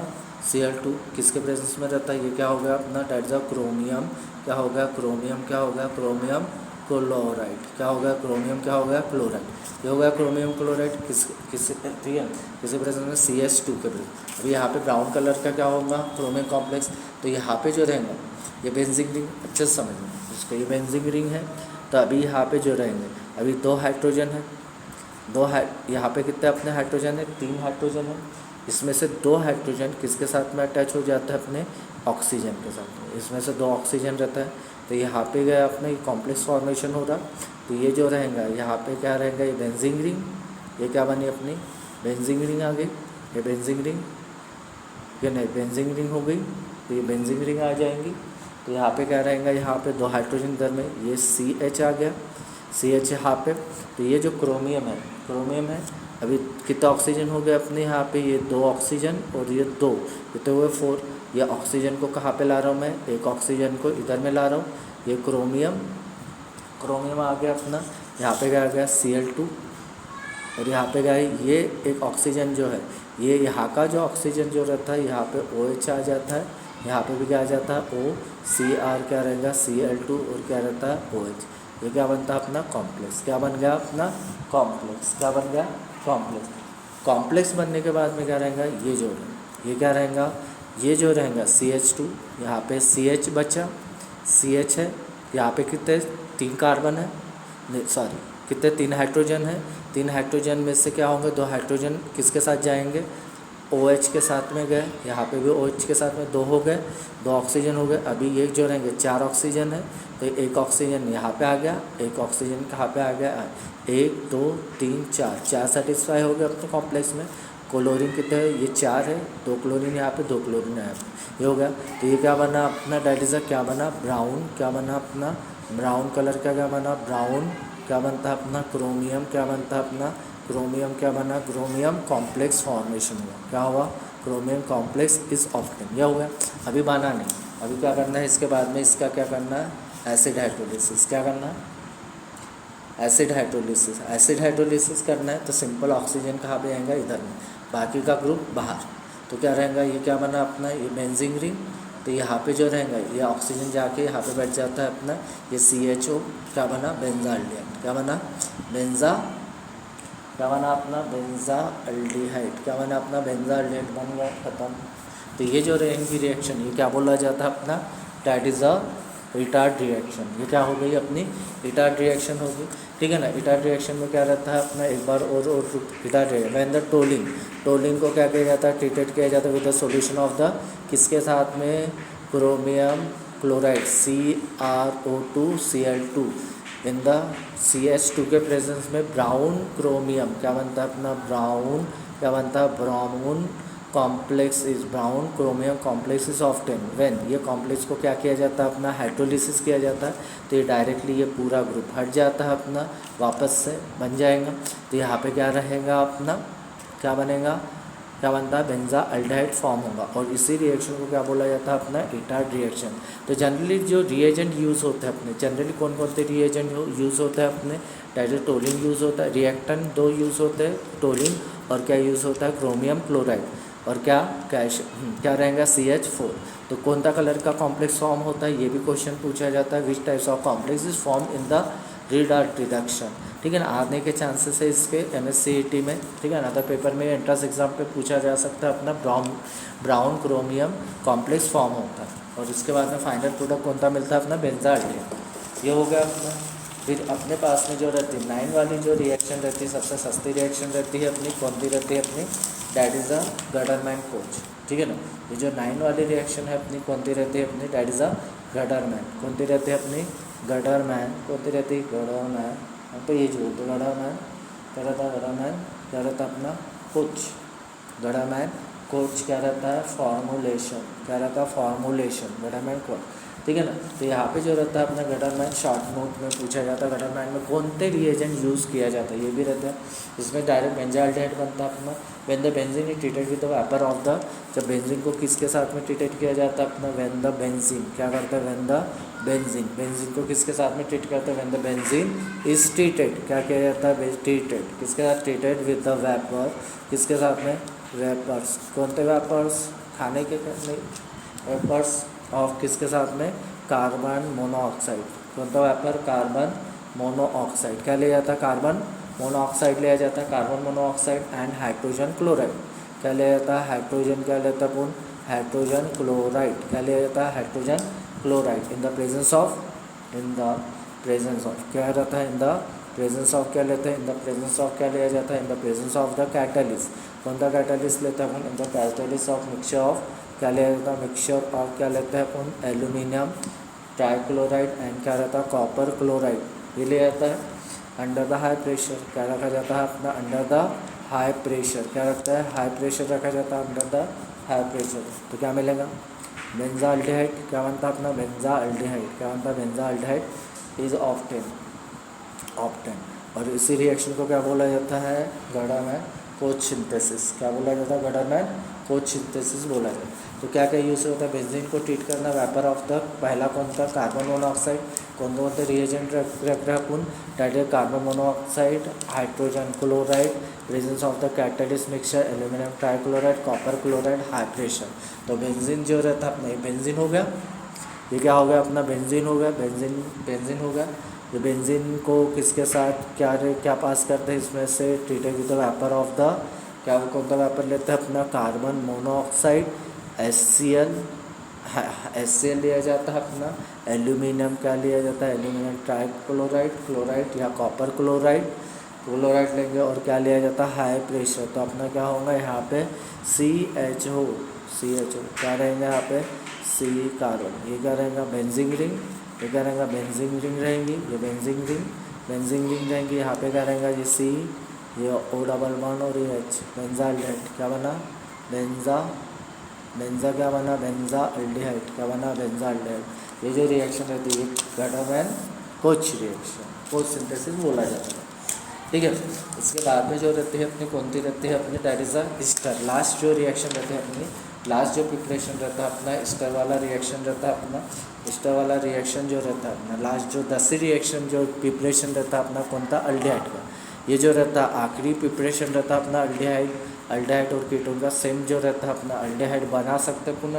Cl2 किसके प्रेजेंस में रहता है, ये क्या हो गया अपना डेट इज क्रोमियम, क्या हो गया क्रोमियम, क्या हो गया क्रोमियम क्लोराइड, क्या हो गया क्रोमियम, क्या हो गया क्लोराइड, ये हो गया क्रोमियम क्लोराइड किससे ठीक है किसके प्रेजेंस में CH2 के प्रेजेंस। अभी यहाँ पे ब्राउन कलर का क्या होगा क्रोमियम कॉम्प्लेक्स, तो यहाँ पे जो रहेगा ये बेंजीन रिंग, अच्छे से समझ लें इसको, ये बेंजीन रिंग है। तो अभी यहाँ पे जो रहेंगे अभी दो हाइड्रोजन है, यहाँ पे कितने अपने हाइड्रोजन है, 3 हाइड्रोजन है, इसमें से 2 हाइड्रोजन किसके साथ में अटैच हो जाता है अपने ऑक्सीजन के साथ में, इसमें से 2 ऑक्सीजन रहता है, तो यहाँ पे गया अपने कॉम्प्लेक्स फॉर्मेशन हो रहा, तो ये जो रहेगा यहाँ पे क्या रहेगा, ये बेंजीन रिंग, ये क्या बनी अपनी बेंजीन रिंग आ गई, ये बेंजीन रिंग, ये नहीं बेंजीन रिंग हो गई, तो ये बेंजीन रिंग आ जाएंगी। तो यहाँ पे क्या रहेगा, यहाँ पे 2 हाइड्रोजन इधर में, ये CH आ गया, CH यहाँ पे। तो ये जो क्रोमियम है अभी कितना ऑक्सीजन हो गया अपने यहाँ पे, ये 2 ऑक्सीजन और ये 2, कितने हुए 4। ये ऑक्सीजन को कहाँ पे ला रहा हूँ मैं, एक ऑक्सीजन को इधर में ला रहा हूँ। ये क्रोमियम आ गया अपना, यहाँ पे क्या आ गया Cl2, और यहाँ पे क्या है, ये एक ऑक्सीजन जो है, ये यहाँ का जो ऑक्सीजन जो रहता है यहाँ पे OH आ जाता है, यहाँ पे भी क्या आ जाता है O, Cr क्या रहेगा Cl2, और क्या रहता है OH। ये क्या बनता है अपना कॉम्प्लेक्स, क्या बन गया अपना कॉम्प्लेक्स, क्या बन गया कॉम्प्लेक्स बनने के बाद में क्या रहेगा, ये जो रहेगा, ये क्या रहेगा, ये जो रहेगा CH2, यहाँ पे CH बचा, CH है, यहाँ पे कितने 3 कार्बन है, नहीं सॉरी कितने 3 हाइड्रोजन है। 3 हाइड्रोजन में से क्या होंगे, 2 हाइड्रोजन किसके साथ जाएंगे, OH के साथ में गए, यहाँ पे भी OH के साथ में 2 हो गए, 2 ऑक्सीजन हो गए। अभी ये जो रहेंगे 4 ऑक्सीजन है, तो एक ऑक्सीजन यहाँ पे आ गया, एक ऑक्सीजन कहाँ पे आ गया, 1 2 3 4 सेटिस्फाई हो गए अपने कॉम्प्लेक्स में। क्लोरीन कितने है, ये 4 है, 2 क्लोरीन यहाँ पे, 2 क्लोरीन यहाँ पे, ये हो गया। तो ये क्या बना अपना, डेट इज़ क्या बना ब्राउन, क्या बना अपना ब्राउन कलर का, क्या बना ब्राउन, क्या बनता है अपना क्रोमियम, क्या बनता है अपना क्रोमियम, क्या बना क्रोमियम कॉम्प्लेक्स फॉर्मेशन हुआ, क्या हुआ क्रोमियम कॉम्प्लेक्स इज ऑब्टेन, यह हो गया। अभी बना नहीं, अभी क्या करना है, इसके बाद में इसका क्या करना है, एसिड हाइड्रोलिसिस, क्या करना है एसिड हाइड्रोलिसिस करना है। तो सिंपल ऑक्सीजन कहाँ पे आएगा, इधर में, बाकी का ग्रुप बाहर। तो क्या रहेगा, ये क्या बना अपना, ये बेंजीन रिंग। तो यहाँ पे जो रहेगा, ये ऑक्सीजन जाके यहाँ पे बैठ जाता है अपना, ये CHO क्या बना बेंजाल्डिहाइड, क्या बना क्या बना अपना बेंजाल्डिहाइड, क्या बना अपना बेंजाल्डिहाइड बन गया, खत्म। तो ये जो रहेंगी रिएक्शन, ये क्या बोला जाता है अपना, that is a retard reaction. ये क्या हो गई अपनी रिटार्ड रिएक्शन होगी, ठीक है ना। रिटार्ड रिएक्शन में क्या रहता है अपना, एक बार और retard reaction when the tolling को क्या किया जाता है, ट्रीटेड किया जाता है with the solution of the, किसके साथ में, chromium chloride CrO2Cl2 in the CH2 के प्रेजेंस में ब्राउन क्रोमियम क्या बनता है अपना, ब्राउन क्या बनता है, brown complex is brown chromium complex is obtain when, ये कॉम्प्लेक्स को क्या किया जाता है अपना हाइड्रोलिसिस किया जाता है। तो ये डायरेक्टली ये पूरा ग्रुप हट जाता है अपना, वापस से बन जाएगा। तो यहाँ पे क्या रहेगा अपना, क्या बनेगा, क्या बनता है बेंजाल्डिहाइड फॉर्म होगा, और इसी रिएक्शन को क्या बोला जाता है अपना रिटार्ड रिएक्शन। तो जनरली जो रिएजेंट यूज़ होते हैं अपने, जनरली कौन कौन से रिएजेंट यूज़ होता है अपने, डायरेक्ट टोलिन यूज़ होता है, रिएक्टेंट 2 यूज़ होते हैं, टोलिन और क्या यूज़ होता है क्रोमियम क्लोराइड, और क्या क्या रहेगा CH4। तो कौन सा कलर का कॉम्प्लेक्स फॉर्म होता है, ये भी क्वेश्चन पूछा जाता है, which types of complex is form in the retard reduction, ठीक है ना। आने के चांसेस है इसके MSCET में, ठीक है ना। तो पेपर में एंट्रेंस एग्जाम पे पूछा जा सकता है अपना ब्राउन क्रोमियम कॉम्प्लेक्स फॉर्म होता है, और इसके बाद में फाइनल प्रोडक्ट कौन सा मिलता है अपना बेंजाल्डिहाइड। ये हो गया अपना। फिर अपने पास में जो रहती है 9 वाली जो रिएक्शन रहती है, सबसे सस्ती रिएक्शन रहती है अपनी, कौन सी रहती है अपनी, डैट इज़ अ गडरमैन-कोच, ठीक है ना। ये जो 9 वाली रिएक्शन है अपनी, कौन सी रहती है अपनी, डैट इज़ अ गडरमैन, कौन सी रहती है अपनी गडरमैन, कौन सी रहती है गडरमैन, तो ये जो गडरमैन क्या रहता है, गडरमैन क्या रहता है अपना कोच, गडरमैन कोच क्या रहता है फॉर्मुलेशन, क्या रहता है फॉर्मुलेशन गडरमैन कोच, ठीक है ना। तो यहाँ पे जो रहता है अपना गडरमैन, शॉर्ट नोट में पूछा जाता है गडरमैन में कौन से रिएजेंट यूज़ किया जाता है, ये भी रहता है। इसमें डायरेक्ट बेंजाल्डिहाइड बनता है अपना, when the benzene is treated with the vapour of the, जब बेंजीन को किसके साथ में ट्रीटेड किया जाता है अपना, व्हेन द बेंजीन क्या करता है, व्हेन द बेंजीन को किसके साथ में ट्रीट करते हैं, when the benzene is treated, क्या किया जाता है, ट्रीटेड किसके साथ, ट्रीटेड विद द वेपर, किसके साथ में, वेपर्स, कौन से वेपर्स, खाने के नहीं, वेपर्स ऑफ किसके साथ में, कार्बन मोनोऑक्साइड, कौन सा वेपर, कार्बन मोनोऑक्साइड, क्या लिया जाता है, कार्बन मोनोऑक्साइड लिया जाता है, carbon monoxide and hydrogen chloride, क्या लिया जाता है, हाइड्रोजन क्या लेता है अपन, हाइड्रोजन क्लोराइड, क्या लिया जाता है, hydrogen chloride in the presence of क्या रहता है, इन द प्रेजेंस ऑफ क्या लेते हैं, इन द प्रेजेंस ऑफ क्या लिया जाता है, in the presence of the catalyst, कौन सा कैटलिस्ट लेते हैं अपन, in the catalyst of mixture of क्या लिया जाता है, मिक्सचर ऑफ क्या लेते हैं अपन, एल्यूमिनियम ट्राइक्लोराइड एंड क्या रहता है, कॉपर क्लोराइड, ये लिया जाता है अंडर द हाई प्रेशर, क्या रखा जाता है अपना, अंडर द हाई प्रेशर, क्या रखता है, हाई प्रेशर रखा जाता है, अंडर द हाई प्रेशर। तो क्या मिलेगा, बेंजाल्डिहाइड, क्या बनता है अपना बेंजाल्डिहाइड, क्या बनता है बेंजाल्डिहाइड इज ऑब्टेन, ऑप्टेन। और इसी रिएक्शन को क्या बोला जाता है गढ़ा में कोच सिंथेसिस। क्या बोला जाता है गढ़ा में कोच सिंथेसिस बोला जाता है। तो क्या क्या यूज़ होता है बेंजीन को ट्रीट करना वेपर ऑफ द पहला कौन था कार्बन मोनोऑक्साइड। कौन कौन से रिएजेंट रख रहे अपन that is carbon monoxide hydrogen chloride presence of the catalyst mixture aluminium trichloride copper chloride high pressure. तो बेंजीन जो रहता है अपना बेंजीन हो गया। ये क्या हो गया अपना बेंजीन हो गया बेंजीन हो गया। ये बेंजीन को किसके साथ क्या पास करते हैं इसमें से treated with the vapour of the क्या कौन सा वेपर लेते हैं अपना कार्बन मोनोऑक्साइड HCl लिया जाता है अपना। एल्यूमिनियम क्या लिया जाता है एल्यूमिनियम क्लोराइड या कॉपर क्लोराइड लेंगे। और क्या लिया जाता है हाई प्रेशर। तो अपना क्या होगा यहाँ पे CHO क्या रहेंगे यहाँ पे C कार्बन। ये क्या रहेगा बेंजीन रिंग। ये क्या रहेगा बेंजीन रिंग रहेंगी। ये बेंजीन रिंग रहेंगी। यहाँ पे क्या रहेगा ये C ये O डबल बॉन्ड और ये H बेंजाल्डेहाइड क्या बना बेंजा क्या बना बेंजाल्डेहाइड क्या बना बेंजाल्डेहाइड। ये जो रिएक्शन रहती है गढ़ा कोच रिएक्शन कोच सिंथेसिस बोला जाता है। ठीक है। इसके बाद में जो रहती है अपनी कौन सी रहती है अपनी that is a ester. Last जो रिएक्शन रहती है अपनी लास्ट जो प्रिपरेशन रहता है अपना स्टर वाला रिएक्शन रहता है अपना। स्टर वाला रिएक्शन जो रहता है अपना लास्ट जो 10 रिएक्शन जो प्रिपरेशन रहता है अपना कौन था अल्डिहाइड का। ये जो रहता है आखिरी प्रिपरेशन रहता है अपना अल्डिहाइड और कीटोन का सेम जो रहता है अपना अल्डिहाइड बना सकते हैं अपन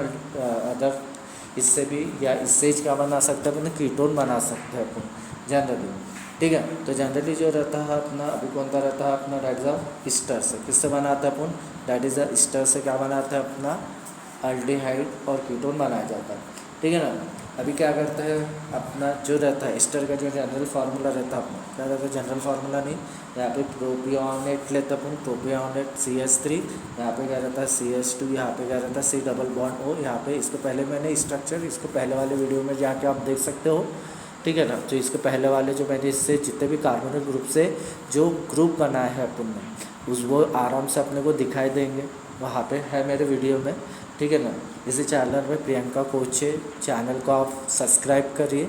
अदर इससे भी या इससे क्या बना सकते हैं अपन कीटोन बना सकते हैं अपन जनरली। ठीक है। तो जनरली जो रहता है अपना अभी कौन सा रहता है अपना डेट इज़ अ स्टर से किससे बनाता है अपन डेट इज़ अ स्टर से क्या बनाता है अपना अल्डिहाइड और कीटोन बनाया जाता है। ठीक है ना। अभी क्या करते हैं अपना जो रहता है स्टर का जो जनरल फार्मूला रहता है अपना क्या रहता है जनरल फार्मूला नहीं यहाँ पे प्रोपियोनेट लेते अपन प्रोपियोनेट CH3 यहाँ पे क्या रहता है CH2 यहाँ पे क्या रहता है C डबल बॉन्ड O। यहाँ पे इसको पहले मैंने स्ट्रक्चर इसको पहले वाले वीडियो में जाके आप देख सकते हो। ठीक है ना। तो इसके पहले वाले जो मैंने इससे जितने भी कार्बोनिक ग्रुप से जो ग्रुप बनाया है अपन ने उस वो आराम से अपने को दिखाई देंगे वहाँ पे है मेरे वीडियो में। ठीक है ना। इसी चैनल में प्रियंका कोच है चैनल को आप सब्सक्राइब करिए।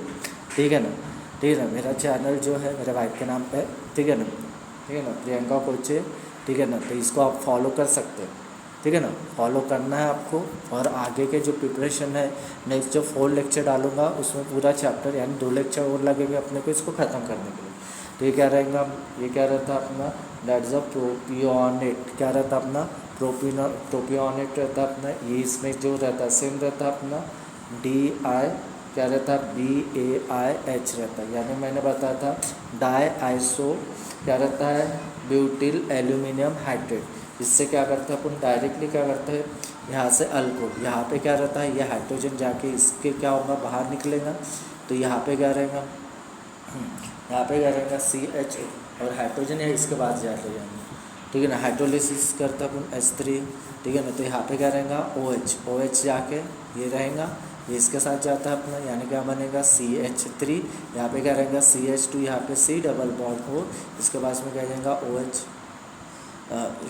ठीक है ना। मेरा चैनल जो है मेरे वाइफ के नाम पे ठीक है ना प्रियंका कोच है। ठीक है ना। तो इसको आप फॉलो कर सकते हैं। ठीक है ना। फॉलो करना है आपको। और आगे के जो प्रिपरेशन है नेक्स्ट जो 4 लेक्चर डालूंगा उसमें पूरा चैप्टर यानी 2 लेक्चर और लगेंगे अपने को इसको ख़त्म करने के लिए। तो ये क्या रहेगा ये क्या रहता है अपना दैट इज़ अ प्रोपियोनेट क्या रहता है अपना प्रोपियोनेट रहता है अपना। ये इसमें जो रहता है सेम रहता है अपना DI क्या रहता है BAIH रहता है। यानी मैंने बताया था डाई आइसो क्या रहता है ब्यूटिल एल्यूमिनियम हाइड्रेट। इससे क्या करते हैं अपन डायरेक्टली क्या करते हैं यहाँ से अल्कोहल यहाँ पे क्या रहता है ये हाइड्रोजन जाके इसके क्या होगा बाहर निकलेगा। तो यहाँ पे क्या रहेगा यहाँ पे क्या रहेगा CH और हाइड्रोजन है इसके बाद जाते जाएंगे। ठीक है ना। हाइड्रोलिसिस करता अपन H3। ठीक है ना। तो यहाँ पे क्या रहेगा OH जाके ये रहेगा ये इसके साथ जाता है अपना यानी क्या बनेगा CH3। यहाँ पे क्या रहेगा CH2 यहाँ पे C डबल बॉन्ड O इसके पास में क्या जाएगा OH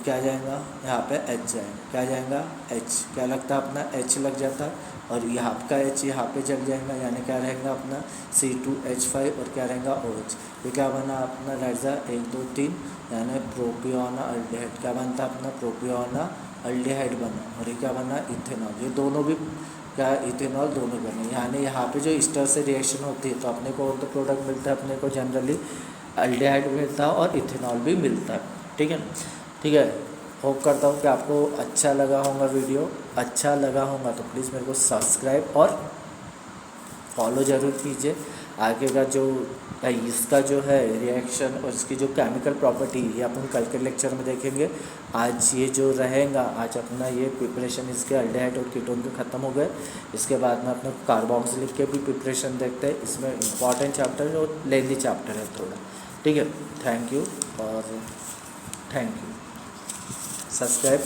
क्या जाएगा यहाँ पे H जाएगा क्या जाएगा H क्या लगता है अपना H लग जाता है और यहाँ का H यहाँ पे जल जाएगा यानी क्या रहेगा अपना C2H5 और क्या रहेगा OH। ये क्या बना अपना लाइजा 1 2 3 यानी प्रोपियोना अल्डिहाइड क्या बनता है अपना प्रोपियोना अल्डिहाइड बना। और ये क्या बना इथेनॉल। ये दोनों भी क्या इथेनॉल दोनों बने यानी यहाँ पे जो स्टर से रिएक्शन होती है तो अपने को और तो प्रोडक्ट मिलता है अपने को जनरली अल्डिहाइड मिलता है और इथेनॉल भी मिलता है। ठीक है। ठीक है। होप करता हूँ कि आपको अच्छा लगा होगा वीडियो। अच्छा लगा होगा तो प्लीज़ मेरे को सब्सक्राइब और फॉलो ज़रूर कीजिए। आगे का जो इसका जो है रिएक्शन और इसकी जो केमिकल प्रॉपर्टी ये अपन कल के लेक्चर में देखेंगे। आज ये जो रहेगा आज अपना ये प्रिपरेशन इसके अल्डिहाइड और कीटोन के ख़त्म हो गए। इसके बाद में अपना कार्बोक्सिलिक के भी प्रिपरेशन देखते हैं। इसमें इंपॉर्टेंट चैप्टर और लेंदी चैप्टर है थोड़ा। ठीक है। थैंक यू और थैंक यू। सब्सक्राइब